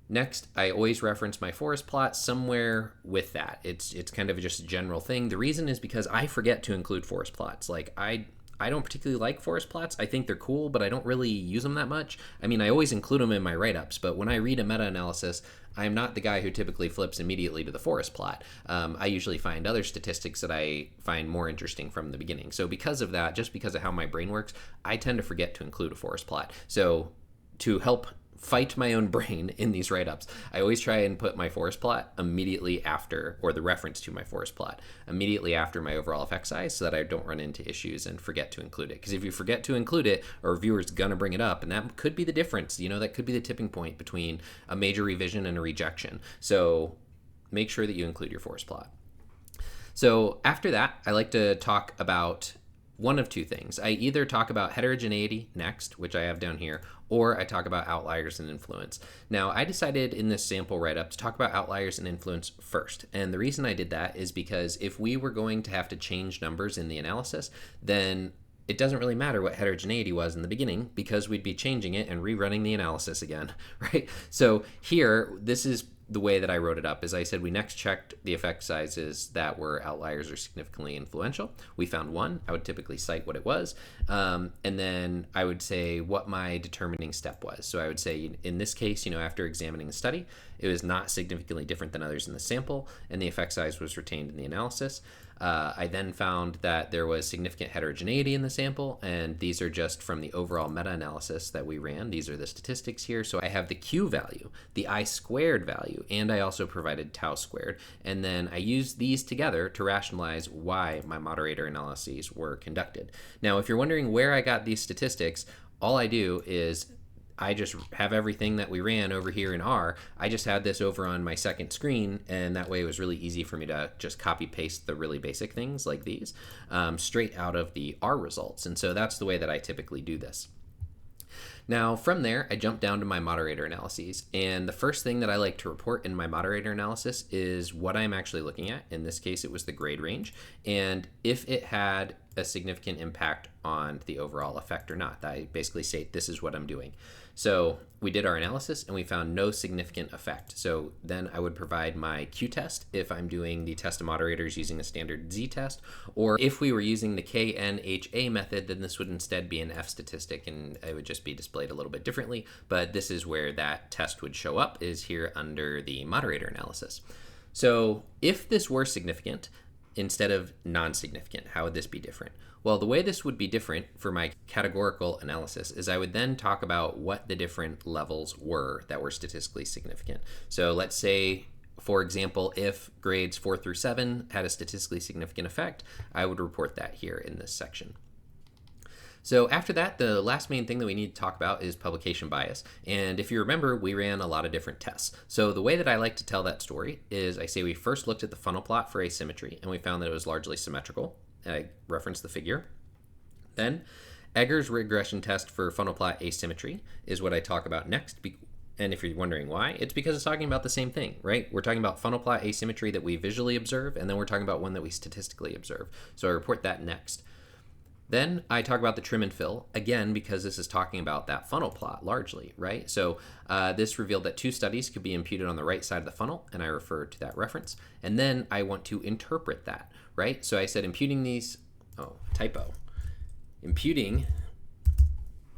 Next, I always reference my forest plot somewhere with that. It's kind of just a general thing. The reason is because I forget to include forest plots. Like I don't particularly like forest plots. I think they're cool, but I don't really use them that much. I mean, I always include them in my write-ups, but when I read a meta-analysis, I'm not the guy who typically flips immediately to the forest plot. I usually find other statistics that I find more interesting from the beginning. So because of that, just because of how my brain works, I tend to forget to include a forest plot. So to help fight my own brain in these write-ups, I always try and put my forest plot immediately after, or the reference to my forest plot, immediately after my overall effect size, so that I don't run into issues and forget to include it. Because if you forget to include it, a reviewer's gonna bring it up, and that could be the difference. You know, that could be the tipping point between a major revision and a rejection. So make sure that you include your forest plot. So after that, I like to talk about one of two things. I either talk about heterogeneity next, which I have down here, or I talk about outliers and influence. Now, I decided in this sample write-up to talk about outliers and influence first. And the reason I did that is because if we were going to have to change numbers in the analysis, then it doesn't really matter what heterogeneity was in the beginning, because we'd be changing it and rerunning the analysis again, right? So here, this is the way that I wrote it up. Is I said we next checked the effect sizes that were outliers or significantly influential. We found one. I would typically cite what it was, and then I would say what my determining step was. So I would say in this case, after examining the study, it was not significantly different than others in the sample, and the effect size was retained in the analysis. I then found that there was significant heterogeneity in the sample, and these are just from the overall meta-analysis that we ran. These are the statistics here. So I have the Q value, the I squared value, and I also provided tau squared. And then I used these together to rationalize why my moderator analyses were conducted. Now, if you're wondering where I got these statistics, all I do is I just have everything that we ran over here in R. I just had this over on my second screen, and that way it was really easy for me to just copy paste the really basic things like these straight out of the R results. And so that's the way that I typically do this. Now, from there, I jump down to my moderator analyses, and the first thing that I like to report in my moderator analysis is what I'm actually looking at. In this case, it was the grade range, and if it had a significant impact on the overall effect or not. I basically say this is what I'm doing. So we did our analysis and we found no significant effect. So then I would provide my Q test if I'm doing the test of moderators using a standard Z test, or if we were using the KNHA method, then this would instead be an F statistic and it would just be displayed a little bit differently. But this is where that test would show up, is here under the moderator analysis. So if this were significant, instead of non-significant, how would this be different? Well, the way this would be different for my categorical analysis is I would then talk about what the different levels were that were statistically significant. So let's say, for example, if grades 4 through 7 had a statistically significant effect, I would report that here in this section. So after that, the last main thing that we need to talk about is publication bias. And if you remember, we ran a lot of different tests. So the way that I like to tell that story is I say we first looked at the funnel plot for asymmetry, and we found that it was largely symmetrical. I referenced the figure. Then Egger's regression test for funnel plot asymmetry is what I talk about next, And if you're wondering why, it's because it's talking about the same thing, right? We're talking about funnel plot asymmetry that we visually observe, and then we're talking about one that we statistically observe. So I report that next. Then I talk about the trim and fill, again, because this is talking about that funnel plot largely, right? So this revealed that 2 studies could be imputed on the right side of the funnel, and I refer to that reference. And then I want to interpret that, right? So I said imputing these, imputing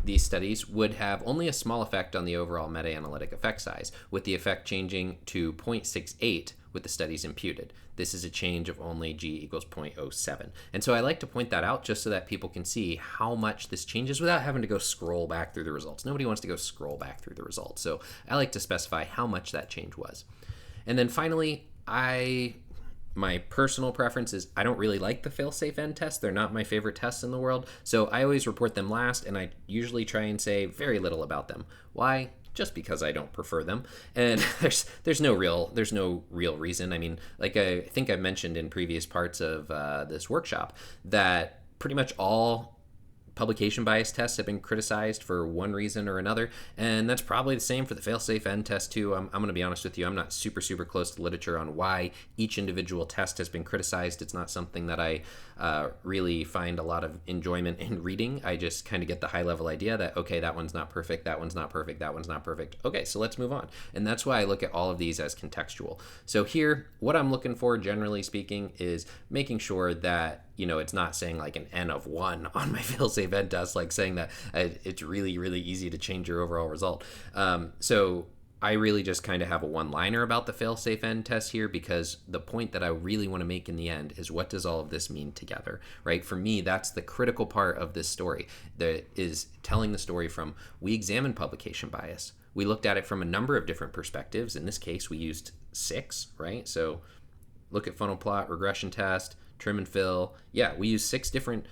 these studies would have only a small effect on the overall meta-analytic effect size, with the effect changing to 0.68 with the studies imputed. This is a change of only g equals 0.07. And so I like to point that out just so that people can see how much this changes without having to go scroll back through the results. Nobody wants to go scroll back through the results. So I like to specify how much that change was. And then finally, my personal preference is I don't really like the fail-safe end tests. They're not my favorite tests in the world. So I always report them last, and I usually try and say very little about them. Why? Just because I don't prefer them. And there's no real reason. I mean, like I think I mentioned in previous parts of this workshop that pretty much all publication bias tests have been criticized for one reason or another, and that's probably the same for the fail-safe end test too. I'm going to be honest with you, I'm not super close to literature on why each individual test has been criticized. It's not something that I really find a lot of enjoyment in reading. I just kind of get the high-level idea that, okay, that one's not perfect, that one's not perfect, that one's not perfect. Okay, so let's move on. And that's why I look at all of these as contextual. So here, what I'm looking for, generally speaking, is making sure that it's not saying like an n of 1 on my fail-safe end test, like saying that it's really, really easy to change your overall result. So I really just kind of have a one-liner about the fail-safe end test here, because the point that I really want to make in the end is what does all of this mean together, right? For me, that's the critical part of this story, that is telling the story from we examined publication bias. We looked at it from a number of different perspectives. In this case, we used 6, right? So look at funnel plot, regression test, trim and fill. Yeah, we use 6 different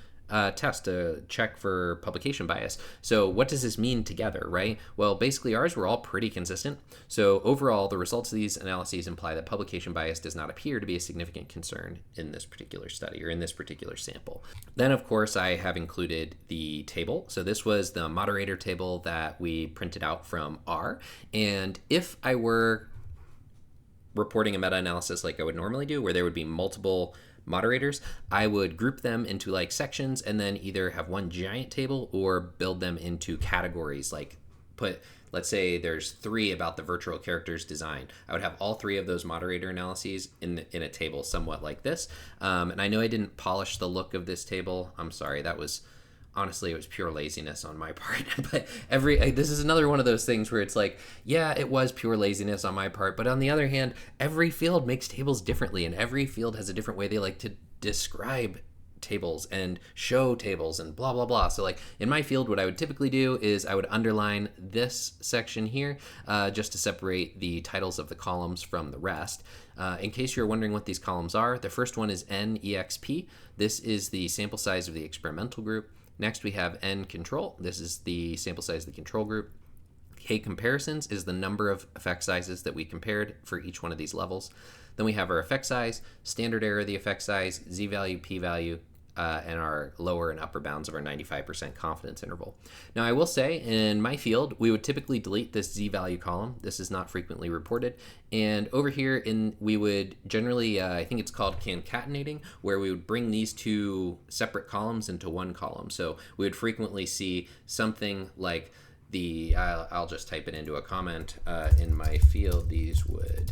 tests to check for publication bias. So what does this mean together, right? Well, basically ours were all pretty consistent. So overall, the results of these analyses imply that publication bias does not appear to be a significant concern in this particular study or in this particular sample. Then, of course, I have included the table. So this was the moderator table that we printed out from R. And if I were reporting a meta-analysis like I would normally do, where there would be multiple moderators, I would group them into like sections and then either have one giant table or build them into categories. Like let's say there's 3 about the virtual characters design. I would have all 3 of those moderator analyses in a table somewhat like this. And I know I didn't polish the look of this table. I'm sorry, honestly, it was pure laziness on my part. But this is another one of those things where it's like, yeah, it was pure laziness on my part. But on the other hand, every field makes tables differently, and every field has a different way they like to describe tables and show tables and blah, blah, blah. So like in my field, what I would typically do is I would underline this section here just to separate the titles of the columns from the rest. In case you're wondering what these columns are, the first one is NEXP. This is the sample size of the experimental group. Next, we have N control. This is the sample size of the control group. K comparisons is the number of effect sizes that we compared for each one of these levels. Then we have our effect size, standard error of the effect size, z-value, p-value, and our lower and upper bounds of our 95% confidence interval. Now, I will say in my field, we would typically delete this z-value column. This is not frequently reported. And over here, we would generally, I think it's called concatenating, where we would bring these 2 separate columns into one column. So we would frequently see something like I'll just type it into a comment. In my field, these would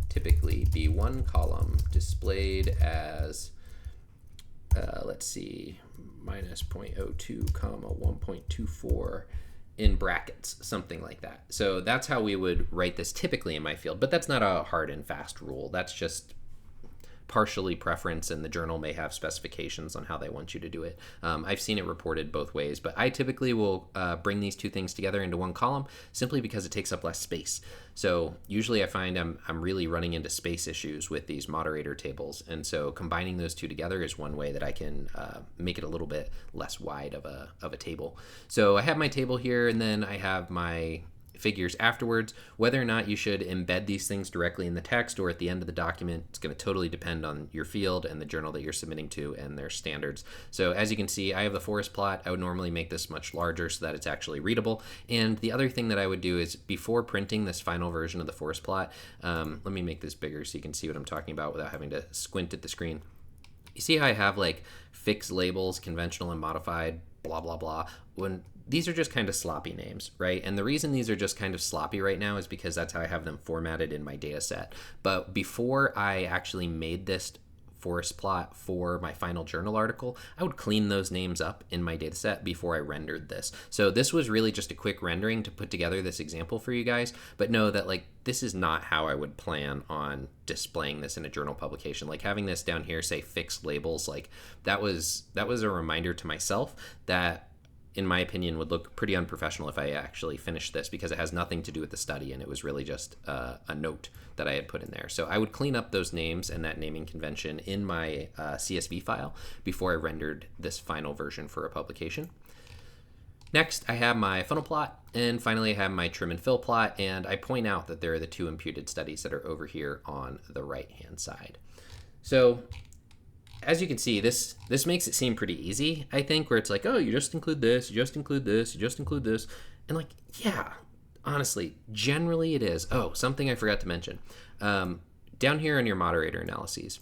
typically be one column displayed as let's see, minus 0.02 comma 1.24 in brackets, something like that. So that's how we would write this typically in my field, but that's not a hard and fast rule. That's just partially preference, and the journal may have specifications on how they want you to do it. I've seen it reported both ways, but I typically will bring these 2 things together into one column simply because it takes up less space. So usually I find I'm really running into space issues with these moderator tables, and so combining those 2 together is one way that I can make it a little bit less wide of a table. So I have my table here, and then I have my figures afterwards. Whether or not you should embed these things directly in the text or at the end of the document, it's going to totally depend on your field and the journal that you're submitting to and their standards. So as you can see, I have the forest plot. I would normally make this much larger so that it's actually readable. And the other thing that I would do is before printing this final version of the forest plot, let me make this bigger so you can see what I'm talking about without having to squint at the screen. You see how I have like fixed labels, conventional and modified, blah, blah, blah. When these are just kind of sloppy names, right? And the reason these are just kind of sloppy right now is because that's how I have them formatted in my data set. But before I actually made this forest plot for my final journal article, I would clean those names up in my data set before I rendered this. So this was really just a quick rendering to put together this example for you guys, but know that like this is not how I would plan on displaying this in a journal publication. Like having this down here say fixed labels, like that was a reminder to myself that in my opinion, would look pretty unprofessional if I actually finished this, because it has nothing to do with the study and it was really just a note that I had put in there. So I would clean up those names and that naming convention in my CSV file before I rendered this final version for a publication. Next, I have my funnel plot, and finally I have my trim and fill plot, and I point out that there are the two imputed studies that are over here on the right-hand side. So as you can see, this makes it seem pretty easy, I think, where it's like, oh, you just include this, you just include this, you just include this. And like, yeah, honestly, generally it is. Oh, something I forgot to mention. Down here on your moderator analyses,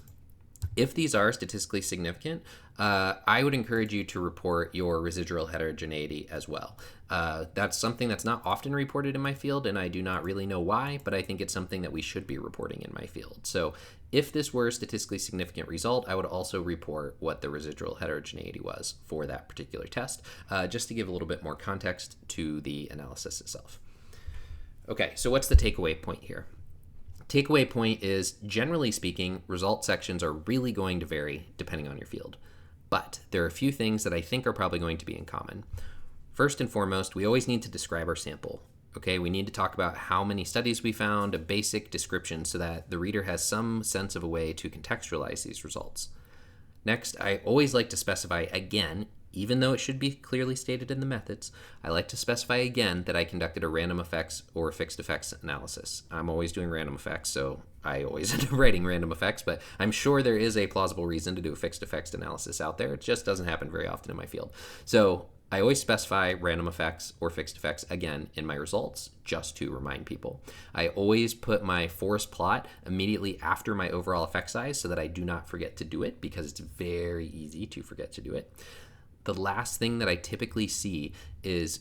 if these are statistically significant, I would encourage you to report your residual heterogeneity as well. That's something that's not often reported in my field, and I do not really know why, but I think it's something that we should be reporting in my field. So if this were a statistically significant result, I would also report what the residual heterogeneity was for that particular test, just to give a little bit more context to the analysis itself. Okay, so what's the takeaway point here? Takeaway point is, generally speaking, result sections are really going to vary depending on your field. But there are a few things that I think are probably going to be in common. First and foremost, we always need to describe our sample. Okay, we need to talk about how many studies we found, a basic description so that the reader has some sense of a way to contextualize these results. Next, I always like to specify again, even though it should be clearly stated in the methods, I like to specify again that I conducted a random effects or fixed effects analysis. I'm always doing random effects, so I always end up writing random effects, but I'm sure there is a plausible reason to do a fixed effects analysis out there. It just doesn't happen very often in my field. So I always specify random effects or fixed effects again in my results, just to remind people. I always put my forest plot immediately after my overall effect size so that I do not forget to do it, because it's very easy to forget to do it. The last thing that I typically see is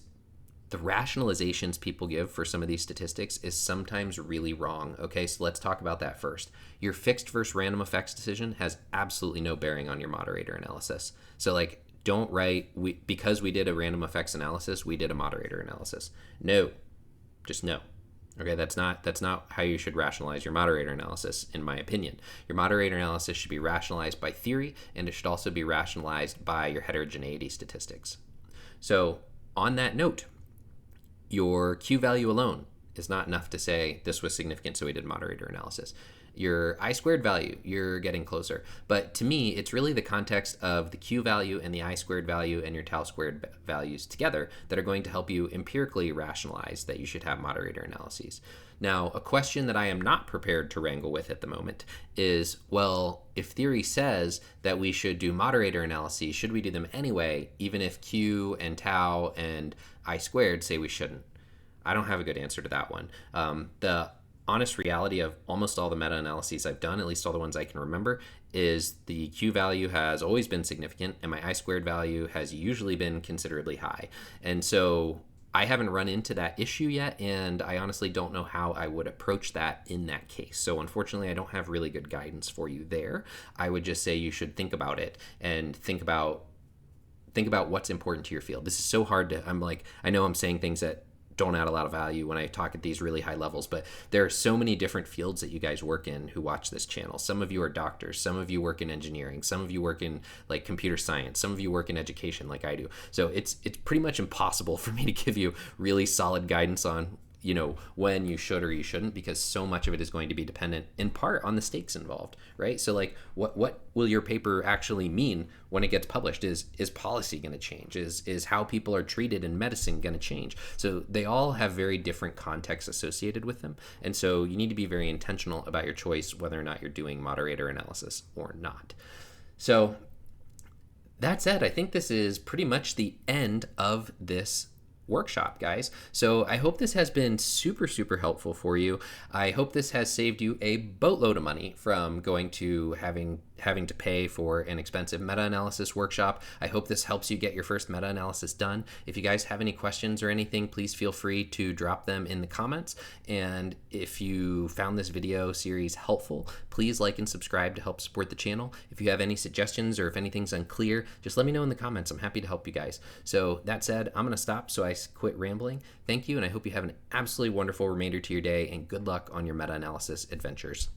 the rationalizations people give for some of these statistics is sometimes really wrong. Okay, so let's talk about that first. Your fixed versus random effects decision has absolutely no bearing on your moderator analysis. So like, don't write, because we did a random effects analysis, we did a moderator analysis. No, just no. Okay, that's not how you should rationalize your moderator analysis, in my opinion. Your moderator analysis should be rationalized by theory, and it should also be rationalized by your heterogeneity statistics. So on that note, your Q value alone is not enough to say this was significant, so we did moderator analysis. Your I-squared value, you're getting closer. But to me, it's really the context of the Q value and the I-squared value and your tau-squared values together that are going to help you empirically rationalize that you should have moderator analyses. Now, a question that I am not prepared to wrangle with at the moment is, well, if theory says that we should do moderator analyses, should we do them anyway, even if Q and tau and I-squared say we shouldn't? I don't have a good answer to that one. The honest reality of almost all the meta-analyses I've done, at least all the ones I can remember, is the Q value has always been significant and my I-squared value has usually been considerably high. And so I haven't run into that issue yet, and I honestly don't know how I would approach that in that case. So unfortunately, I don't have really good guidance for you there. I would just say you should think about it and think about what's important to your field. This is so hard to, I know I'm saying things that don't add a lot of value when I talk at these really high levels, but there are so many different fields that you guys work in who watch this channel. Some of you are doctors, some of you work in engineering, some of you work in like computer science, some of you work in education like I do. So it's pretty much impossible for me to give you really solid guidance on when you should or you shouldn't, because so much of it is going to be dependent in part on the stakes involved, right? So like what will your paper actually mean when it gets published? Is policy going to change? Is how people are treated in medicine going to change? So they all have very different contexts associated with them, and so you need to be very intentional about your choice whether or not you're doing moderator analysis or not. So that said, I think this is pretty much the end of this workshop, guys. So I hope this has been super, super helpful for you. I hope this has saved you a boatload of money from going to having to pay for an expensive meta-analysis workshop. I hope this helps you get your first meta-analysis done. If you guys have any questions or anything, please feel free to drop them in the comments. And if you found this video series helpful, please like and subscribe to help support the channel. If you have any suggestions or if anything's unclear, just let me know in the comments. I'm happy to help you guys. So that said, I'm going to stop so I quit rambling. Thank you, and I hope you have an absolutely wonderful remainder to your day, and good luck on your meta-analysis adventures.